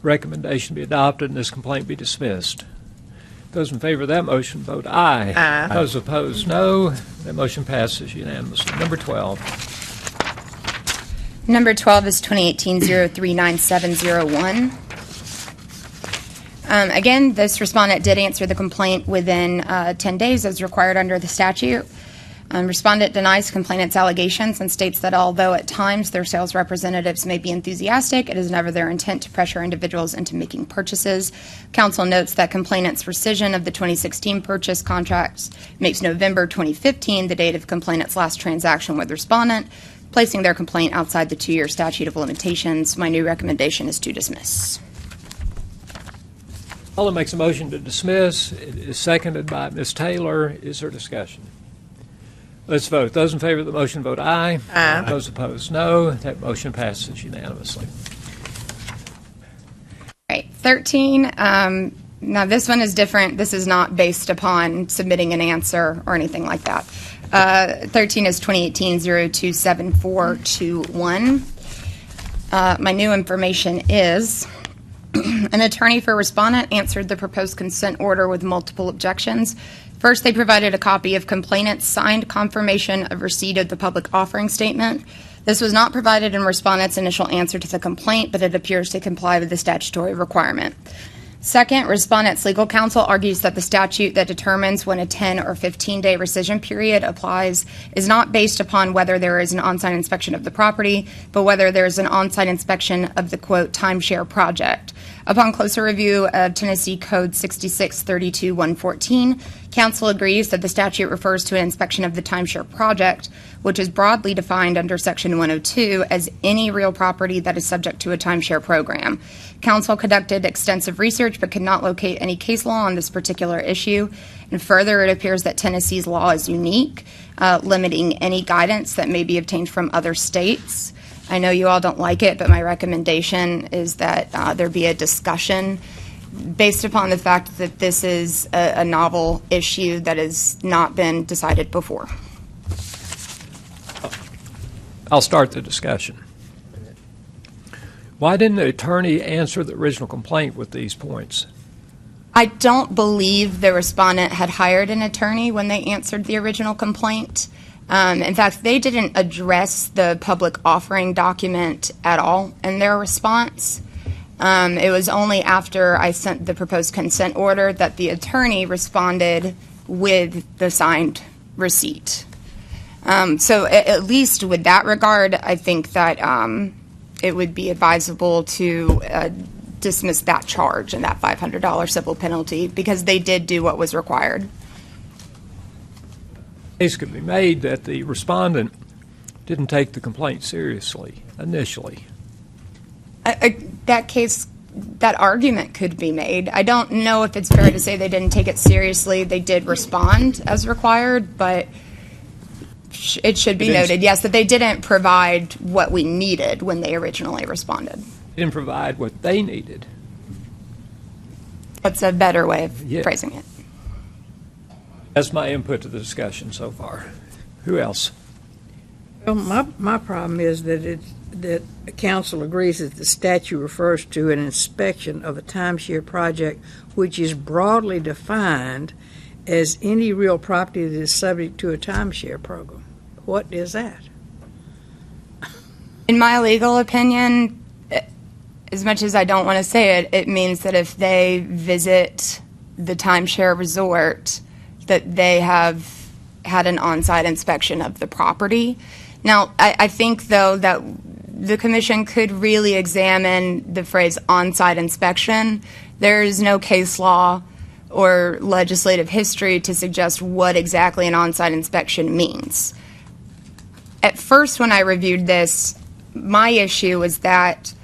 recommendation be adopted and this complaint be dismissed. Those in favor of that motion vote aye. Aye. Those opposed, no. That motion passes unanimously. Number 12. Number 12 is 2018-039701. Again, this respondent did answer the complaint within 10 days as required under the statute. Respondent denies complainant's allegations and states that although at times their sales representatives may be enthusiastic, it is never their intent to pressure individuals into making purchases. Council notes that complainant's rescission of the 2016 purchase contracts makes November 2015 the date of complainant's last transaction with respondent, placing their complaint outside the 2-year statute of limitations. My new recommendation is to dismiss. Mullen makes a motion to dismiss. It is seconded by Ms. Taylor. Is there discussion? Let's vote. Those in favor of the motion vote aye. Aye. Those opposed, no. That motion passes unanimously. All right, 13. Now, this one is different. This is not based upon submitting an answer or anything like that. 13 is 2018-027421. My new information is an attorney for respondent answered the proposed consent order with multiple objections. First, they provided a copy of complainant's signed confirmation of receipt of the public offering statement. This was not provided in respondent's initial answer to the complaint, but it appears to comply with the statutory requirement. Second, respondent's legal counsel argues that the statute that determines when a 10 or 15-day rescission period applies is not based upon whether there is an on-site inspection of the property, but whether there is an on-site inspection of the, quote, timeshare project. Upon closer review of Tennessee Code 6632-114, counsel agrees that the statute refers to an inspection of the timeshare project, which is broadly defined under Section 102 as any real property that is subject to a timeshare program. Counsel conducted extensive research but could not locate any case law on this particular issue. And further, it appears that Tennessee's law is unique, limiting any guidance that may be obtained from other states. I know you all don't like it, but my recommendation is that there be a discussion based upon the fact that this is a novel issue that has not been decided before. I'll start the discussion. Why didn't the attorney answer the original complaint with these points? I don't believe the respondent had hired an attorney when they answered the original complaint. In fact, they didn't address the public offering document at all in their response. It was only after I sent the proposed consent order that the attorney responded with the signed receipt. So at least with that regard, I think that it would be advisable to dismiss that charge and that $500 civil penalty because they did do what was required. Case could be made that the respondent didn't take the complaint seriously initially. That argument could be made. I don't know if it's fair to say they didn't take it seriously. They did respond as required, but it should be noted, yes, that they didn't provide what we needed when they originally responded. They didn't provide what they needed. That's a better way of phrasing it. That's my input to the discussion so far. Who else? Well, my problem is that council agrees that the statute refers to an inspection of a timeshare project which is broadly defined as any real property that is subject to a timeshare program. What is that? In my legal opinion, as much as I don't want to say it, it means that if they visit the timeshare resort, that they have had an on-site inspection of the property. Now, I think, though, that the commission could really examine the phrase on-site inspection. There is no case law or legislative history to suggest what exactly an on-site inspection means. At first, when I reviewed this, my issue was that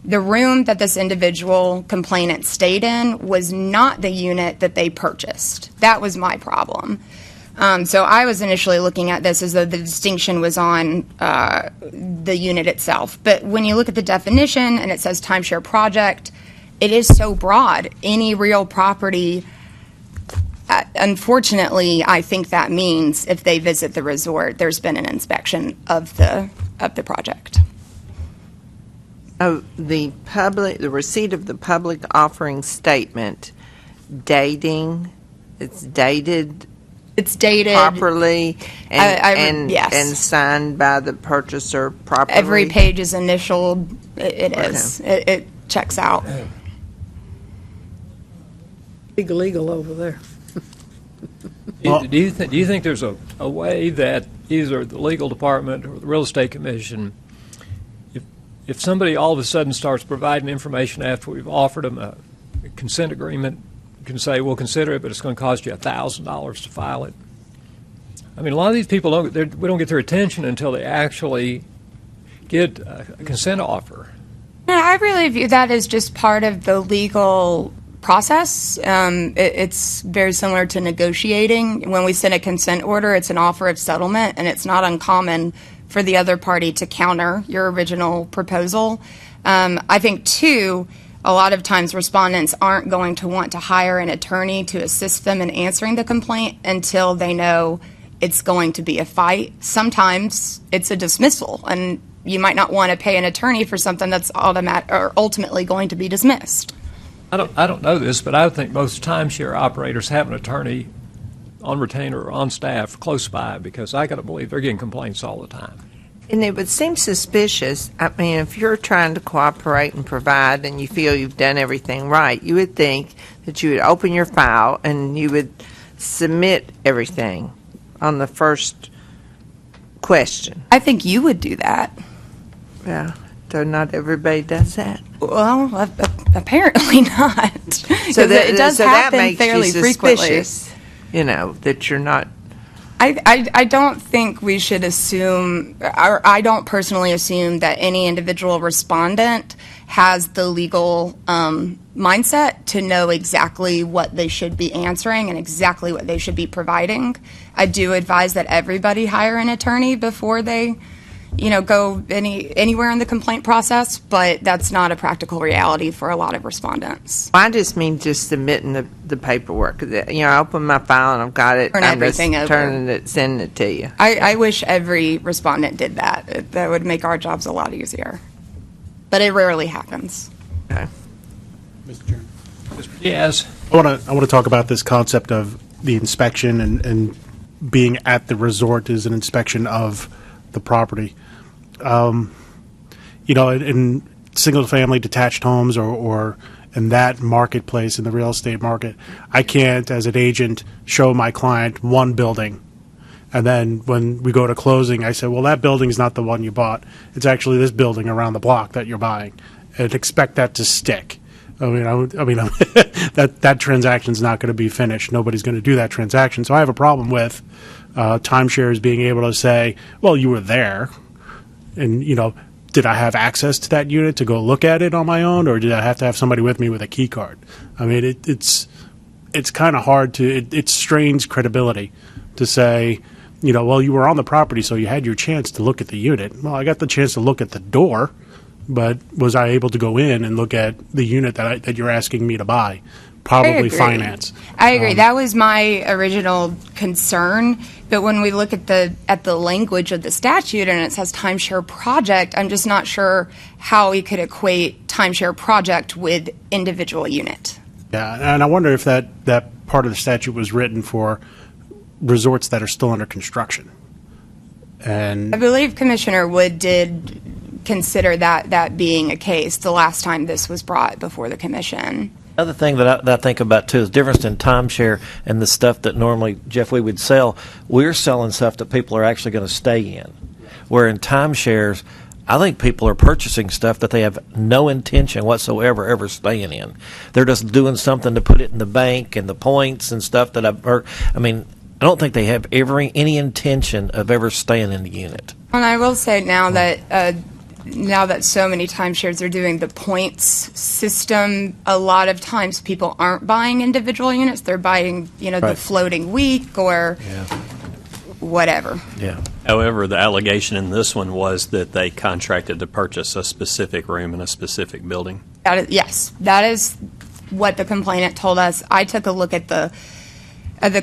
the room that this individual complainant stayed in was not the unit that they purchased. That was my problem. So I was initially looking at this as though the distinction was on the unit itself. But when you look at the definition and it says timeshare project, it is so broad. Any real property, unfortunately, I think that means if they visit the resort, there's been an inspection of the project. Oh, the receipt of the public offering statement, dating, it's dated properly and signed by the purchaser properly. Every page is initialed. It is. It checks out. Legal over there. Do you think there's a way that either the legal department or the real estate commission, if somebody all of a sudden starts providing information after we've offered them a consent agreement, can say, we'll consider it, but it's going to cost you $1,000 to file it? I mean, a lot of these people, we don't get their attention until they actually get a consent offer. No, I really view that as just part of the legal process. It's very similar to negotiating. When we send a consent order, it's an offer of settlement, and it's not uncommon for the other party to counter your original proposal. I think, too, a lot of times respondents aren't going to want to hire an attorney to assist them in answering the complaint until they know it's going to be a fight. Sometimes it's a dismissal, and you might not want to pay an attorney for something that's ultimately going to be dismissed. I don't know this, but I would think most timeshare operators have an attorney on retainer or on staff close by, because I got to believe they're getting complaints all the time. And it would seem suspicious. I mean, if you're trying to cooperate and provide and you feel you've done everything right, you would think that you would open your file and you would submit everything on the first question. I think you would do that. Yeah, though not everybody does that. Well, apparently not. So it does happen that makes fairly you suspicious, that you're not. I don't think we should assume, or I don't personally assume, that any individual respondent has the legal mindset to know exactly what they should be answering and exactly what they should be providing. I do advise that everybody hire an attorney before they go anywhere in the complaint process, but that's not a practical reality for a lot of respondents. I just mean just submitting the paperwork. I open my file and I've got it. Turn everything over. Sending it to you. I wish every respondent did that. That would make our jobs a lot easier. but it rarely happens. Mr. Chairman. Yes. I want to talk about this concept of the inspection and being at the resort is an inspection of the property. In single-family detached homes or in that marketplace, in the real estate market, I can't, as an agent, show my client one building. And then when we go to closing, I say, well, that building's not the one you bought. It's actually this building around the block that you're buying. And expect that to stick. That transaction's not going to be finished. Nobody's going to do that transaction. So I have a problem with timeshares being able to say, well, you were there, and did I have access to that unit to go look at it on my own, or did I have to have somebody with me with a key card? I mean, it's kind of hard to it strains credibility to say, well, you were on the property, so you had your chance to look at the unit. Well, I got the chance to look at the door. But was I able to go in and look at the unit that you're asking me to buy? Probably finance. I agree. That was my original concern. But when we look at the language of the statute and it says timeshare project, I'm just not sure how we could equate timeshare project with individual unit. Yeah, and I wonder if that part of the statute was written for resorts that are still under construction. And I believe Commissioner Wood did consider that being a case the last time this was brought before the commission. Another thing that I think about too is the difference in timeshare and the stuff that normally, Jeff, we would sell. We're selling stuff that people are actually going to stay in. Where in timeshares, I think people are purchasing stuff that they have no intention whatsoever ever staying in. They're just doing something to put it in the bank and the points and stuff that I've heard. I mean, I don't think they have any intention of ever staying in the unit. And I will say now that so many timeshares are doing the points system, a lot of times people aren't buying individual units. They're buying, the floating week or whatever. Yeah. However, the allegation in this one was that they contracted to purchase a specific room in a specific building. Yes, that is what the complainant told us. I took a look at the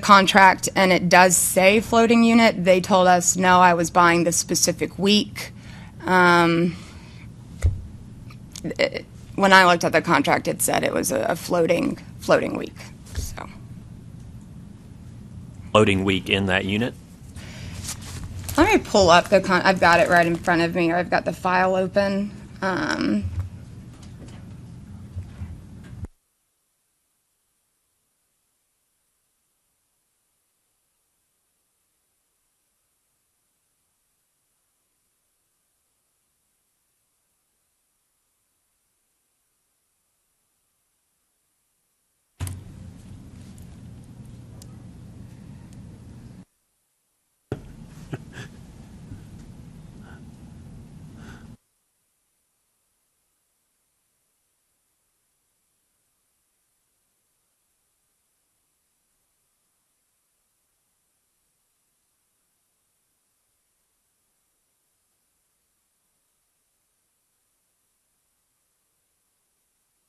contract, and it does say floating unit. They told us, no, I was buying this specific week. When I looked at the contract, it said it was a floating week. So, Floating week in that unit? let me pull up I've got it right in front of me, or I've got the file open.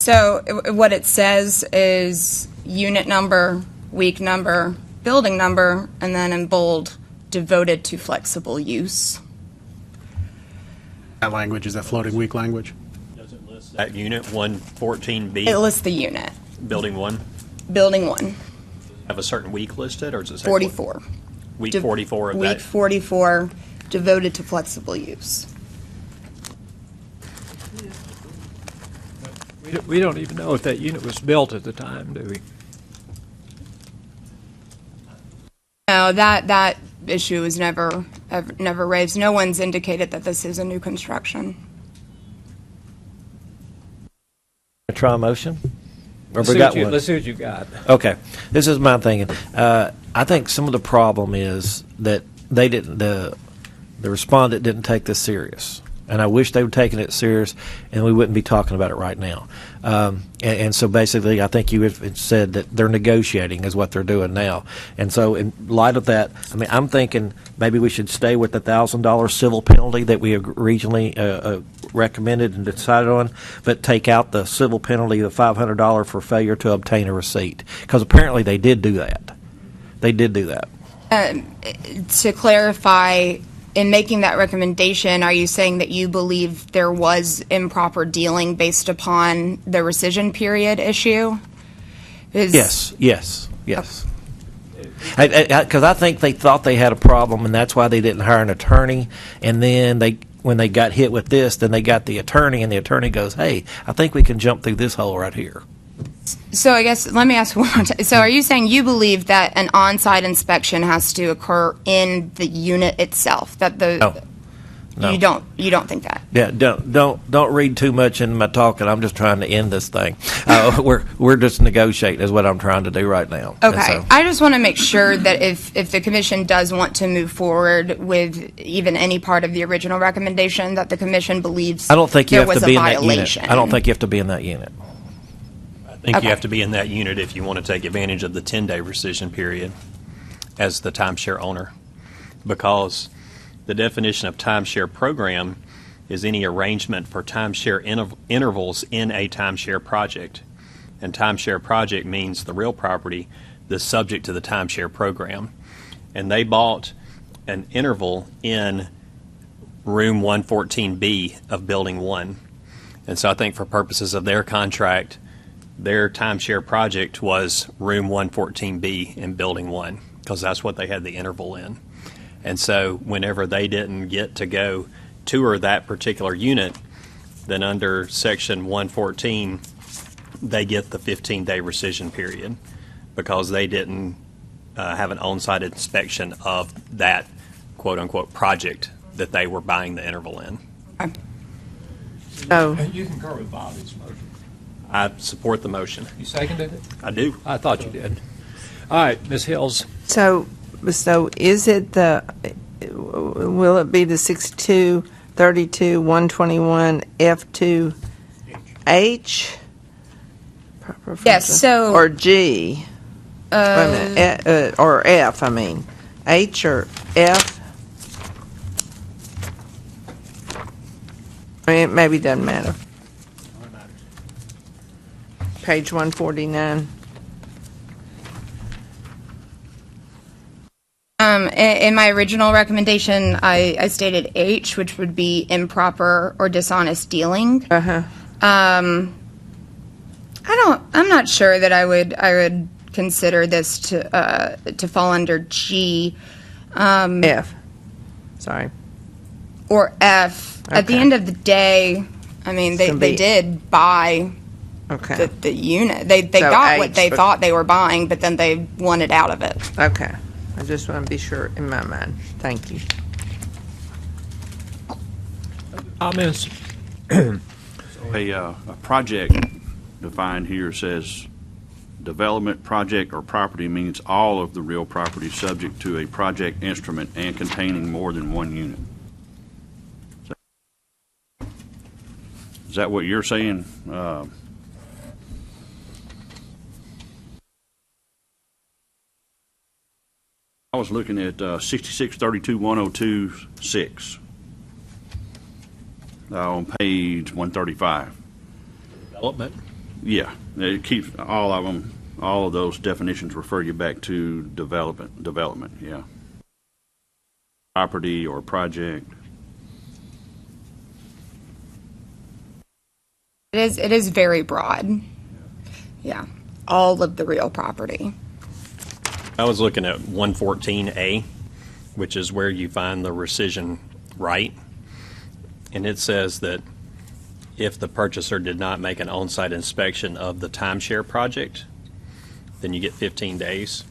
So what it says is unit number, week number, building number, and then in bold, devoted to flexible use. that language is that floating week language. Does it list that unit 114B? It lists the unit. Building 1? Building 1. Have a certain week listed, or does it say 44. Week 44 of Week that? 44, devoted to flexible use. We don't even know if that unit was built at the time, do we? No, that issue was never raised. No one's indicated that this is a new construction. Try a motion? Or Let's we see got what one? let's see what you got. Okay, this is my thinking. I think some of the problem is that they didn't. The respondent didn't take this serious, and I wish they would taken it serious, and we wouldn't be talking about it right now. And so basically, I think you had said that they're negotiating is what they're doing now. And so, in light of that, I mean, I'm thinking maybe we should stay with the $1,000 civil penalty that we originally recommended and decided on, but take out the civil penalty of $500 for failure to obtain a receipt, because apparently they did do that. They did do that. To clarify, in making that recommendation, are you saying that you believe there was improper dealing based upon the rescission period issue? Yes. Because I think they thought they had a problem, and that's why they didn't hire an attorney. And then when they got hit with this, then they got the attorney, and the attorney goes, "Hey, I think we can jump through this hole right here." So I guess let me ask one more time. So are you saying you believe that an on-site inspection has to occur in the unit itself? That the No. you don't think that? Yeah, don't read too much into my talk, and I'm just trying to end this thing. We're just negotiating is what I'm trying to do right now. And Okay. so- I just want to make sure that if the commission does want to move forward with even any part of the original recommendation, that the commission believes I don't think you there have was to be a in that violation. unit. I don't think you have to be in that unit. I think Okay. you have to be in that unit if you want to take advantage of the 10-day rescission period as the timeshare owner, because the definition of timeshare program is any arrangement for timeshare intervals in a timeshare project. And timeshare project means the real property that's subject to the timeshare program. And they bought an interval in room 114B of building 1. And so I think for purposes of their contract, their timeshare project was room 114B in building 1, because that's what they had the interval in. And so whenever they didn't get to go tour that particular unit, then under section 114, they get the 15-day rescission period because they didn't have an on-site inspection of that quote-unquote project that they were buying the interval in. Oh. You concur with Bobby's motion. I support the motion. You seconded it? I do. I thought you did. All right, Ms. Hills. So is it will it be the 62, 32, 121, F2H? Yes, so- Or G? Wait a minute, or F, I mean. H or F? I mean, it maybe doesn't matter. Page 149. In my original recommendation, I stated H, which would be improper or dishonest dealing. I'm not sure that I would consider this to fall under G. F. Sorry. Or F. At the Okay. end of the day, I mean, It's they gonna be- did buy Okay. the unit. They So got H, what they but- thought they were buying, but then they wanted out of it. Okay. I just want to be sure in my mind. Thank you. Comments? A project defined here says development, project, or property means all of the real property subject to a project instrument and containing more than one unit. Is that what you're saying? I was looking at 6632-102-6 on page 135. Development? Yeah, it keeps all of them. All of those definitions refer you back to development. Yeah, property or project. It is very broad. Yeah, all of the real property. I was looking at 114A, which is where you find the rescission right. And it says that if the purchaser did not make an on-site inspection of the timeshare project, then you get 15 days.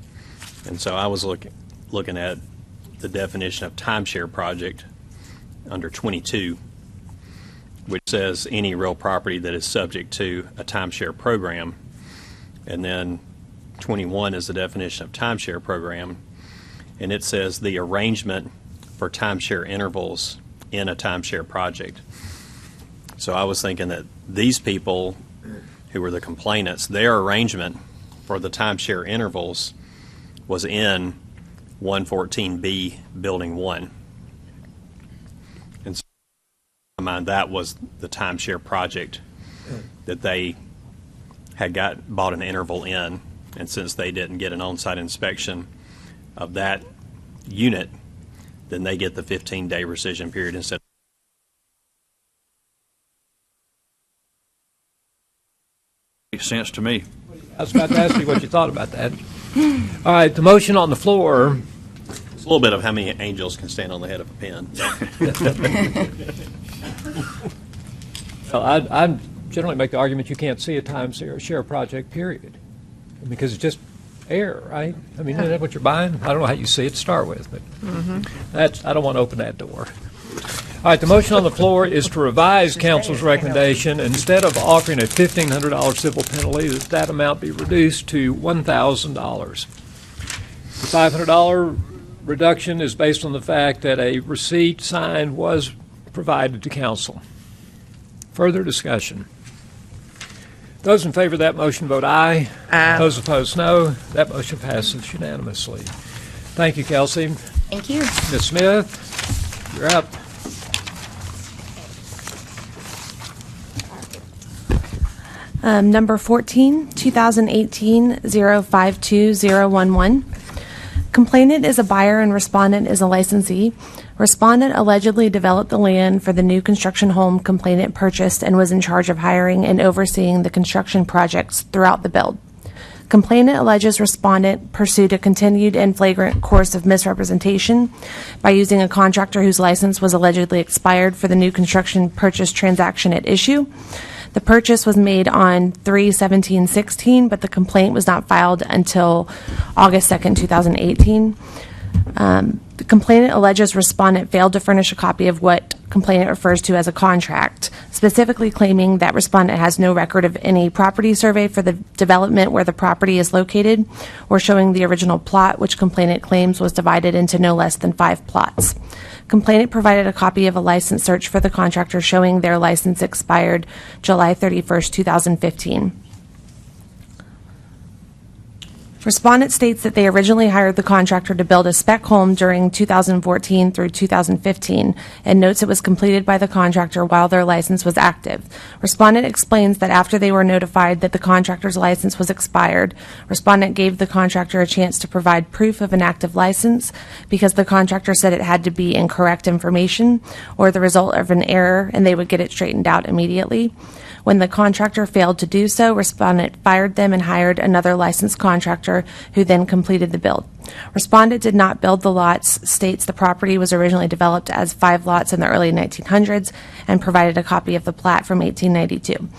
And so I was looking at the definition of timeshare project under 22, which says any real property that is subject to a timeshare program. And then 21 is the definition of timeshare program, and it says the arrangement for timeshare intervals in a timeshare project. So I was thinking that these people who were the complainants, their arrangement for the timeshare intervals was in 114B Building 1. And so in my mind, that was the timeshare project that they had bought an interval in. And since they didn't get an on-site inspection of that unit, then they get the 15-day rescission period instead. Makes sense to me. I was about to ask you what you thought about that. All right, the motion on the floor. It's a little bit of how many angels can stand on the head of a pin. Well, I generally make the argument you can't see a time share project, period, because it's just air, right? I mean, isn't that what you're buying? I don't know how you see it to start with, but I don't want to open that door. All right, the motion on the floor is to revise council's recommendation. Instead of offering a $1,500 civil penalty, that amount be reduced to $1,000. The $500 reduction is based on the fact that a receipt signed was provided to council. Further discussion. Those in favor of that motion vote aye. Aye. Those opposed, no. That motion passes unanimously. Thank you, Kelsey. Thank you. Ms. Smith, you're up. Number 14, 2018-052011. Complainant is a buyer and respondent is a licensee. Respondent allegedly developed the land for the new construction home complainant purchased and was in charge of hiring and overseeing the construction projects throughout the build. Complainant alleges respondent pursued a continued and flagrant course of misrepresentation by using a contractor whose license was allegedly expired for the new construction purchase transaction at issue. The purchase was made on 3/17/16, but the complaint was not filed until August 2nd, 2018. The complainant alleges respondent failed to furnish a copy of what complainant refers to as a contract, specifically claiming that respondent has no record of any property survey for the development where the property is located, or showing the original plot, which complainant claims was divided into no less than 5 plots. Complainant provided a copy of a license search for the contractor showing their license expired July 31st, 2015. Respondent states that they originally hired the contractor to build a spec home during 2014 through 2015 and notes it was completed by the contractor while their license was active. Respondent explains that after they were notified that the contractor's license was expired, respondent gave the contractor a chance to provide proof of an active license because the contractor said it had to be incorrect information or the result of an error and they would get it straightened out immediately. When the contractor failed to do so, respondent fired them and hired another licensed contractor who then completed the build. Respondent did not build the lots, states the property was originally developed as 5 lots in the early 1900s, and provided a copy of the plat from 1892.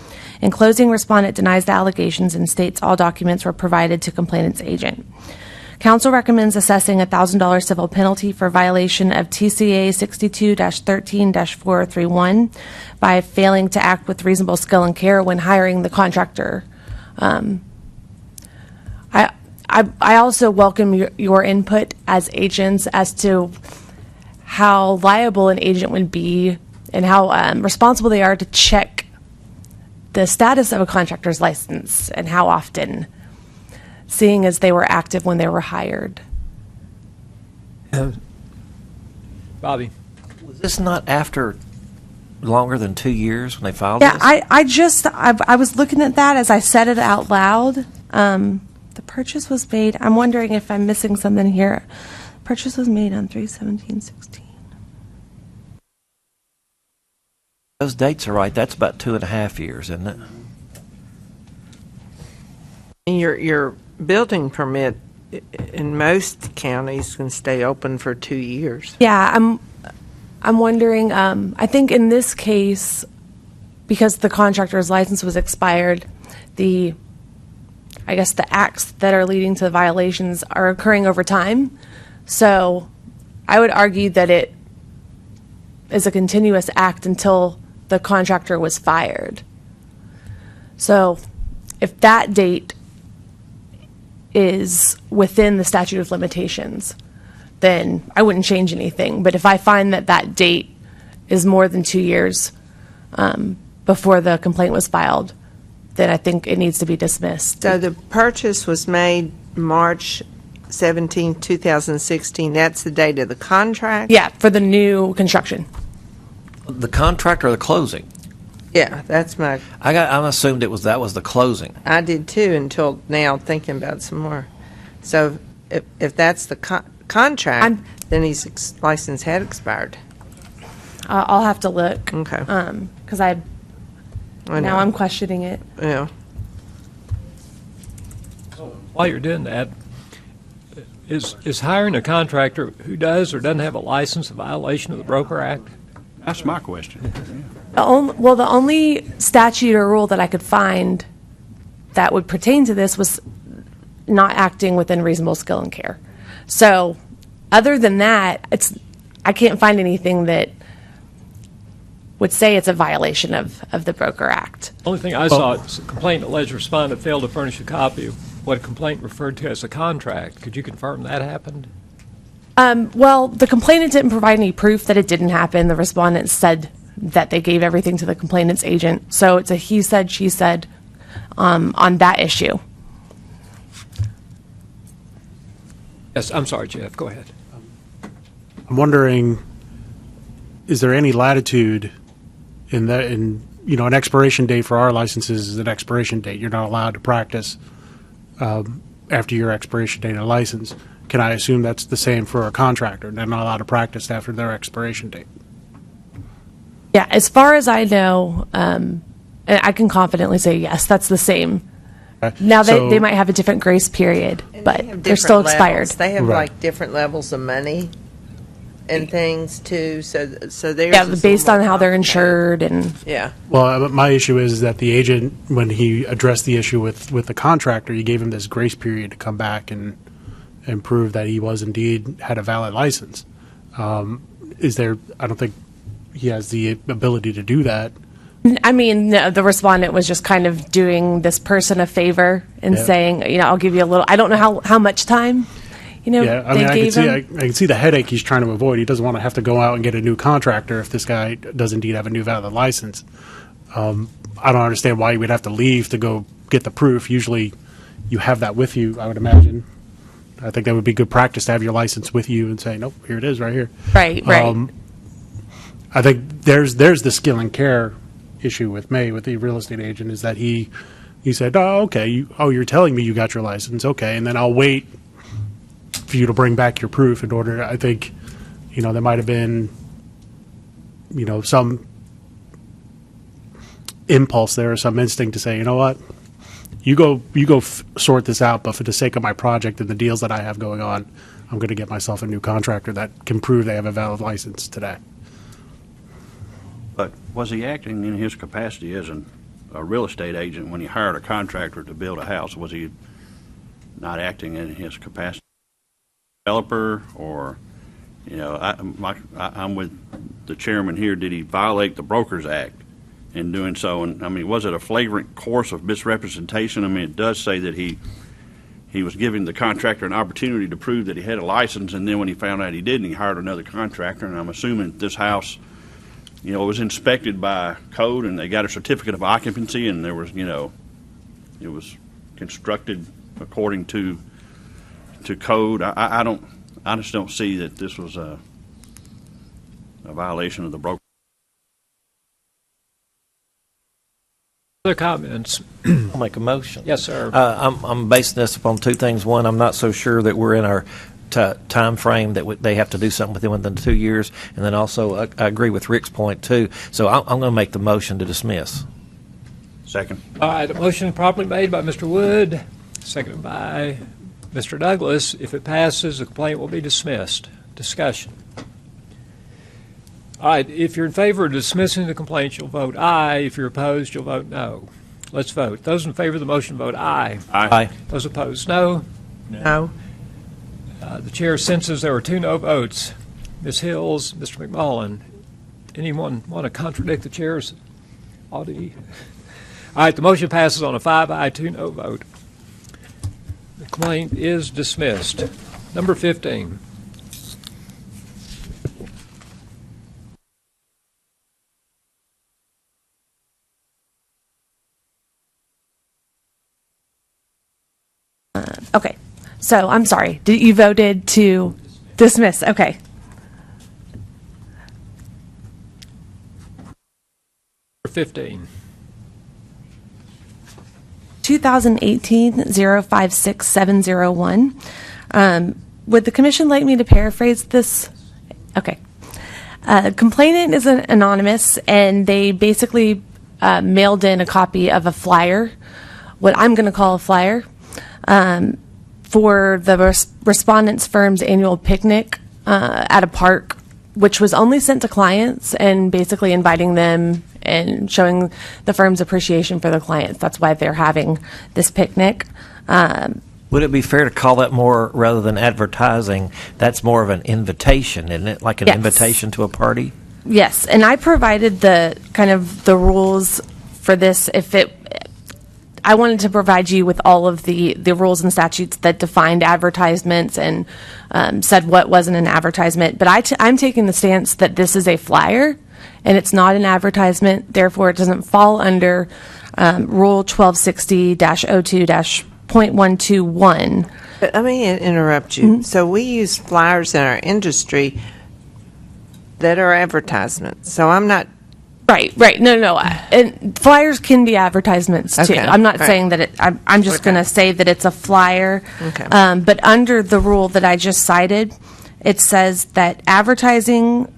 In closing, respondent denies the allegations and states all documents were provided to complainant's agent. Council recommends assessing a $1,000 civil penalty for violation of TCA 62-13-4031 by failing to act with reasonable skill and care when hiring the contractor. I also welcome your input as agents as to how liable an agent would be and how responsible they are to check the status of a contractor's license and how often, seeing as they were active when they were hired. Bobby. Was this not after longer than 2 years when they filed Yeah, this? I was looking at that as I said it out loud. The purchase was made, I'm wondering if I'm missing something here. Purchase was made on 3/17/16. Those dates are right. That's about 2.5 years, isn't it? Your building permit in most counties can stay open for 2 years. Yeah, I'm wondering, I think in this case, because the contractor's license was expired, the acts that are leading to the violations are occurring over time. So I would argue that it is a continuous act until the contractor was fired. So if that date is within the statute of limitations, then I wouldn't change anything. But if I find that that date is more than 2 years before the complaint was filed, then I think it needs to be dismissed. So the purchase was made March 17, 2016. That's the date of the contract? Yeah, for the new construction. The contract or the closing? Yeah, that's my... I assumed that was the closing. I did too until now, thinking about it some more. So if that's the contract, then his license had expired. I'll have to look. Okay. Because I know. now I'm questioning it. Yeah. While you're doing that, is hiring a contractor who does or doesn't have a license a violation of the Broker Act? That's my question. The only statute or rule that I could find that would pertain to this was not acting within reasonable skill and care. So, other than that, I can't find anything that would say it's a violation of the Broker Act. Only thing I saw is a complaint alleged respondent failed to furnish a copy of what a complaint referred to as a contract. Could you confirm that happened? Well, the complainant didn't provide any proof that it didn't happen. The respondent said that they gave everything to the complainant's agent. So it's a he said, she said on that issue. Yes, I'm sorry, Jeff. Go ahead. I'm wondering, is there any latitude in that? In an expiration date for our licenses is an expiration date. You're not allowed to practice after your expiration date of license. Can I assume that's the same for a contractor? They're not allowed to practice after their expiration date. Yeah, as far as I know, I can confidently say yes, that's the same. Now they might have a different grace period, but they're still expired. They have like different levels of money and things too. So there's yeah, based on how they're insured and yeah. Well, my issue is that the agent, when he addressed the issue with the contractor, he gave him this grace period to come back and prove that he was indeed had a valid license. Is there? I don't think he has the ability to do that. I mean, the respondent was just kind of doing this person a favor and saying, I'll give you a little. I don't know how much time, Yeah, I they mean, gave him. I can see the headache he's trying to avoid. He doesn't want to have to go out and get a new contractor if this guy does indeed have a new valid license. I don't understand why he would have to leave to go get the proof. Usually, you have that with you, I would imagine. I think that would be good practice to have your license with you and say, nope, here it is right here. Right. I think there's the skill and care issue with the real estate agent, is that he said, oh, okay, you're telling me you got your license, okay, and then I'll wait for you to bring back your proof in order. I think, there might have been, some impulse there or some instinct to say, you know what, you go sort this out, but for the sake of my project and the deals that I have going on, I'm going to get myself a new contractor that can prove they have a valid license today. But was he acting in his capacity as a real estate agent when he hired a contractor to build a house? Was he not acting in his capacity as a developer? Or, I'm with the chairman here. Did he violate the Brokers Act in doing so? And, I mean, was it a flagrant course of misrepresentation? I mean, it does say that he was giving the contractor an opportunity to prove that he had a license, and then when he found out he didn't, he hired another contractor. And I'm assuming this house, it was inspected by code, and they got a certificate of occupancy, and there was, it was constructed according to code. I just don't see that this was a violation of the broker. Other comments? I'll make a motion. Yes, sir. I'm basing this upon two things. One, I'm not so sure that we're in our time frame that they have to do something within 2 years, and then also I agree with Rick's point too. So I'm going to make the motion to dismiss. Second. All right, a motion properly made by Mr. Wood, seconded by Mr. Douglas. If it passes, the complaint will be dismissed. Discussion. All right, if you're in favor of dismissing the complaint, you'll vote aye. If you're opposed, you'll vote no. Let's vote. Those in favor of the motion vote aye. Aye. Those opposed, no. No. The chair senses there were 2 no votes. Ms. Hills, Mr. McMullen, anyone want to contradict the chair's audit? All right, the motion passes on a 5 aye, 2 no vote. The complaint is dismissed. Number 15. Okay. So, I'm sorry. You voted to dismiss. Okay. Number 15. 2018-056701. would the commission like me to paraphrase this? Okay. Complainant is anonymous, and they basically mailed in a copy of a flyer, what I'm going to call a flyer, for the respondent's firm's annual picnic at a park, which was only sent to clients and basically inviting them and showing the firm's appreciation for the clients. That's why they're having this picnic. Would it be fair to call that more, rather than advertising, that's more of an invitation, isn't it? Like an Yes. invitation to a party? Yes, and I provided the kind of the rules for this. I wanted to provide you with all of the rules and statutes that defined advertisements and said what wasn't an advertisement. But I'm taking the stance that this is a flyer, and it's not an advertisement. Therefore, it doesn't fall under Rule 1260-02-.121. But let me interrupt you. Mm-hmm. So we use flyers in our industry that are advertisements. So I'm not. Right. No. And flyers can be advertisements too. Okay, I'm not right. saying that I'm just going to say that it's a flyer. Okay. But under the rule that I just cited, it says that advertising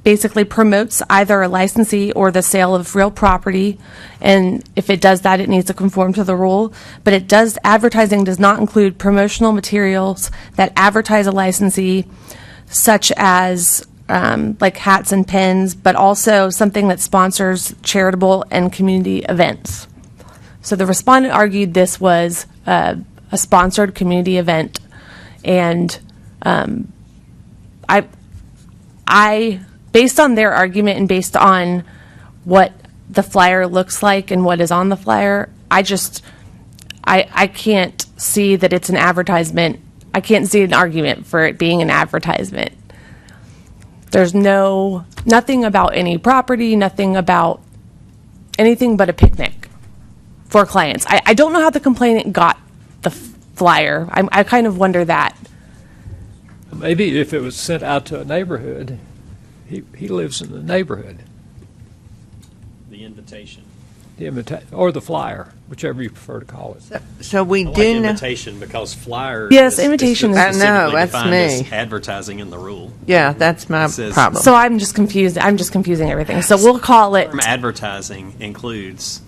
basically promotes either a licensee or the sale of real property, and if it does that, it needs to conform to the rule. But advertising does not include promotional materials that advertise a licensee, such as like hats and pins, but also something that sponsors charitable and community events. So the respondent argued this was a sponsored community event, and I, based on their argument and based on what the flyer looks like and what is on the flyer, I can't see that it's an advertisement. I can't see an argument for it being an advertisement. There's nothing about any property, nothing about anything but a picnic for clients. I don't know how the complainant got the flyer. I kind of wonder that. Maybe if it was sent out to a neighborhood, he lives in the neighborhood. The invitation. Or the flyer, whichever you prefer to call it. So we I like do know. invitation because flyer. Yes, invitation is- I know, that's defined me. as advertising in the rule. Yeah, that's my It says- problem. So I'm just confused. I'm just confusing everything. So we'll call it. Term advertising includes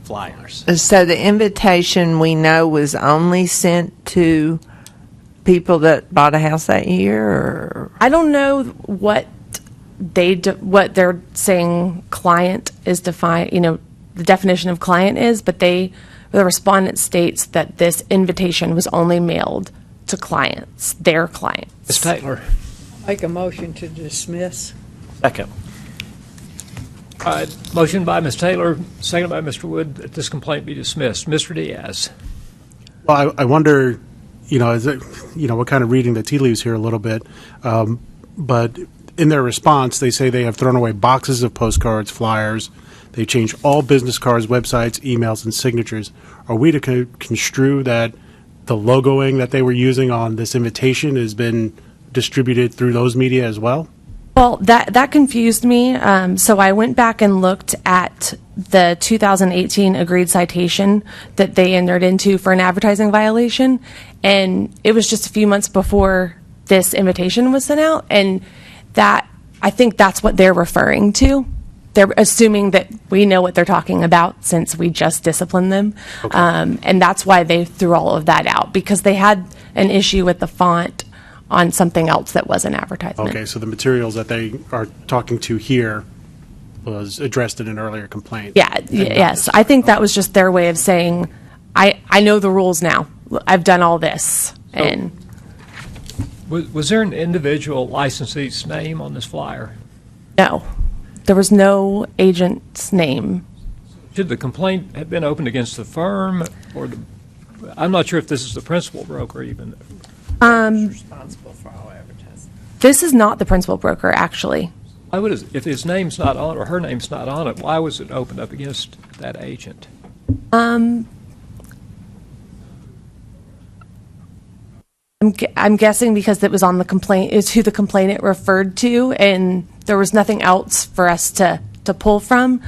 flyers. So the invitation we know was only sent to people that bought a house that year, or I don't know what what they're saying client is defined. The definition of client is, but the respondent states that this invitation was only mailed to clients, their clients. Ms. Taylor. Make a motion to dismiss. Second. All right, motion by Ms. Taylor, second by Mr. Wood, that this complaint be dismissed. Mr. Diaz. Well, I wonder, we're kind of reading the tea leaves here a little bit, but in their response, they say they have thrown away boxes of postcards, flyers. They changed all business cards, websites, emails, and signatures. Are we to construe that the logoing that they were using on this invitation has been distributed through those media as well? Well, that confused me. So I went back and looked at the 2018 agreed citation that they entered into for an advertising violation, and it was just a few months before this invitation was sent out, and I think that's what they're referring to. They're assuming that we know what they're talking about since we just disciplined them. Okay. And that's why they threw all of that out, because they had an issue with the font on something else that was an advertisement. Okay, so the materials that they are talking to here was addressed in an earlier complaint. Yes. I think that was just their way of saying, I know the rules now. I've done all this. And Was there an individual licensee's name on this flyer? no, there was no agent's name. Should the complaint have been opened against the firm, or I'm not sure if this is the principal broker even. responsible for all advertising. This is not the principal broker, actually. Why would if his name's not on or her name's not on it, why was it opened up against that agent? I'm guessing because it was on the complaint, is who the complainant referred to, and there was nothing else for us to pull from.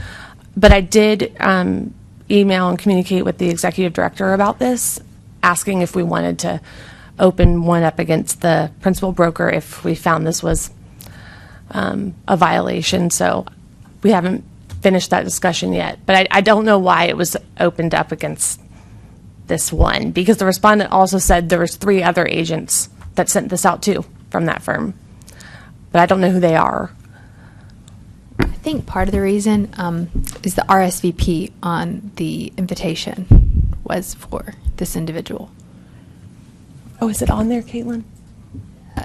But I did email and communicate with the executive director about this, asking if we wanted to open one up against the principal broker if we found this was a violation. So we haven't finished that discussion yet. But I don't know why it was opened up against this one, because the respondent also said there was 3 other agents that sent this out too from that firm. But I don't know who they are. I think part of the reason is the RSVP on the invitation was for this individual. Oh, is it on there, Caitlin?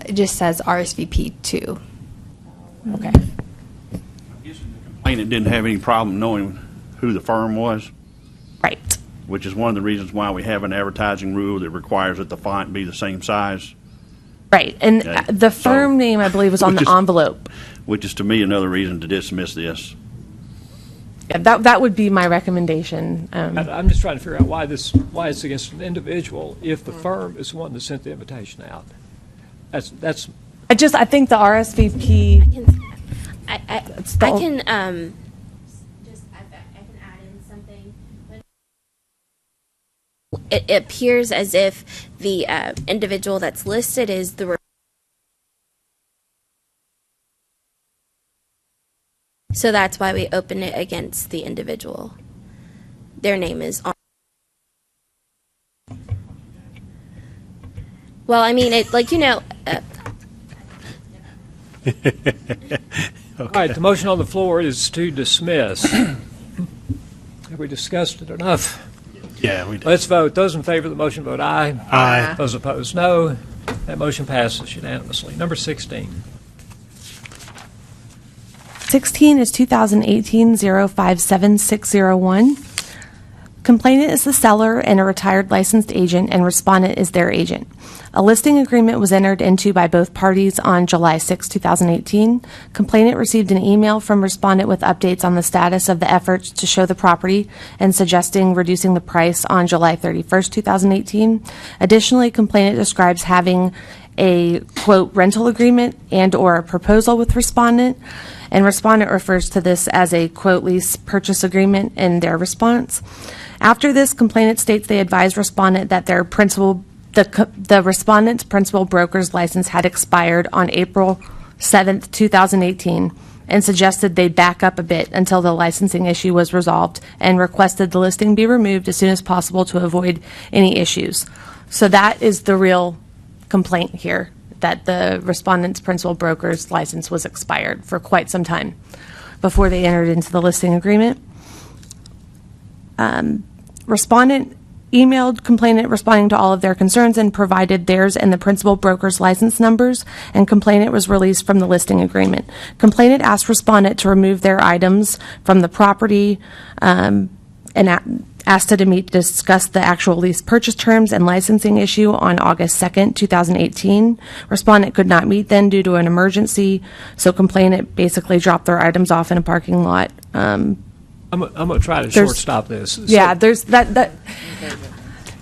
It just says RSVP 2. Okay. Complainant didn't have any problem knowing who the firm was. Right. Which is one of the reasons why we have an advertising rule that requires that the font be the same size. Right. And Okay. the firm name, I believe, was on the envelope. Which is to me another reason to dismiss this. Yeah, that would be my recommendation. I'm just trying to figure out why it's against an individual if the firm is the one that sent the invitation out. That's. I think the RSVP. I can add in something. It appears as if the individual that's listed is the. So that's why we open it against the individual. Their name is on. Well, I mean, it like All right, the motion on the floor is to dismiss. Have we discussed it enough? Yeah, we did. Let's vote. Those in favor of the motion vote aye. Aye. Those opposed, no. That motion passes unanimously. Number 16. 16 is 2018-057601. Complainant is the seller and a retired licensed agent, and respondent is their agent. A listing agreement was entered into by both parties on July 6, 2018. Complainant received an email from respondent with updates on the status of the efforts to show the property and suggesting reducing the price on July 31, 2018. Additionally, complainant describes having a, quote, rental agreement and or a proposal with respondent, and respondent refers to this as a, quote, lease purchase agreement in their response. After this, complainant states they advised respondent that their the respondent's principal broker's license had expired on April 7, 2018, and suggested they back up a bit until the licensing issue was resolved, and requested the listing be removed as soon as possible to avoid any issues. So that is the real complaint here, that the respondent's principal broker's license was expired for quite some time before they entered into the listing agreement. Respondent emailed complainant responding to all of their concerns and provided theirs and the principal broker's license numbers, and complainant was released from the listing agreement. Complainant asked respondent to remove their items from the property and asked her to meet to discuss the actual lease purchase terms and licensing issue on August 2nd, 2018. Respondent could not meet then due to an emergency, so complainant basically dropped their items off in a parking lot. I'm going to try to short-stop this. Yeah, there's that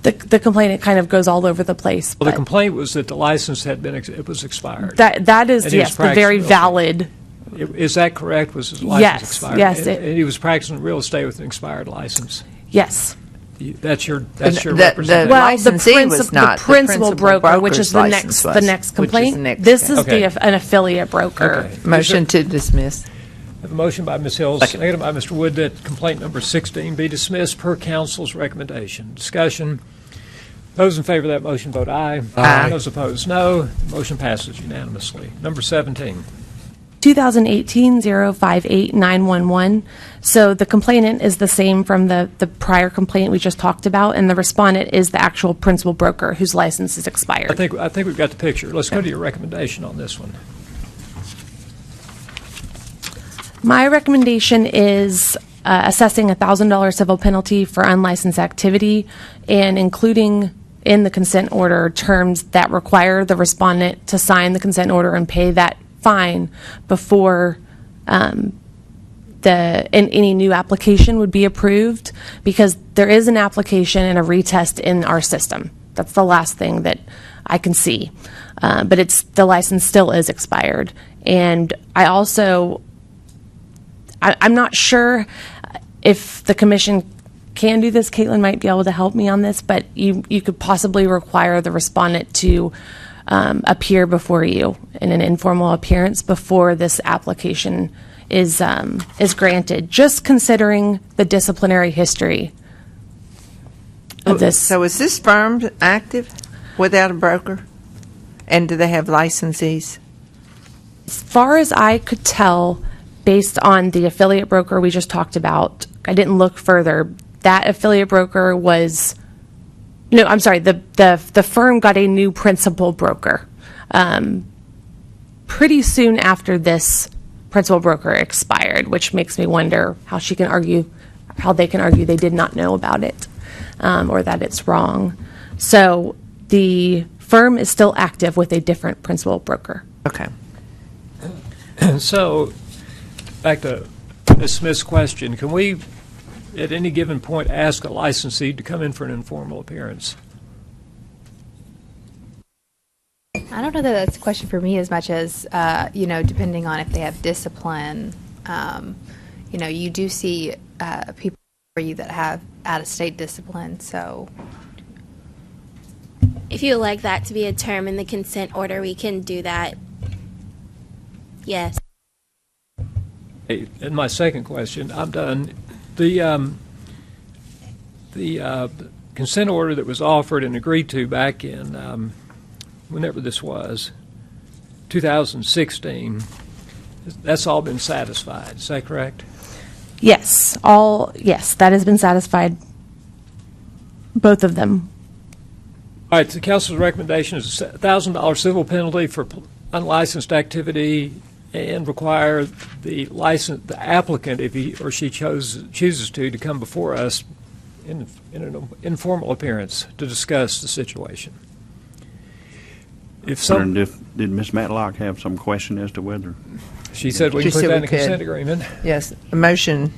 the complainant kind of goes all over the place. Well, the complaint was that the license had been it was expired. That is, And he was yes, the very practicing real valid. estate. Is that correct? Was his license Yes, expired? yes, And he was practicing real estate with an expired license. Yes. That's your The representation. licensee was not the principal broker, which is the broker's next license complaint. was. This is Okay. an affiliate broker. Okay. Motion to dismiss. I have a motion by Ms. Hills, seconded by Mr. Wood, that complaint number 16 be dismissed per council's recommendation. Discussion. Those in favor of that motion vote aye. Aye. Those opposed, no. The motion passes unanimously. Number 17. 2018-058911. So the complainant is the same from the prior complaint we just talked about, and the respondent is the actual principal broker whose license is expired. I think we've got the picture. Let's go to your recommendation on this one. My recommendation is assessing a $1,000 civil penalty for unlicensed activity, and including in the consent order terms that require the respondent to sign the consent order and pay that fine before any new application would be approved, because there is an application and a retest in our system. That's the last thing that I can see, but the license still is expired. And I also I'm not sure if the commission can do this, Caitlin might be able to help me on this, but you could possibly require the respondent to appear before you in an informal appearance before this application is granted, just considering the disciplinary history of this. So is this firm active without a broker? And do they have licensees? As far as I could tell, based on the affiliate broker we just talked about, I didn't look further. That affiliate broker was, no, I'm sorry, the firm got a new principal broker pretty soon after this principal broker expired, which makes me wonder how they can argue they did not know about it or that it's wrong. So the firm is still active with a different principal broker. Okay. So, back to Ms. Smith's question, can we, at any given point, ask a licensee to come in for an informal appearance? I don't know that that's a question for me as much as, depending on if they have discipline. You do see people for you that have out-of-state discipline, so. If you would like that to be a term in the consent order, we can do that. Yes. Hey, and my second question, I'm done. The consent order that was offered and agreed to back in whenever this was, 2016, that's all been satisfied. Is that correct? Yes, that has been satisfied, both of them. All right, the council's recommendation is a $1,000 civil penalty for unlicensed activity and require the applicant, if he or she chooses to come before us in an informal appearance to discuss the situation. Did Ms. Matlock have some question as to whether? She said we can put that in the consent agreement. Yes, a motion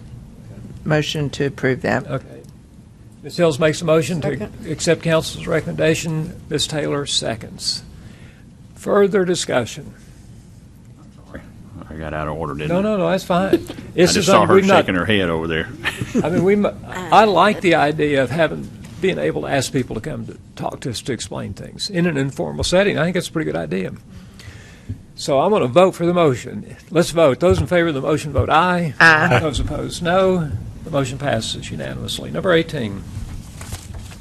to approve that. Okay. Ms. Hills makes a motion to accept council's recommendation. Ms. Taylor seconds. Further discussion. I got out of order, didn't I? No, that's fine. I just saw her shaking her head over there. I mean, I like the idea of being able to ask people to come to talk to us to explain things in an informal setting. I think that's a pretty good idea. So I'm going to vote for the motion. Let's vote. Those in favor of the motion vote aye. Aye. Those opposed, no. The motion passes unanimously. Number 18.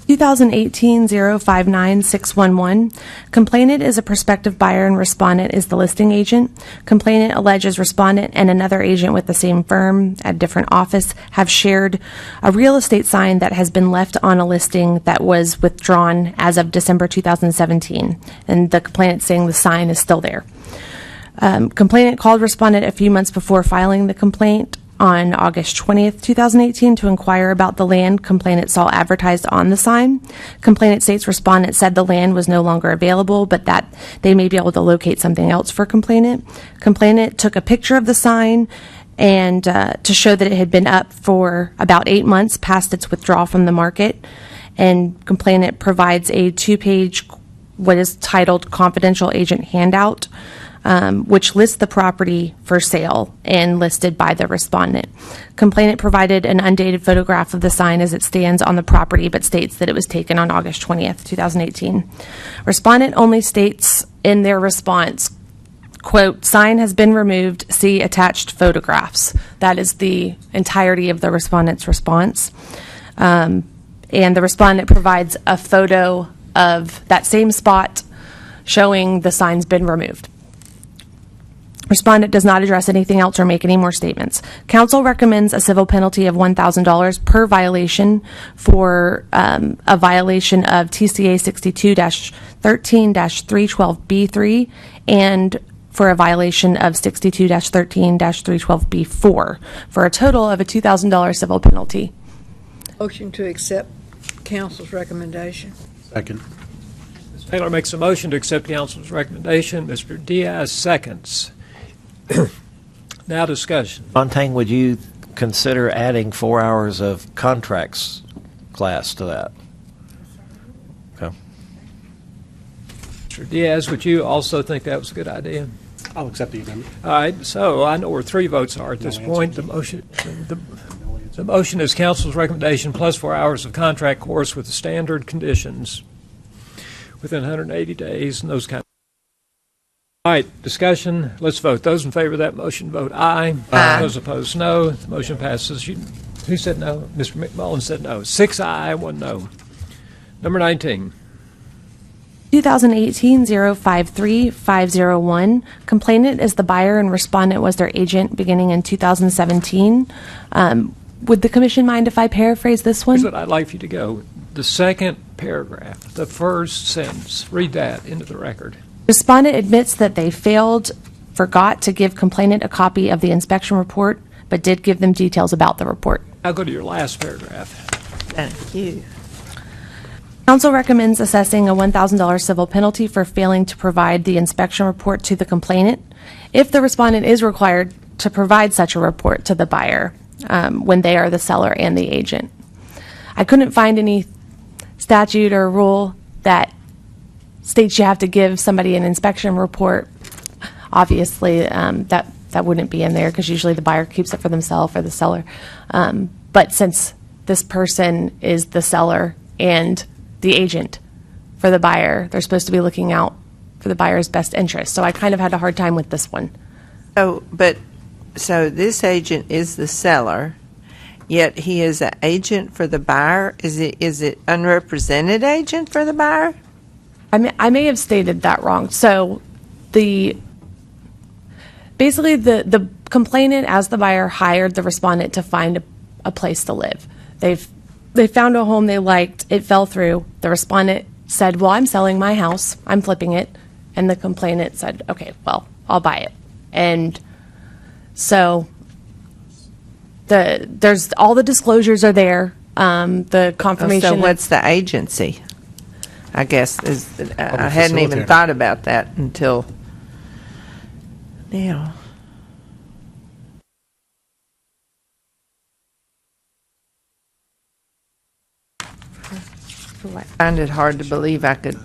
2018-059611. Complainant is a prospective buyer and respondent is the listing agent. Complainant alleges respondent and another agent with the same firm at a different office have shared a real estate sign that has been left on a listing that was withdrawn as of December 2017. And the complainant saying the sign is still there. Complainant called respondent a few months before filing the complaint on August 20th, 2018 to inquire about the land complainant saw advertised on the sign. Complainant states respondent said the land was no longer available, but that they may be able to locate something else for complainant. Complainant took a picture of the sign and to show that it had been up for about 8 months past its withdrawal from the market. And complainant provides a 2-page, what is titled confidential agent handout, which lists the property for sale and listed by the respondent. Complainant provided an undated photograph of the sign as it stands on the property, but states that it was taken on August 20th, 2018. Respondent only states in their response, quote, sign has been removed, see attached photographs. That is the entirety of the respondent's response. And the respondent provides a photo of that same spot showing the sign's been removed. Respondent does not address anything else or make any more statements. Counsel recommends a civil penalty of $1,000 per violation for a violation of TCA 62-13-312B3 and for a violation of 62-13-312B4 for a total of a $2,000 civil penalty. Motion to accept council's recommendation. Second. Ms. Taylor makes a motion to accept council's recommendation. Mr. Diaz seconds. Now discussion. Fontaine, would you consider adding 4 hours of contracts class to that? Okay. Mr. Diaz, would you also think that was a good idea? I'll accept the amendment. All right, so I know where 3 votes are at this point. The motion, The motion is council's recommendation plus 4 hours of contract course with the standard conditions within 180 days and those kind of. All right, discussion. Let's vote. Those in favor of that motion vote aye. Aye. Those opposed, no. The motion passes. Who said no? Mr. McMullen said no. 6 aye, 1 no. Number 19. 2018-053-501. Complainant is the buyer and respondent was their agent beginning in 2017. Would the commission mind if I paraphrase this one? Here's what I'd like for you to go. The second paragraph, the first sentence. Read that into the record. Respondent admits that they forgot to give complainant a copy of the inspection report, but did give them details about the report. I'll go to your last paragraph. Thank you. Council recommends assessing a $1,000 civil penalty for failing to provide the inspection report to the complainant if the respondent is required to provide such a report to the buyer when they are the seller and the agent. I couldn't find any statute or rule that states you have to give somebody an inspection report. Obviously, that wouldn't be in there because usually the buyer keeps it for themselves or the seller. But since this person is the seller and the agent for the buyer, they're supposed to be looking out for the buyer's best interest. So I kind of had a hard time with this one. So this agent is the seller, yet he is an agent for the buyer. Is it unrepresented agent for the buyer? I may have stated that wrong. So basically the complainant as the buyer hired the respondent to find a place to live. They found a home they liked. It fell through. The respondent said, well, I'm selling my house. I'm flipping it. And the complainant said, okay, well, I'll buy it. And so there's all the disclosures are there. The confirmation. So what's the agency? I guess I hadn't even thought about that until now. I find it hard to believe I could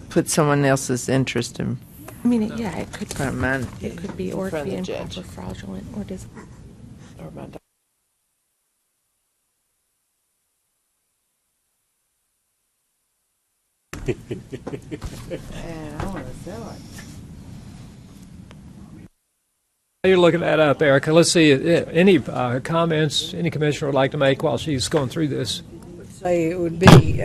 put someone else's interest in. I mean, yeah, it could be mine. It could be or be improper, fraudulent, or does. I want to sell it. You're looking that up, Erica. Let's see. Any comments any commissioner would like to make while she's going through this? Say it would be,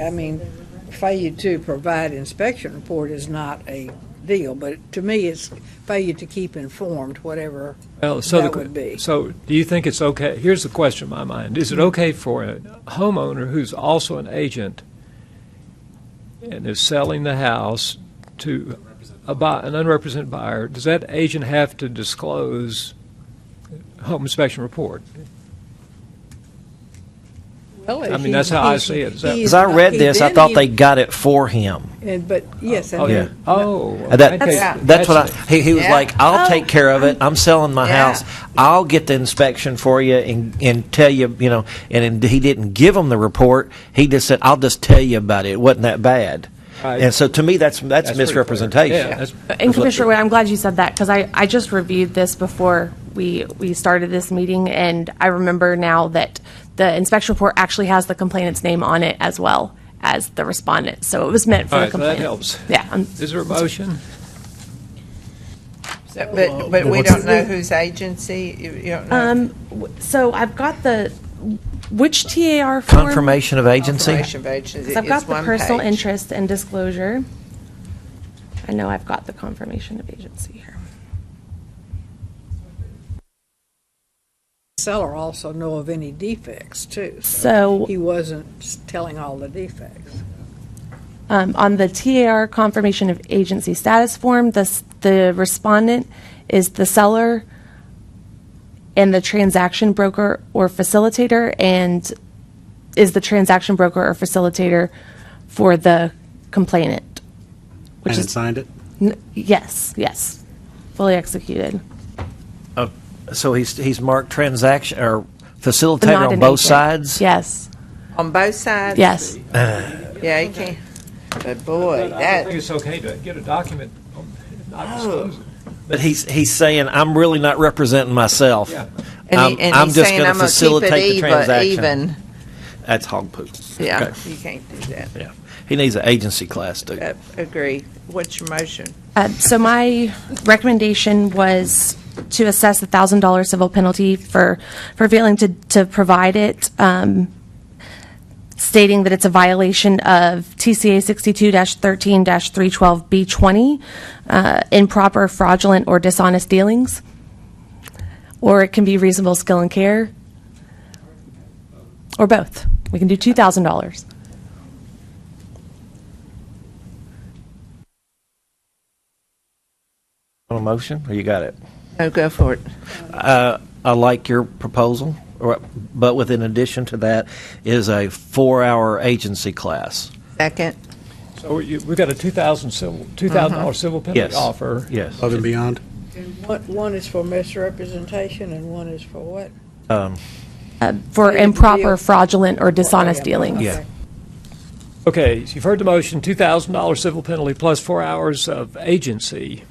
failure to provide inspection report is not a deal, but to me it's failure to keep informed, whatever would be. So do you think it's okay? Here's the question in my mind. Is it okay for a homeowner who's also an agent and is selling the house to an unrepresented buyer, does that agent have to disclose home inspection report? Well, that's how I see it. As I read this, I thought they got it for him. But yes, that's what he was like. I'll take care of it. I'm selling my house. I'll get the inspection for you and tell you, And he didn't give him the report. He just said, "I'll just tell you about it. It wasn't that bad." Right. And so to me, that's misrepresentation. And Commissioner Wade, I'm glad you said that because I just reviewed this before we started this meeting, and I remember now that the inspection report actually has the complainant's name on it as well as the respondent. So it was meant for the complainant. That helps. Yeah. Is there a motion? So, but we don't know whose agency. You don't know. So I've got which TAR form? Confirmation of agency. Confirmation of agency. So I've got the personal interest and disclosure. I know I've got the confirmation of agency here. Seller also know of any defects too. So he wasn't telling all the defects. On the TAR confirmation of agency status form, the respondent is the seller and the transaction broker or facilitator, and is the transaction broker or facilitator for the complainant. And it signed it? Yes. Fully executed. So he's marked transaction or facilitator on both sides? Yes. On both sides? Yes. Yeah, you can't. But boy, I think it's okay to get a document, not disclose it. But he's saying, I'm really not representing myself. Yeah. And I'm he's just saying, going I'm to gonna keep it facilitate the transaction. even. That's hog poop. Yeah, Okay. you can't do that. Yeah. He needs an agency class, too. Agree. What's your motion? So my recommendation was to assess a $1,000 civil penalty for failing to provide it, stating that it's a violation of TCA 62-13-312B20, improper, fraudulent, or dishonest dealings. Or it can be reasonable skill and care, or both. We can do $2,000. On a motion, or you got it? No, go for it. I like your proposal, but with in addition to that is a 4-hour agency class. Second. So we've got a $2,000 civil penalty Yes. offer. Yes. Above and beyond. And one is for misrepresentation and one is for what? For improper, fraudulent, or dishonest dealings. Yeah. Okay, so you've heard the motion, $2,000 civil penalty plus 4 hours of agency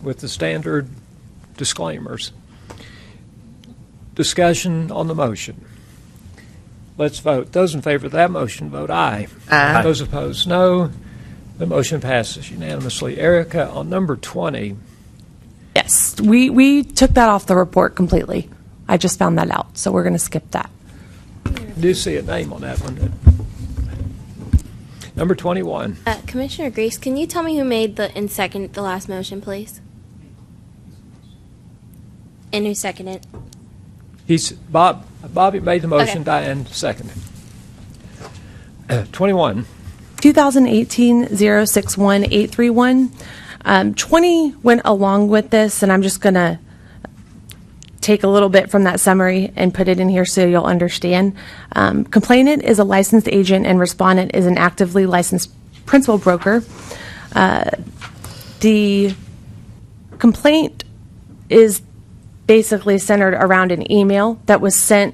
with the standard disclaimers. Discussion on the motion. Let's vote. Those in favor of that motion, vote aye. Aye. Those opposed, no. The motion passes unanimously. Erica, on number 20. Yes, we took that off the report completely. I just found that out, so we're going to skip that. I do see a name on that one. Number 21. Commissioner Grace, can you tell me who made the last motion, please? And who seconded? Bobby made the motion, Okay. Diane seconded. 21. 2018-061-831. 20 went along with this, and I'm just going to take a little bit from that summary and put it in here so you'll understand. Complainant is a licensed agent and respondent is an actively licensed principal broker. The complaint is basically centered around an email that was sent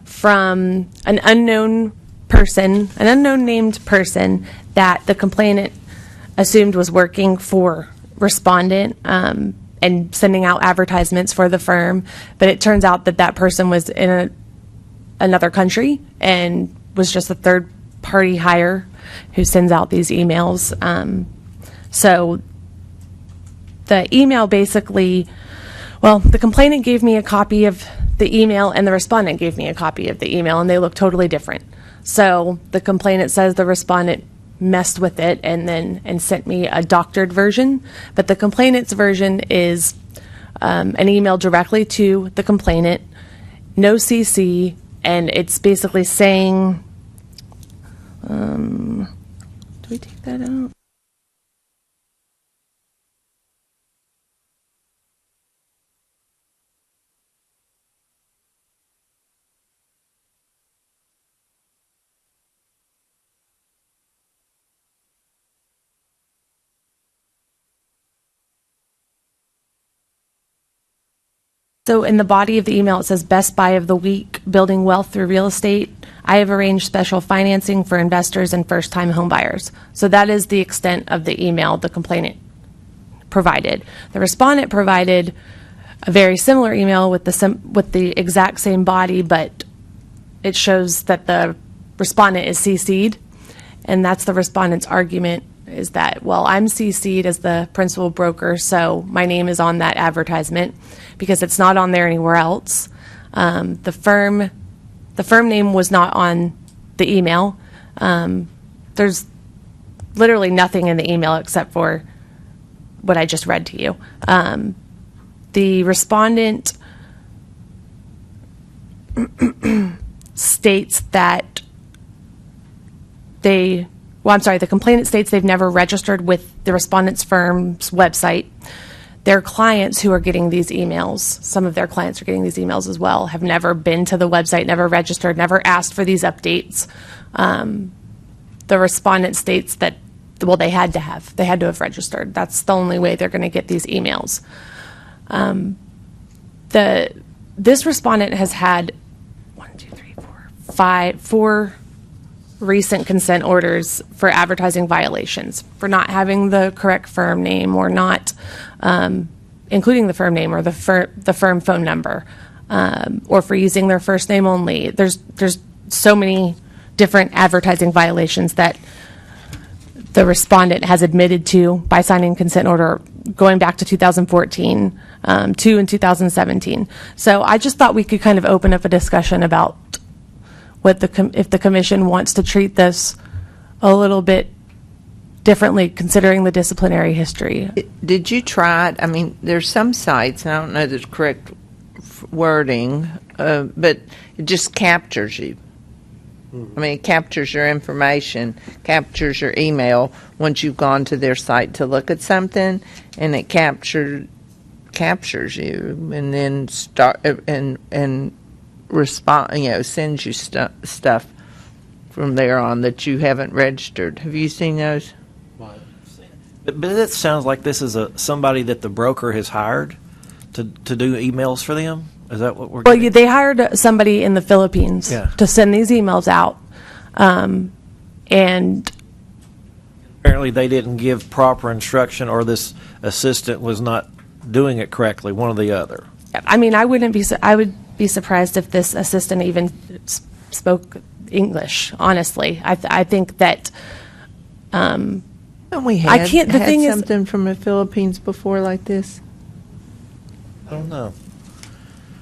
from an unknown person, an unknown named person that the complainant assumed was working for respondent and sending out advertisements for the firm. But it turns out that that person was in another country and was just a third party hire who sends out these emails. So the email basically, well, the complainant gave me a copy of the email and the respondent gave me a copy of the email, and they look totally different. So the complainant says the respondent messed with it and sent me a doctored version, but the complainant's version is an email directly to the complainant, no CC, and it's basically saying, do we take that out? So in the body of the email, it says Best Buy of the Week, building wealth through real estate. I have arranged special financing for investors and first-time home buyers. So that is the extent of the email the complainant provided. The respondent provided a very similar email with the exact same body, but it shows that the respondent is CC'd, and that's the respondent's argument, is that, well, I'm CC'd as the principal broker, so my name is on that advertisement because it's not on there anywhere else. The firm name was not on the email. There's literally nothing in the email except for what I just read to you. The respondent states that the complainant states they've never registered with the respondent's firm's website. Their clients who are getting these emails, some of their clients are getting these emails as well, have never been to the website, never registered, never asked for these updates. The respondent states that, well, they had to have registered. That's the only way they're going to get these emails. This respondent has had four recent consent orders for advertising violations, for not having the correct firm name or not including the firm name or the firm phone number. or for using their first name only. There's so many different advertising violations that the respondent has admitted to by signing consent order going back to 2014, 2 in 2017. So I just thought we could kind of open up a discussion about what if the commission wants to treat this a little bit differently considering the disciplinary history. Did you try it? I mean, there's some sites, and I don't know the correct wording, but it just captures you. I mean, it captures your information, captures your email once you've gone to their site to look at something, and it captures you, and then and respond. Sends you stuff from there on that you haven't registered. Have you seen those? But it sounds like this is somebody that the broker has hired to do emails for them. Is that what we're? Well, they hired somebody in the Philippines to send these emails out, and apparently they didn't give proper instruction, or this assistant was not doing it correctly. One or the other. I mean, I would be surprised if this assistant even spoke English. Honestly, I think that. We had something from the Philippines before like this. I don't know.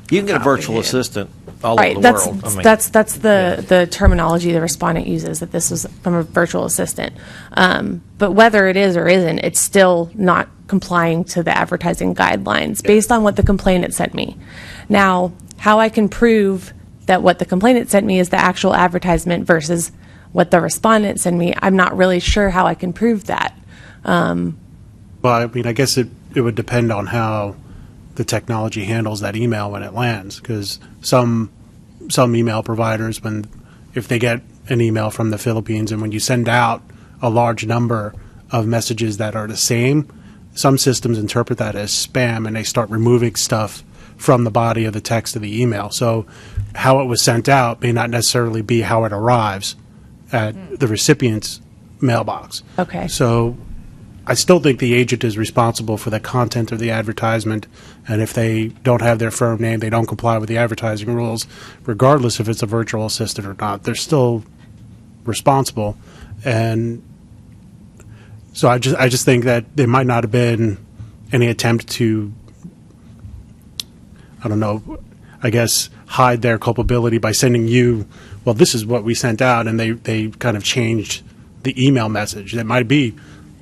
You can get a virtual assistant all right, over the world. That's the terminology the respondent uses, that this was from a virtual assistant. But whether it is or isn't, it's still not complying to the advertising guidelines based on what the complainant sent me. Now, how I can prove that what the complainant sent me is the actual advertisement versus what the respondent sent me, I'm not really sure how I can prove that. Well, I mean, I guess it would depend on how the technology handles that email when it lands, because some email providers, if they get an email from the Philippines and when you send out a large number of messages that are the same, some systems interpret that as spam and they start removing stuff from the body of the text of the email. So how it was sent out may not necessarily be how it arrives at the recipient's mailbox. Okay. So I still think the agent is responsible for the content of the advertisement, and if they don't have their firm name, they don't comply with the advertising rules, regardless if it's a virtual assistant or not, they're still responsible. And so I just think that there might not have been any attempt to, I don't know, I guess hide their culpability by sending you, well, this is what we sent out, and they kind of changed the email message. That might be.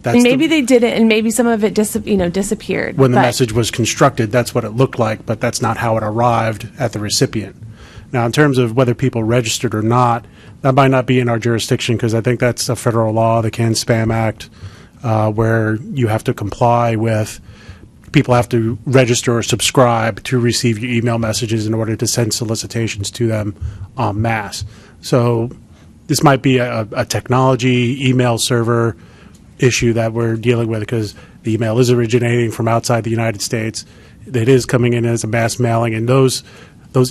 And maybe they did it, and maybe some of it disappeared. When the message was constructed, that's what it looked like, but that's not how it arrived at the recipient. Now, in terms of whether people registered or not, that might not be in our jurisdiction, because I think that's a federal law, the CAN Spam Act, where you have to comply with, people have to register or subscribe to receive your email messages in order to send solicitations to them en masse. So this might be a technology email server issue that we're dealing with, because the email is originating from outside the United States. It is coming in as a mass mailing, and those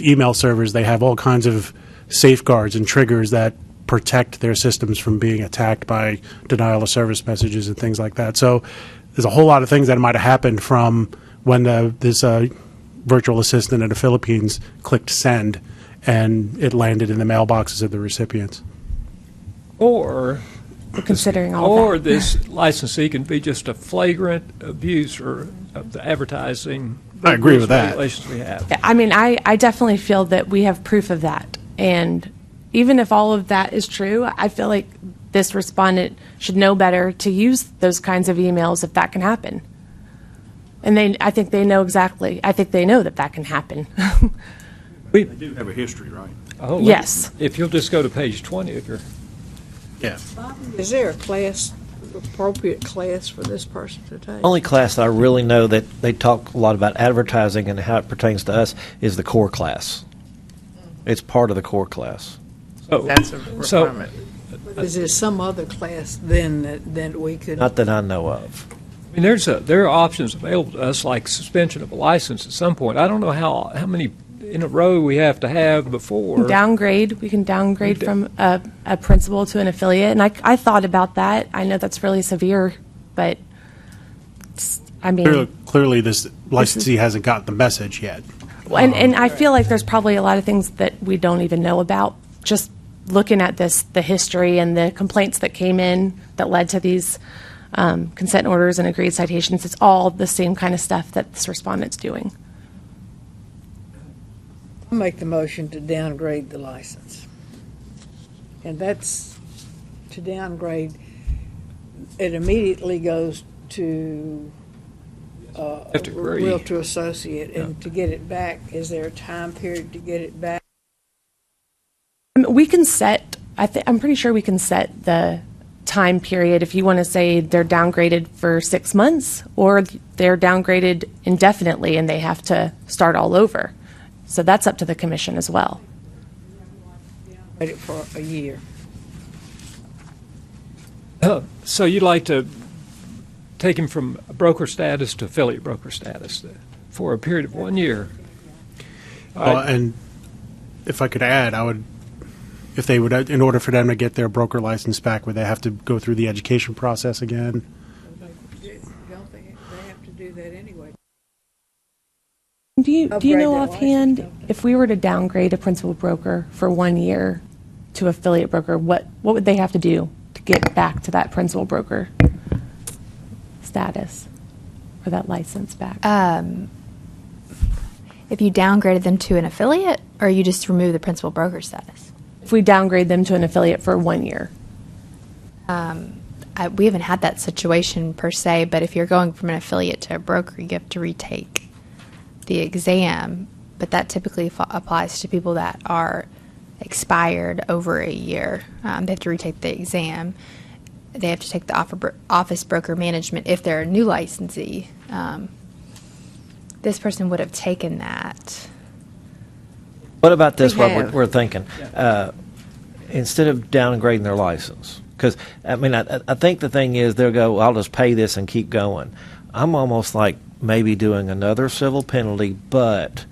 email servers, they have all kinds of safeguards and triggers that protect their systems from being attacked by denial of service messages and things like that. So there's a whole lot of things that might have happened from when this virtual assistant in the Philippines clicked send and it landed in the mailboxes of the recipients. Or considering all or that. This licensee can be just a flagrant abuser of the advertising. I agree with that. Regulations we have. I mean, I definitely feel that we have proof of that. And even if all of that is true, I feel like this respondent should know better to use those kinds of emails if that can happen. And I think they know exactly. I think they know that can happen. They do have a history, right? Oh, yes. If you'll just go to page 20 of your. Yeah. Is there a appropriate class for this person to take? Only class that I really know that they talk a lot about advertising and how it pertains to us is the core class. It's part of the core class. Oh, That's a requirement. Is there some other class then that we could? Not that I know of. I mean, there are options available to us, like suspension of a license at some point. I don't know how many in a row we have to have before. We can downgrade from a principal to an affiliate. And I thought about that. I know that's really severe, but I mean. Clearly this licensee hasn't gotten the message yet. And I feel like there's probably a lot of things that we don't even know about. Just looking at the history and the complaints that came in that led to these consent orders and agreed citations, it's all the same kind of stuff that this respondent's doing. I'll make the motion to downgrade the license. And that's to downgrade, it immediately goes to Have to agree. Realtor Associate. And to get it back, is there a time period to get it back? We can set, I'm pretty sure we can set the time period if you want to say they're downgraded for 6 months or they're downgraded indefinitely and they have to start all over. So that's up to the commission as well. Wait it for a year. So you'd like to take him from broker status to affiliate broker status for a period of 1 year? And if I could add, if they would, in order for them to get their broker license back, would they have to go through the education process again? Don't they have to do that anyway? Do you Upgrade know their offhand if we were to downgrade a principal broker for 1 year to affiliate broker, what would they have to do to get back to that principal broker status or that license back? If you downgraded them to an affiliate, or you just remove the principal broker status? If we downgrade them to an affiliate for 1 year. We haven't had that situation per se, but if you're going from an affiliate to a broker, you have to retake the exam, but that typically applies to people that are expired over a year. They have to retake the exam. They have to take the office broker management if they're a new licensee. This person would have taken that. What about this, We what have. we're thinking? Instead of downgrading their license, because, I mean, I think the thing is they'll go, I'll just pay this and keep going. I'm almost like maybe doing another civil penalty, but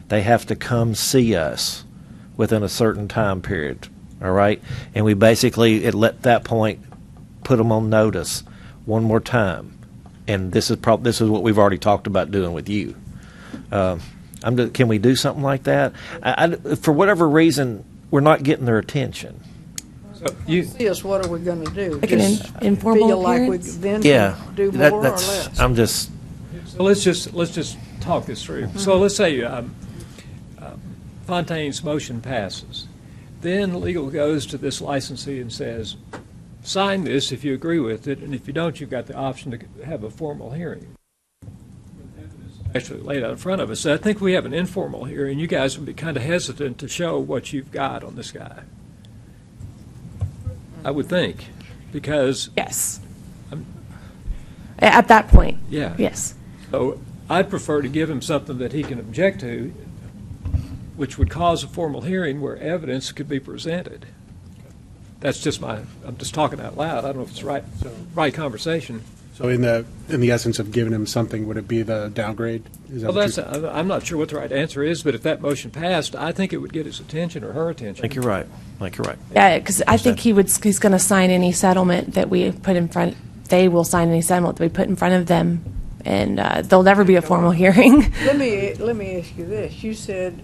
they have to come see us within a certain time period, all right? And we basically, at that point, put them on notice one more time. And this is what we've already talked about doing with you. Can we do something like that? For whatever reason, we're not getting their attention. See us, what are we going to do? Like an Just informal feel like we appearance? then Yeah, do more or that's. less? I'm just. So let's just talk this through. So let's say Fontaine's motion passes. Then legal goes to this licensee and says, sign this if you agree with it, and if you don't, you've got the option to have a formal hearing. Actually laid out in front of us. So I think we have an informal hearing. You guys would be kind of hesitant to show what you've got on this guy. I would think, because yes, at that point, yeah, yes. So I'd prefer to give him something that he can object to, which would cause a formal hearing where evidence could be presented. That's just I'm just talking out loud. I don't know if it's right conversation. So in the essence of giving him something, would it be the downgrade? Is that Well, what you- I'm not sure what the right answer is, but if that motion passed, I think it would get his attention or her attention. I think you're right. I think you're right. Yeah, because I think he's going to sign any settlement that we put in front. They will sign any settlement that we put in front of them, and there'll never be a formal hearing. Let me ask you this. You said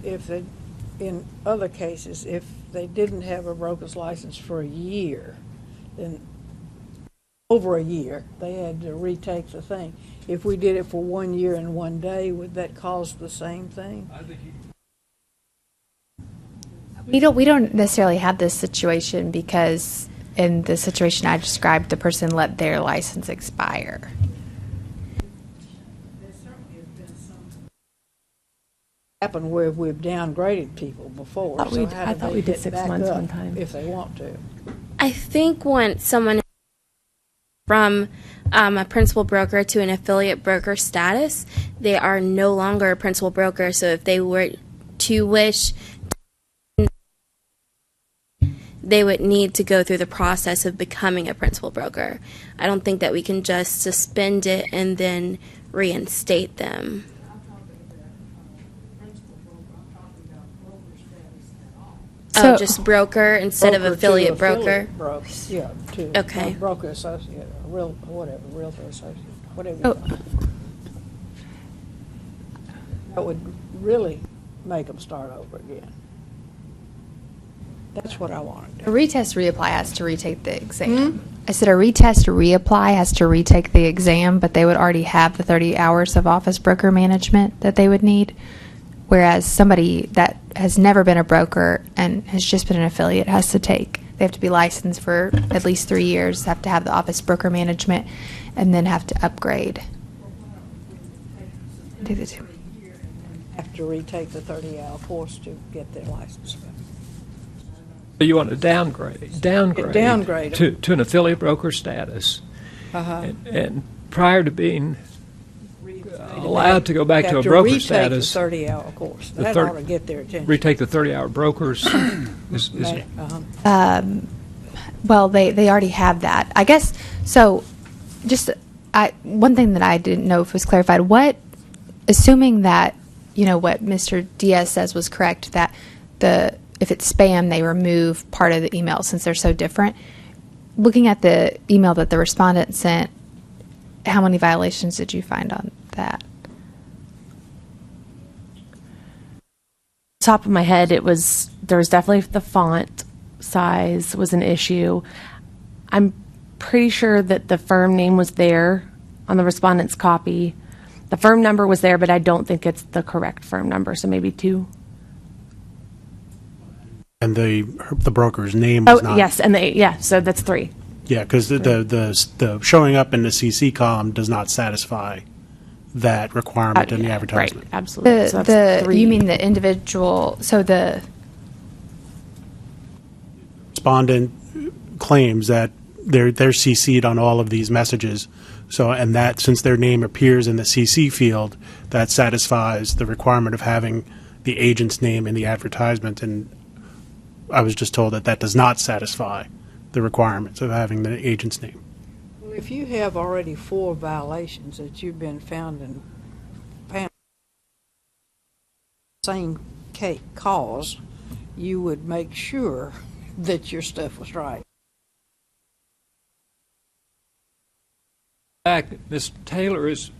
in other cases, if they didn't have a broker's license for a year, then over a year, they had to retake the thing. If we did it for 1 year and 1 day, would that cause the same thing? We don't necessarily have this situation because in the situation I described, the person let their license expire. Happened where we've downgraded people before. I thought so we- how I do thought they we did get 6 back months up one time. if they want to? I think once someone from a principal broker to an affiliate broker status, they are no longer a principal broker. So if they were to wish, they would need to go through the process of becoming a principal broker. I don't think that we can just suspend it and then reinstate them. So- Just broker instead of Broker to affiliate broker. Yeah, to Okay. broker associate, or realtor associate, whatever. Oh. That would really make them start over again. That's what I want to A do. retest reapply has to retake the exam. I said a retest reapply has to retake the exam, but they would already have the 30 hours of office broker management that they would need. Whereas somebody that has never been a broker and has just been an affiliate has to take. They have to be licensed for at least 3 years, have to have the office broker management, and then have to upgrade. Do the two. Have to retake the 30-hour course to get their license. So you want to downgrade Downgrade to an affiliate broker status. Uh-huh. And prior to being allowed to go back to a broker status, Have to retake the 30-hour course. the That thir- ought to get their attention. retake the 30-hour brokers. Well, they already have that. I guess, so just one thing that I didn't know if was clarified, assuming that, what Mr. Diaz says was correct, that if it's spam, they remove part of the email since they're so different. Looking at the email that the respondent sent, how many violations did you find on that? Top of my head, there was definitely the font size was an issue. I'm pretty sure that the firm name was there on the respondent's copy. The firm number was there, but I don't think it's the correct firm number, so maybe 2. And the broker's name was not. Yes, so that's 3. Yeah, because the showing up in the CC column does not satisfy that requirement in the advertisement. Right, absolutely. So that's 3. You mean the individual, so the Respondent claims that they're CC'd on all of these messages. So, and that since their name appears in the CC field, that satisfies the requirement of having the agent's name in the advertisement. And I was just told that does not satisfy the requirements of having the agent's name. Well, if you have already 4 violations that you've been found in same cause, you would make sure that your stuff was right. In fact, Ms. Taylor has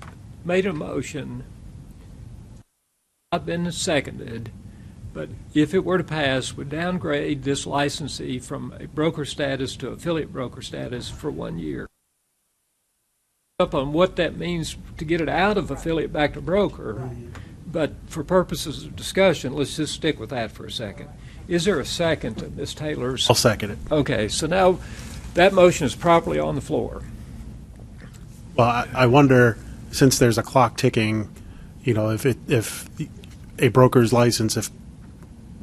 made a motion, not been seconded, but if it were to pass, would downgrade this licensee from a broker status to affiliate broker status for 1 year. Up on what that means to get it out of affiliate back to broker, but for purposes of discussion, let's just stick with that for a second. Is there a second to Ms. Taylor's? I'll second it. Okay, so now that motion is properly on the floor. Well, I wonder, since there's a clock ticking, if a broker's license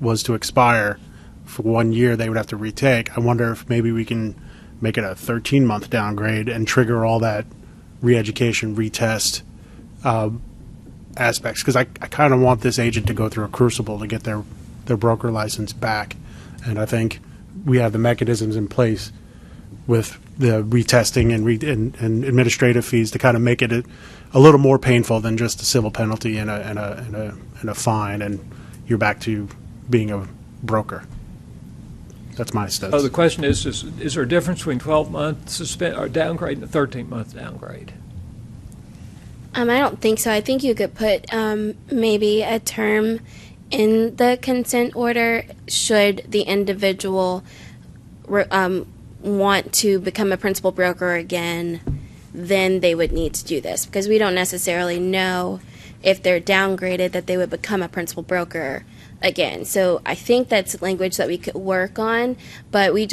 was to expire for 1 year, they would have to retake. I wonder if maybe we can make it a 13-month downgrade and trigger all that re-education, retest aspects. Because I kind of want this agent to go through a crucible to get their broker license back. And I think we have the mechanisms in place with the retesting and administrative fees to kind of make it a little more painful than just a civil penalty and a fine, and you're back to being a broker. That's my stance. So the question is there a difference between 12-month suspend or downgrade and a 13-month downgrade? I don't think so. I think you could put maybe a term in the consent order should the individual want to become a principal broker again, then they would need to do this, because we don't necessarily know if they're downgraded that they would become a principal broker again. So I think that's language that we could work on, but we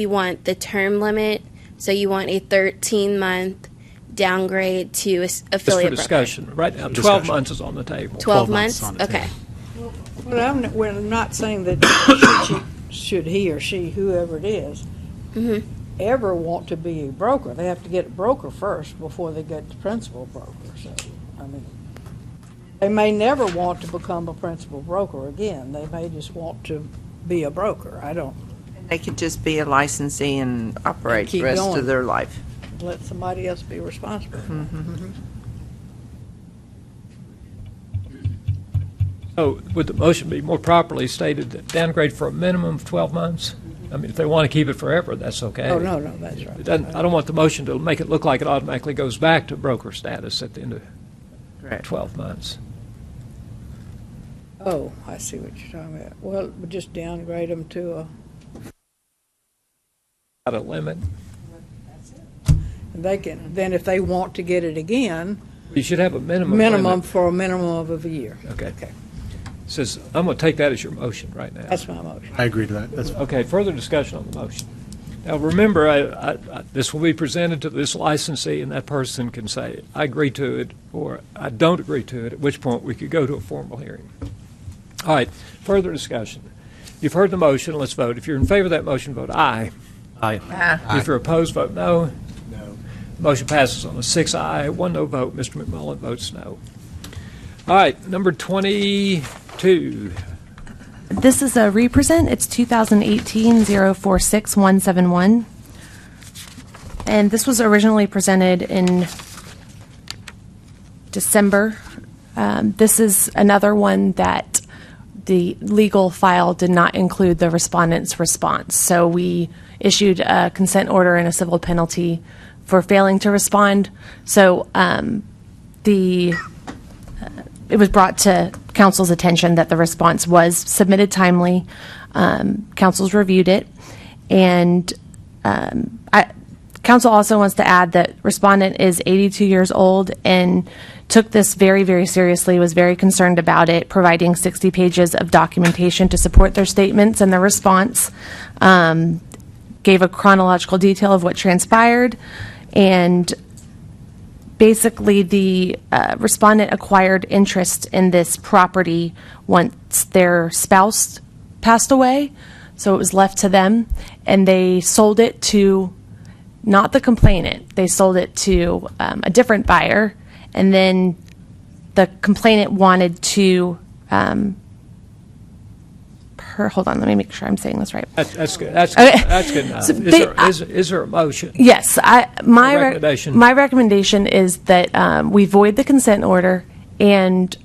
want the term limit. So you want a 13-month downgrade to affiliate Just for broker. discussion. Right now, 12 months is on the table. 12 months? on the Okay. Well, we're not saying that should he or she, whoever it is, ever want to be a broker. They have to get a broker first before they get the principal broker. So, they may never want to become a principal broker again. They may just want to be a broker. I don't. They could just be a licensee and operate And keep the rest going. of their life. Let somebody else be responsible. So would the motion be more properly stated that downgrade for a minimum of 12 months? I mean, if they want to keep it forever, that's okay. Oh, no, that's right. I don't want the motion to make it look like it automatically goes back to broker status at the end of 12 months. Oh, I see what you're talking about. Well, we just downgrade them to a, At a limit. and they can, then if they want to get it again, You should have a minimum. minimum limit. for a minimum of a year. Okay. Says, I'm going to take that as your motion right now. That's my motion. I agree to that. That's Okay, further discussion on the motion. Now, remember, this will be presented to this licensee, and that person can say, I agree to it, or I don't agree to it, at which point we could go to a formal hearing. All right, further discussion. You've heard the motion, let's vote. If you're in favor of that motion, vote aye. Aye. If you're opposed, vote no. No. Motion passes on a 6-aye, 1 no vote. Mr. McMullen votes no. All right, number 22. This is a represent. It's 2018-046171. And this was originally presented in December. This is another one that the legal file did not include the respondent's response. So we issued a consent order and a civil penalty for failing to respond. So it was brought to council's attention that the response was submitted timely. Council's reviewed it, and council also wants to add that respondent is 82 years old and took this very, very seriously, was very concerned about it, providing 60 pages of documentation to support their statements and their response, gave a chronological detail of what transpired, and basically, the respondent acquired interest in this property once their spouse passed away, so it was left to them, and they sold it to not the complainant. They sold it to a different buyer, and then the complainant wanted to hold on, let me make sure I'm saying this right. That's good. That's Okay. good. That's good enough. So Is there a motion? Yes, my recommendation. My recommendation is that we void the consent order, and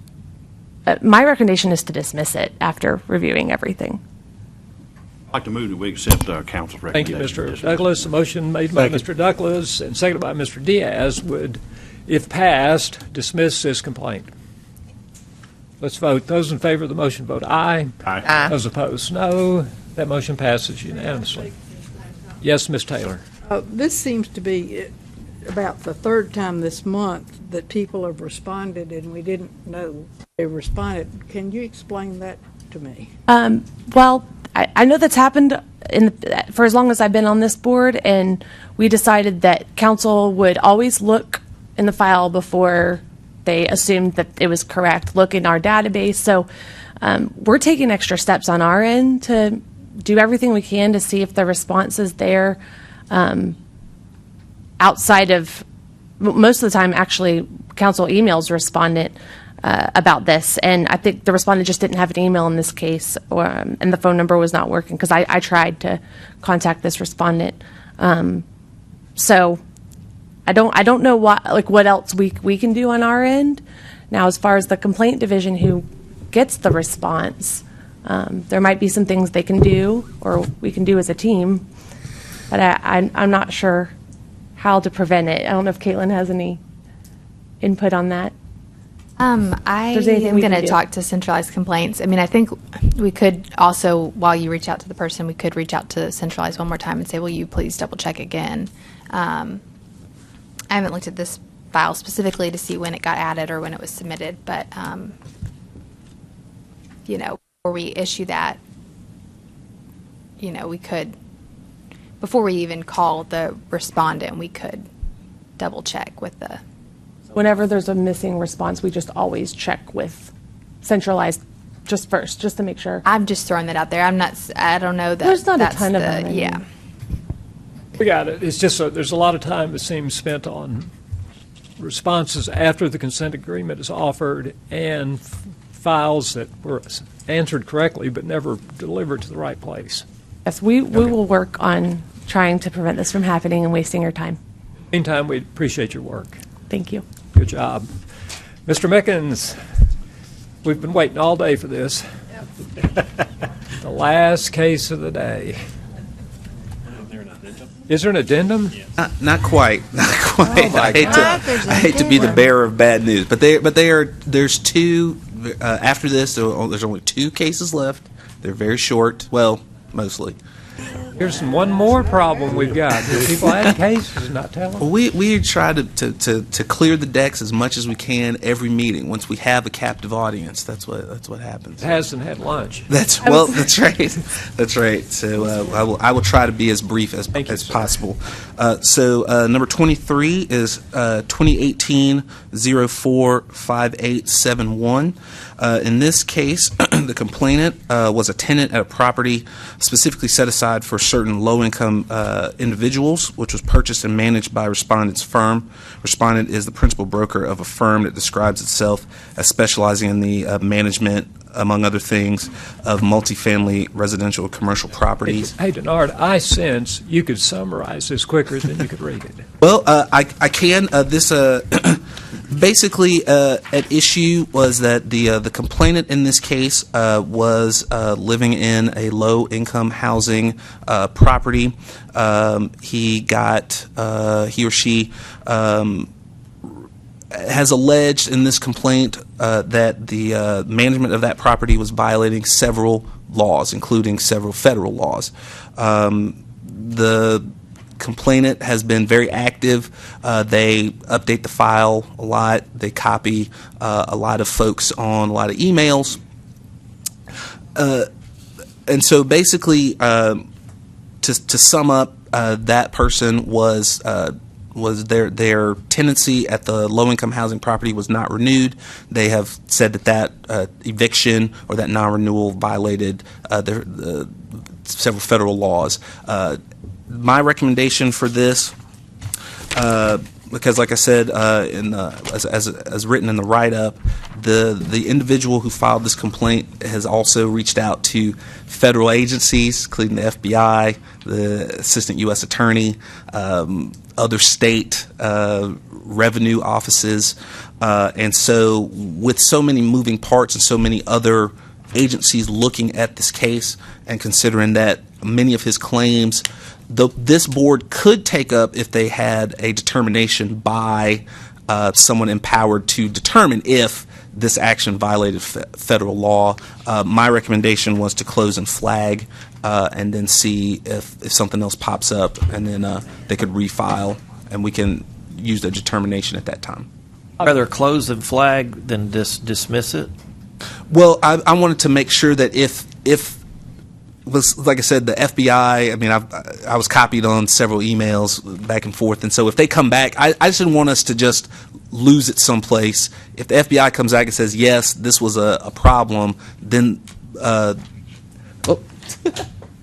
my recommendation is to dismiss it after reviewing everything. I'd like to move that we accept council's Thank you, recommendation. Mr. Douglas. A motion made by Mr. Douglas and seconded by Mr. Diaz would, if passed, dismiss this complaint. Let's vote. Those in favor of the motion vote aye. Aye. Those opposed, no. That motion passes unanimously. Yes, Ms. Taylor. This seems to be about the third time this month that people have responded and we didn't know they responded. Can you explain that to me? Well, I know that's happened for as long as I've been on this board, and we decided that council would always look in the file before they assumed that it was correct, look in our database. So we're taking extra steps on our end to do everything we can to see if the response is there. Outside of, most of the time, actually, council emails respondent about this, and I think the respondent just didn't have an email in this case, and the phone number was not working, because I tried to contact this respondent. So I don't know what else we can do on our end. Now, as far as the complaint division who gets the response, there might be some things they can do, or we can do as a team, but I'm not sure how to prevent it. I don't know if Caitlin has any input on that. I There's anything am we going can to do. talk to centralized complaints. I mean, I think we could also, while you reach out to the person, we could reach out to centralized one more time and say, will you please double check again? I haven't looked at this file specifically to see when it got added or when it was submitted, but, before we issue that, we could, before we even call the respondent, we could double check with the. Whenever there's a missing response, we just always check with centralized just first, just to make sure. I'm just throwing that out there. I don't know that. There's not that's a ton of the- them. I mean. Yeah. We got it. It's just there's a lot of time that seems spent on responses after the consent agreement is offered and files that were answered correctly but never delivered to the right place. Yes, we will work on trying to prevent this from happening and wasting your time. Meantime, we appreciate your work. Thank you. Good job. Mr. Mickens, we've been waiting all day for this. The last case of the day. Is there an addendum? Not quite. Not quite. Oh, my God. I hate to be the bearer of bad news, but there's two after this, there's only 2 cases left. They're very short. Well, mostly. Here's one more problem we've got. Do people add cases and not tell them? Well, we try to clear the decks as much as we can every meeting. Once we have a captive audience, that's what happens. It hasn't had lunch. That's right. That's right. So I will try to be as brief as possible. So number 23 is 2018-045871. In this case, the complainant was a tenant at a property specifically set aside for certain low-income individuals, which was purchased and managed by respondent's firm. Respondent is the principal broker of a firm that describes itself as specializing in the management, among other things, of multifamily residential and commercial properties. Hey, Denard, I sense you could summarize this quicker than you could read it. Well, I can. This basically at issue was that the complainant in this case was living in a low-income housing property. He or she has alleged in this complaint that the management of that property was violating several laws, including several federal laws. The complainant has been very active. They update the file a lot. They copy a lot of folks on a lot of emails. And so basically, to sum up, that person was their tenancy at the low-income housing property was not renewed. They have said that eviction or that non-renewal violated several federal laws. My recommendation for this, because like I said, as written in the write-up, the individual who filed this complaint has also reached out to federal agencies, including the FBI, the Assistant U.S. Attorney, other state revenue offices, and so with so many moving parts and so many other agencies looking at this case and considering that many of his claims this board could take up if they had a determination by someone empowered to determine if this action violated federal law. My recommendation was to close and flag and then see if something else pops up, and then they could refile and we can use their determination at that time. Rather close and flag than dismiss it? Well, I wanted to make sure that if was, like I said, the FBI, I mean, I was copied on several emails back and forth, and so if they come back, I just didn't want us to just lose it someplace. If the FBI comes back and says, yes, this was a problem, then, well,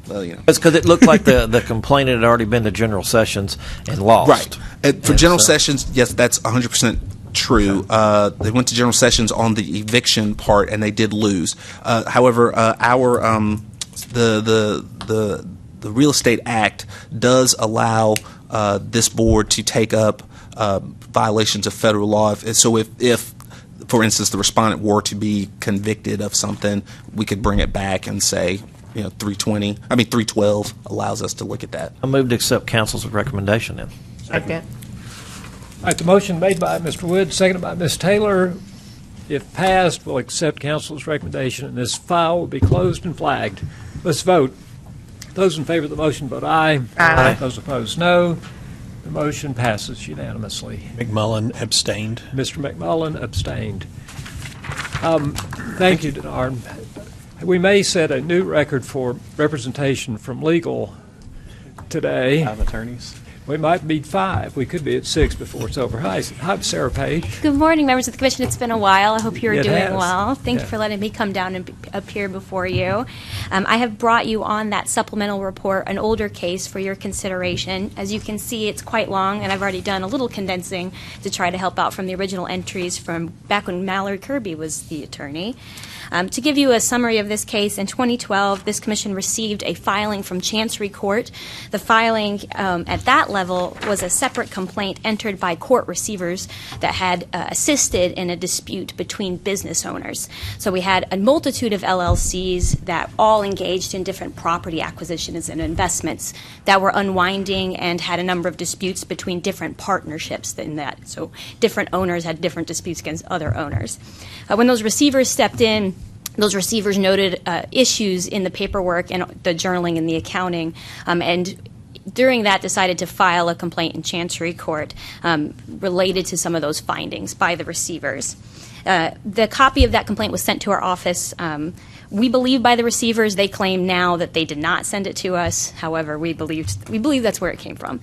you know. It's because it looked like the complainant had already been to General Sessions and lost. Right. For General Sessions, yes, that's 100% true. They went to General Sessions on the eviction part, and they did lose. However, the Real Estate Act does allow this board to take up violations of federal law. So if, for instance, the respondent were to be convicted of something, we could bring it back and say, 312 allows us to look at that. I move to accept council's recommendation then. Second. All right, the motion made by Mr. Wood, seconded by Ms. Taylor. If passed, we'll accept council's recommendation, and this file will be closed and flagged. Let's vote. Those in favor of the motion vote aye. Aye. Those opposed, no. The motion passes unanimously. McMullen abstained. Mr. McMullen abstained. Thank you, Denard. We may set a new record for representation from legal today. 5 attorneys. We might be 5. We could be at 6 before it's over. Hi, Sarah Page. Good morning, members of the commission. It's been a while. I hope you're It doing has. well. Thank Yeah. you for letting me come down and appear before you. I have brought you on that supplemental report an older case for your consideration. As you can see, it's quite long, and I've already done a little condensing to try to help out from the original entries from back when Mallory Kirby was the attorney. To give you a summary of this case, in 2012, this commission received a filing from Chancery Court. The filing at that level level was a separate complaint entered by court receivers that had assisted in a dispute between business owners. So we had a multitude of LLCs that all engaged in different property acquisitions and investments that were unwinding and had a number of disputes between different partnerships in that. So different owners had different disputes against other owners. When those receivers stepped in, those receivers noted issues in the paperwork and the journaling and the accounting, and during that decided to file a complaint in Chancery Court related to some of those findings by the receivers. The copy of that complaint was sent to our office. We believe by the receivers. They claim now that they did not send it to us. However, we believe that's where it came from.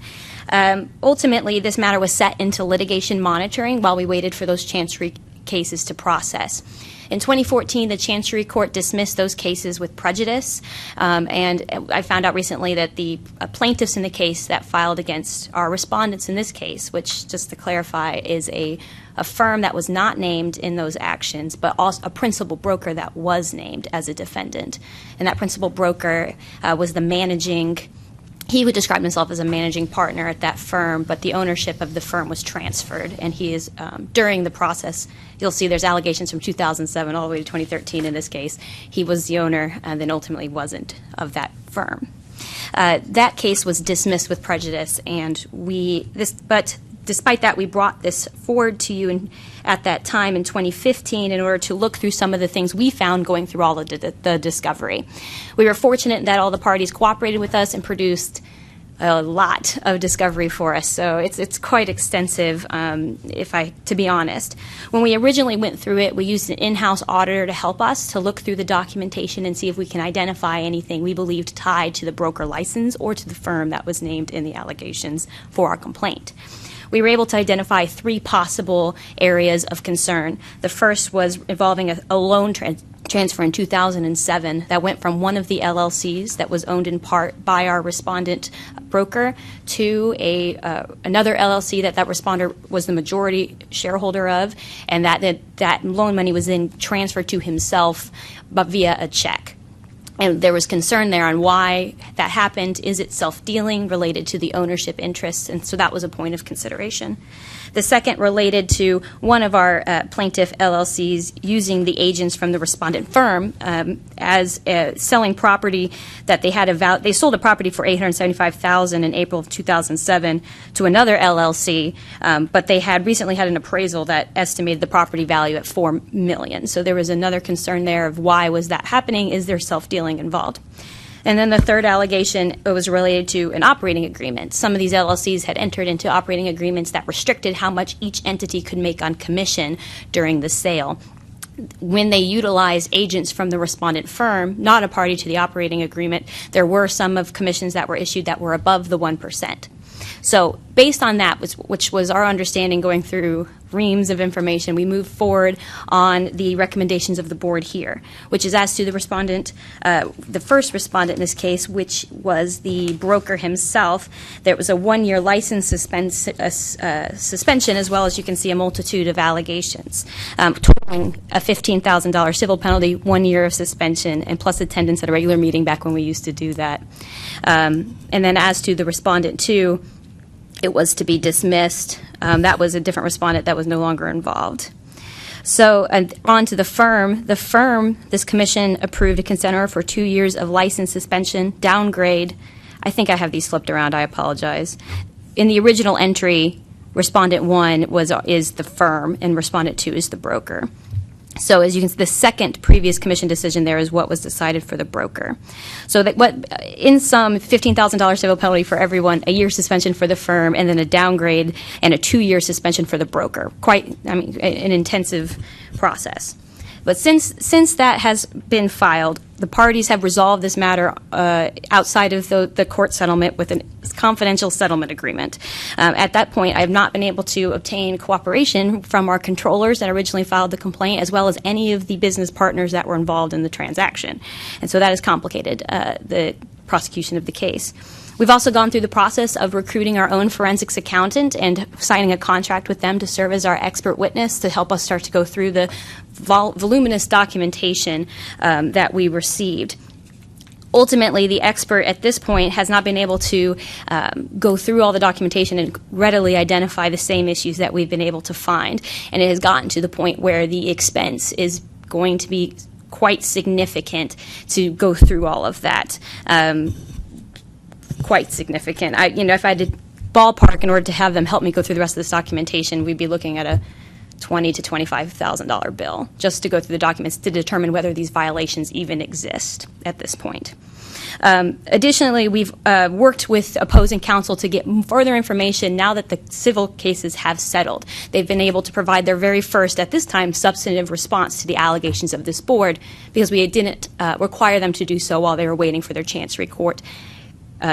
Ultimately, this matter was set into litigation monitoring while we waited for those Chancery cases to process. In 2014, the Chancery Court dismissed those cases with prejudice, and I found out recently that the plaintiffs in the case that filed against our respondents in this case, which, just to clarify, is a firm that was not named in those actions, but also a principal broker that was named as a defendant. And that principal broker was the managing. He would describe himself as a managing partner at that firm, but the ownership of the firm was transferred. And he is, during the process, you'll see there's allegations from 2007 all the way to 2013 in this case. He was the owner and then ultimately wasn't of that firm. That case was dismissed with prejudice, and but despite that, we brought this forward to you at that time in 2015 in order to look through some of the things we found going through all of the discovery. We were fortunate that all the parties cooperated with us and produced a lot of discovery for us, so it's quite extensive, to be honest. When we originally went through it, we used an in-house auditor to help us to look through the documentation and see if we can identify anything we believed tied to the broker license or to the firm that was named in the allegations for our complaint. We were able to identify 3 possible areas of concern. The first was involving a loan transfer in 2007 that went from one of the LLCs that was owned in part by our respondent broker to another LLC that responder was the majority shareholder of, and that loan money was then transferred to himself but via a check. And there was concern there on why that happened. Is it self-dealing related to the ownership interests? And so that was a point of consideration. The second related to one of our plaintiff LLCs using the agents from the respondent firm as selling property that they had they sold a property for $875,000 in April of 2007 to another LLC, but they had recently had an appraisal that estimated the property value at $4 million. So there was another concern there of why was that happening? Is there self-dealing involved? And then the third allegation was related to an operating agreement. Some of these LLCs had entered into operating agreements that restricted how much each entity could make on commission during the sale. When they utilized agents from the respondent firm, not a party to the operating agreement, there were some of commissions that were issued that were above the 1%. So based on that, which was our understanding going through reams of information, we moved forward on the recommendations of the board here, which is as to the respondent, the first respondent in this case, which was the broker himself. There was a 1-year license suspension, as well as you can see a multitude of allegations, totaling a $15,000 civil penalty, 1 year of suspension, and plus attendance at a regular meeting back when we used to do that. And then as to the respondent two, it was to be dismissed. That was a different respondent that was no longer involved. So on to the firm. The firm, this commission approved a consent order for 2 years of license suspension, downgrade. I think I have these flipped around. I apologize. In the original entry, respondent 1 is the firm, and respondent 2 is the broker. So as you can see, the second previous commission decision there is what was decided for the broker. So that in sum, $15,000 civil penalty for everyone, a year suspension for the firm, and then a downgrade and a 2-year suspension for the broker. An intensive process. But since that has been filed, the parties have resolved this matter outside of the court settlement with a confidential settlement agreement. At that point, I have not been able to obtain cooperation from our controllers that originally filed the complaint, as well as any of the business partners that were involved in the transaction. And so that has complicated the prosecution of the case. We've also gone through the process of recruiting our own forensics accountant and signing a contract with them to serve as our expert witness to help us start to go through the voluminous documentation that we received. Ultimately, the expert at this point has not been able to go through all the documentation and readily identify the same issues that we've been able to find. And it has gotten to the point where the expense is going to be quite significant to go through all of that. Quite significant. If I had to ballpark in order to have them help me go through the rest of this documentation, we'd be looking at a $20,000 to $25,000 bill just to go through the documents to determine whether these violations even exist at this point. Additionally, we've worked with opposing counsel to get further information now that the civil cases have settled. They've been able to provide their very first, at this time, substantive response to the allegations of this board because we didn't require them to do so while they were waiting for their Chancery Court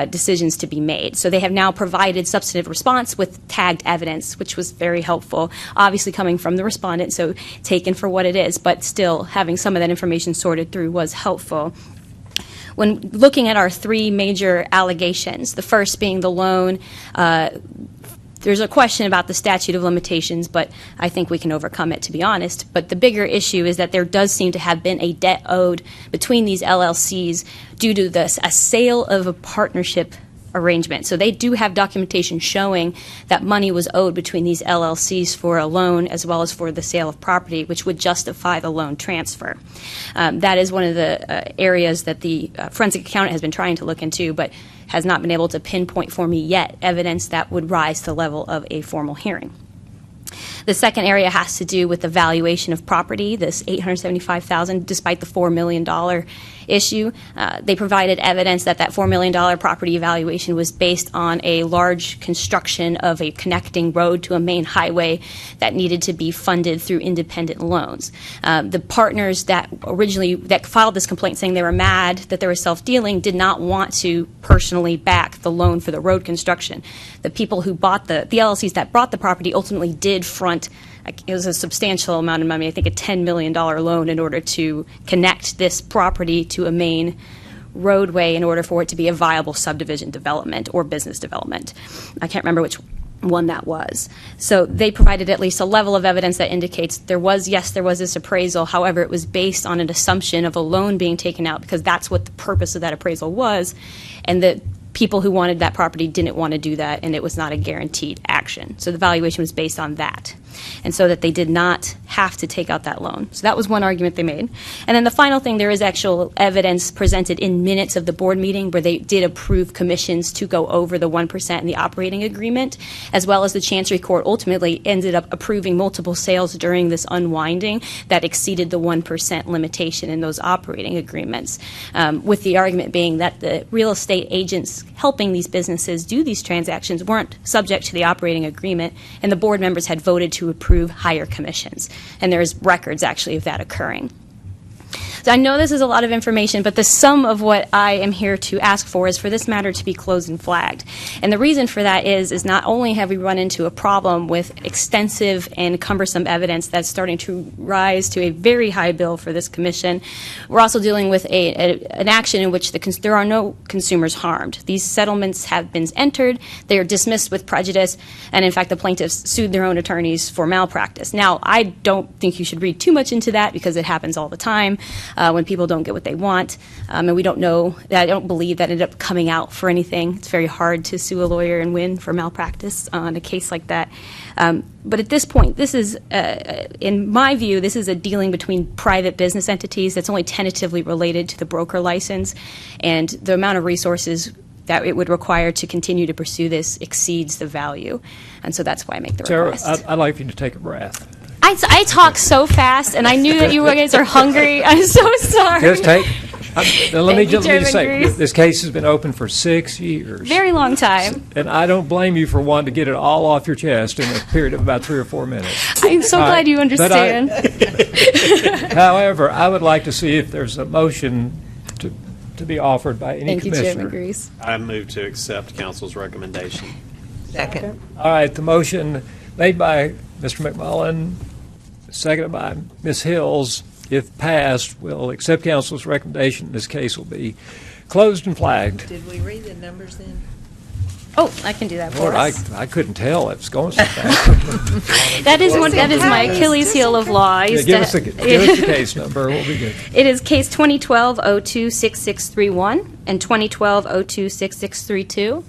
decisions to be made. So they have now provided substantive response with tagged evidence, which was very helpful, obviously coming from the respondent, so taken for what it is, but still having some of that information sorted through was helpful. When looking at our three major allegations, the first being the loan, there's a question about the statute of limitations, but I think we can overcome it, to be honest. But the bigger issue is that there does seem to have been a debt owed between these LLCs due to a sale of a partnership arrangement. So they do have documentation showing that money was owed between these LLCs for a loan as well as for the sale of property, which would justify the loan transfer. That is one of the areas that the forensic accountant has been trying to look into, but has not been able to pinpoint for me yet evidence that would rise to the level of a formal hearing. The second area has to do with the valuation of property, this $875,000, despite the $4 million issue. They provided evidence that $4 million property valuation was based on a large construction of a connecting road to a main highway that needed to be funded through independent loans. The partners that filed this complaint saying they were mad that they were self-dealing did not want to personally back the loan for the road construction. The people who bought the LLCs that bought the property ultimately did front. It was a substantial amount of money, I think a $10 million loan in order to connect this property to a main roadway in order for it to be a viable subdivision development or business development. I can't remember which one that was. So they provided at least a level of evidence that indicates there was this appraisal. However, it was based on an assumption of a loan being taken out because that's what the purpose of that appraisal was. And the people who wanted that property didn't want to do that, and it was not a guaranteed action. So the valuation was based on that, and so that they did not have to take out that loan. So that was one argument they made. And then the final thing, there is actual evidence presented in minutes of the board meeting where they did approve commissions to go over the 1% in the operating agreement, as well as the Chancery Court ultimately ended up approving multiple sales during this unwinding that exceeded the 1% limitation in those operating agreements, with the argument being that the real estate agents helping these businesses do these transactions weren't subject to the operating agreement, and the board members had voted to approve higher commissions. And there's records actually of that occurring. So I know this is a lot of information, but the sum of what I am here to ask for is for this matter to be closed and flagged. And the reason for that is not only have we run into a problem with extensive and cumbersome evidence that's starting to rise to a very high bill for this commission, we're also dealing with an action in which there are no consumers harmed. These settlements have been entered, they are dismissed with prejudice, and in fact the plaintiffs sued their own attorneys for malpractice. Now, I don't think you should read too much into that because it happens all the time. When people don't get what they want, and we don't know, I don't believe that ended up coming out for anything. It's very hard to sue a lawyer and win for malpractice on a case like that. But at this point, this is, in my view, this is a dealing between private business entities that's only tentatively related to the broker license, and the amount of resources that it would require to continue to pursue this exceeds the value. And so that's why I make the request. Sarah, I'd like you to take a breath. I talk so fast, and I knew that you guys are hungry. I'm so sorry. Just take. Let me just say, Grease. this case has been open for 6 years. Very long time. And I don't blame you for wanting to get it all off your chest in a period of about 3 or 4 minutes. I'm so glad you understand. However, I would like to see if there's a motion to be offered by any Thank you, commissioner. Chairman Grease. I move to accept council's recommendation. Second. All right, the motion made by Mr. McMullen, seconded by Ms. Hills, if passed, will accept council's recommendation. This case will be closed and flagged. Did we read the numbers then? Oh, I can do that for Lord, us. I couldn't tell. It was going so fast. That is my Achilles heel of law. I used Give us to- the case number. We'll be good. It is case 2012-02-6631 and 2012-02-6632.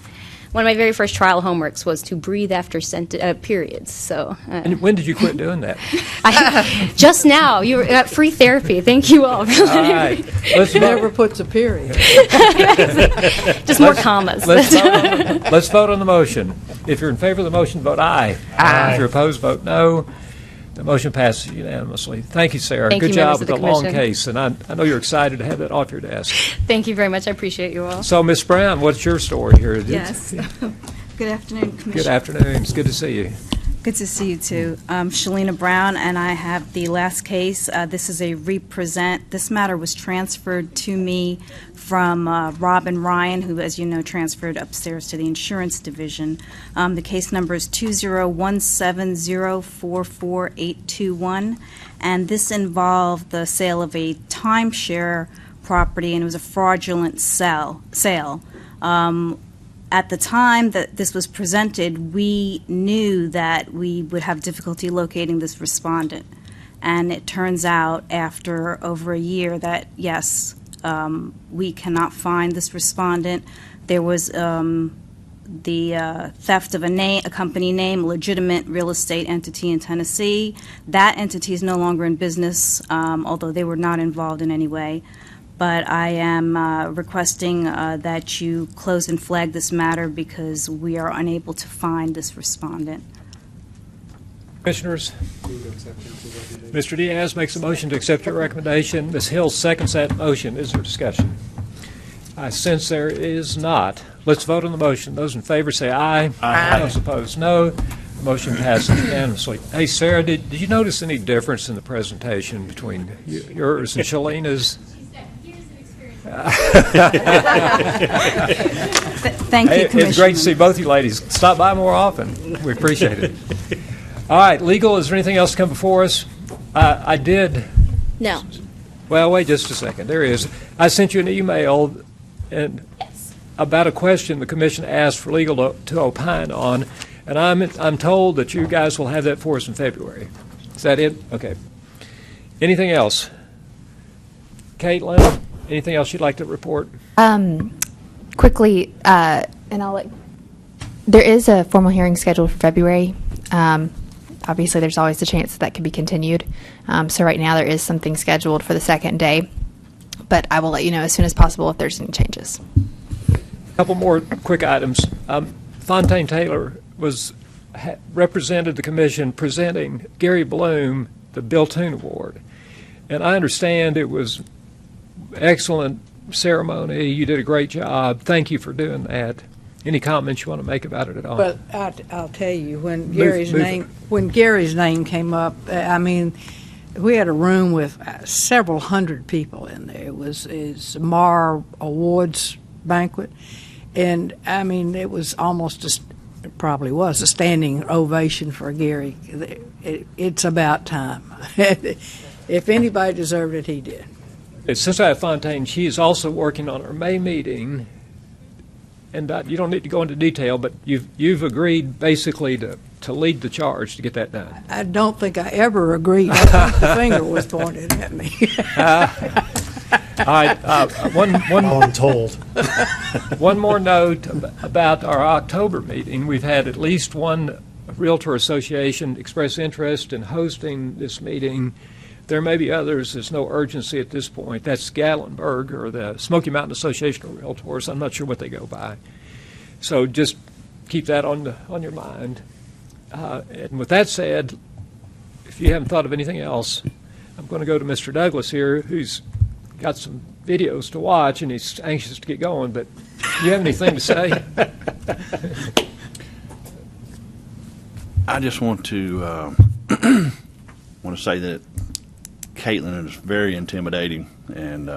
One of my very first trial homeworks was to breathe after periods. So, And when did you quit doing that? just now, you got free therapy. Thank you all. All right. Let's Never puts a period. Just more commas. Let's vote on the motion. If you're in favor of the motion, vote aye. Aye. If you're opposed, vote no. The motion passes unanimously. Thank you, Sarah. Thank Good you, job members with of the the long commission. case, and I know you're excited to have that off your desk. Thank you very much. I appreciate you all. So, Ms. Brown, what's your story here? Yes. Good afternoon, Commissioner. Good afternoon. It's good to see you. Good to see you, too. I'm Shalina Brown, and I have the last case. This is a represent. This matter was transferred to me from Robin Ryan, who, as you know, transferred upstairs to the insurance division. The case number is 20170448821, and this involved the sale of a timeshare property, and it was a fraudulent sale. At the time that this was presented, we knew that we would have difficulty locating this respondent. And it turns out after over a year that, yes, we cannot find this respondent. There was the theft of a company name, a legitimate real estate entity in Tennessee. That entity is no longer in business, although they were not involved in any way. But I am requesting that you close and flag this matter because we are unable to find this respondent. Commissioners, Mr. Diaz makes a motion to accept your recommendation. Ms. Hill seconds that motion. Is there discussion? I sense there is not. Let's vote on the motion. Those in favor say aye. Aye. Those opposed, no. The motion passes unanimously. Hey, Sarah, did you notice any difference in the presentation between yours and Shalina's? Thank you, Commissioner. It's great to see both you ladies. Stop by more often. We appreciate it. All right, legal, is there anything else to come before us? I did. No. Well, wait just a second. There is. I sent you an email about a question the commission asked for legal to opine on, and I'm told that you guys will have that for us in February. Is that it? Okay. Anything else? Caitlin, anything else you'd like to report? Quickly, and I'll let. There is a formal hearing scheduled for February. Obviously, there's always the chance that could be continued. So right now, there is something scheduled for the second day, but I will let you know as soon as possible if there's any changes. A couple more quick items. Fontaine Taylor represented the commission presenting Gary Bloom the Bill Toon Award, and I understand it was excellent ceremony. You did a great job. Thank you for doing that. Any comments you want to make about it at all? But I'll tell you, when Move Gary's name came up, I mean, we had a room with several hundred people in there. It's MAR Awards banquet, and I mean, it was almost it probably was a standing ovation for Gary. It's about time. If anybody deserved it, he did. Since I have Fontaine, she is also working on our May meeting, and you don't need to go into detail, but you've agreed basically to lead the charge to get that done. I don't think I ever agreed. I think the finger was pointed at me. All right, I'm told. One more note about our October meeting. We've had at least one Realtor Association express interest in hosting this meeting. There may be others. There's no urgency at this point. That's Gatlinburg or the Smoky Mountain Association of Realtors. I'm not sure what they go by. So just keep that on your mind. And with that said, if you haven't thought of anything else, I'm going to go to Mr. Douglas here, who's got some videos to watch, and he's anxious to get going. But do you have anything to say? I just want to say that Caitlin is very intimidating, and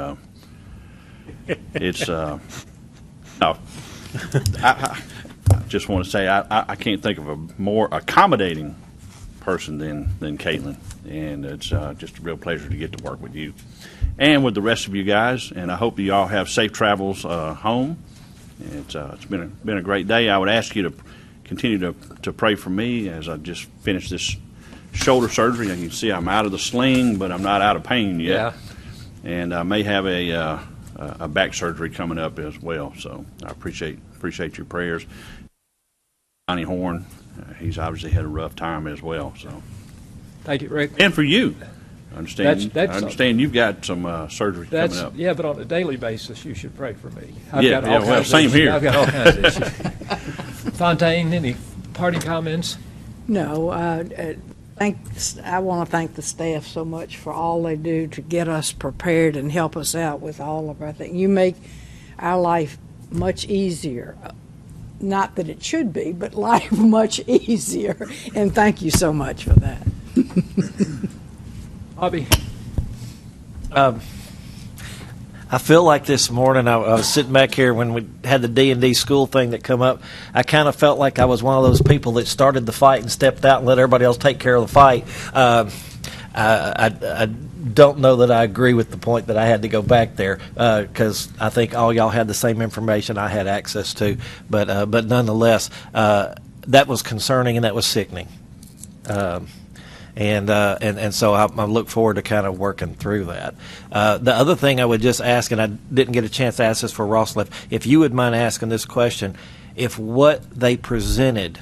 it's no. I just want to say I can't think of a more accommodating person than Caitlin, and it's just a real pleasure to get to work with you and with the rest of you guys. And I hope you all have safe travels home, It's been a great day. I would ask you to continue to pray for me as I just finished this shoulder surgery. And you can see I'm out of the sling, but I'm not out of pain yet. Yeah. And I may have a back surgery coming up as well. So I appreciate your prayers. Johnny Horn, he's obviously had a rough time as well. So Thank you, Rick. and for you, I understand. That's I understand you've got some surgery coming up. Yeah, but on a daily basis, you should pray for me. Same here. I've got all kinds of issues. Fontaine, any parting comments? No, I want to thank the staff so much for all they do to get us prepared and help us out with all of our things. You make our life much easier. Not that it should be, but life much easier. And thank you so much for that. Bobby? I feel like this morning I was sitting back here when we had the D&D school thing that come up. I kind of felt like I was one of those people that started the fight and stepped out and let everybody else take care of the fight. I don't know that I agree with the point that I had to go back there because I think all y'all had the same information I had access to. But nonetheless, that was concerning and that was sickening. And so I look forward to kind of working through that. The other thing I would just ask, and I didn't get a chance to ask this for Rossliff, if you would mind asking this question, if what they presented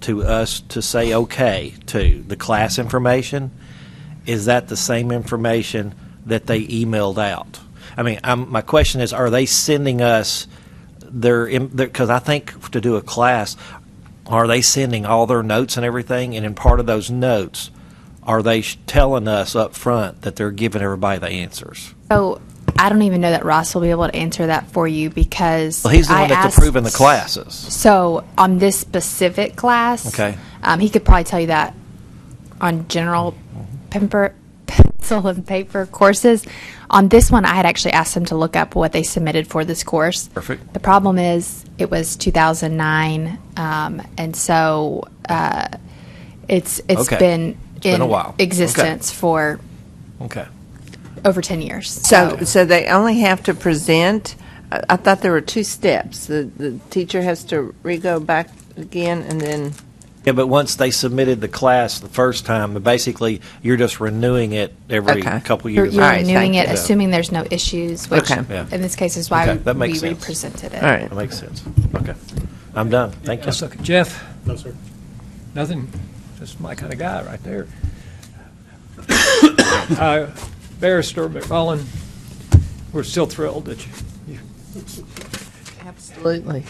to us to say okay to the class information, is that the same information that they emailed out? I mean, my question is, are they sending us because I think to do a class, are they sending all their notes and everything? And in part of those notes, are they telling us up front that they're giving everybody the answers? So I don't even know that Ross will be able to answer that for you because he's the one that's approving the classes. So on this specific class, okay, he could probably tell you that on general pencil and paper courses. On this one, I had actually asked them to look up what they submitted for this course. Perfect. The problem is it was 2009, and so it's been in a while. Existence for over 10 years. So they only have to present. I thought there were two steps. The teacher has to re-go back again, and then. Yeah, but once they submitted the class the first time, basically you're just renewing it every couple years. You're renewing it, assuming there's no issues, which in this case is why that we makes sense. represented it. All right, that makes sense. Okay, I'm done. Thank you. Jeff? No, sir. Nothing. That's my kind of guy right there. Barrister McMullen, we're still thrilled that you. Absolutely.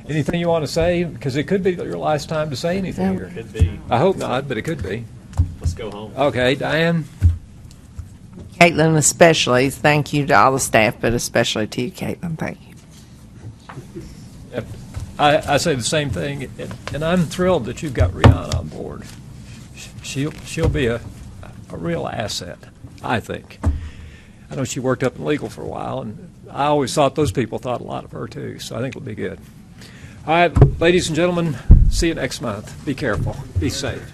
Anything you want to say? Because it could be your last time to say anything here. Could be. I hope not, but it could be. Let's go home. Okay, Diane? Caitlin, especially, thank you to all the staff, but especially to you, Caitlin. Thank you. Yep. I say the same thing, and I'm thrilled that you've got Rihanna on board. She'll be a real asset, I think. I know she worked up in legal for a while, and I always thought those people thought a lot of her too, so I think it'll be good. All right, ladies and gentlemen, see you next month. Be careful. Be safe.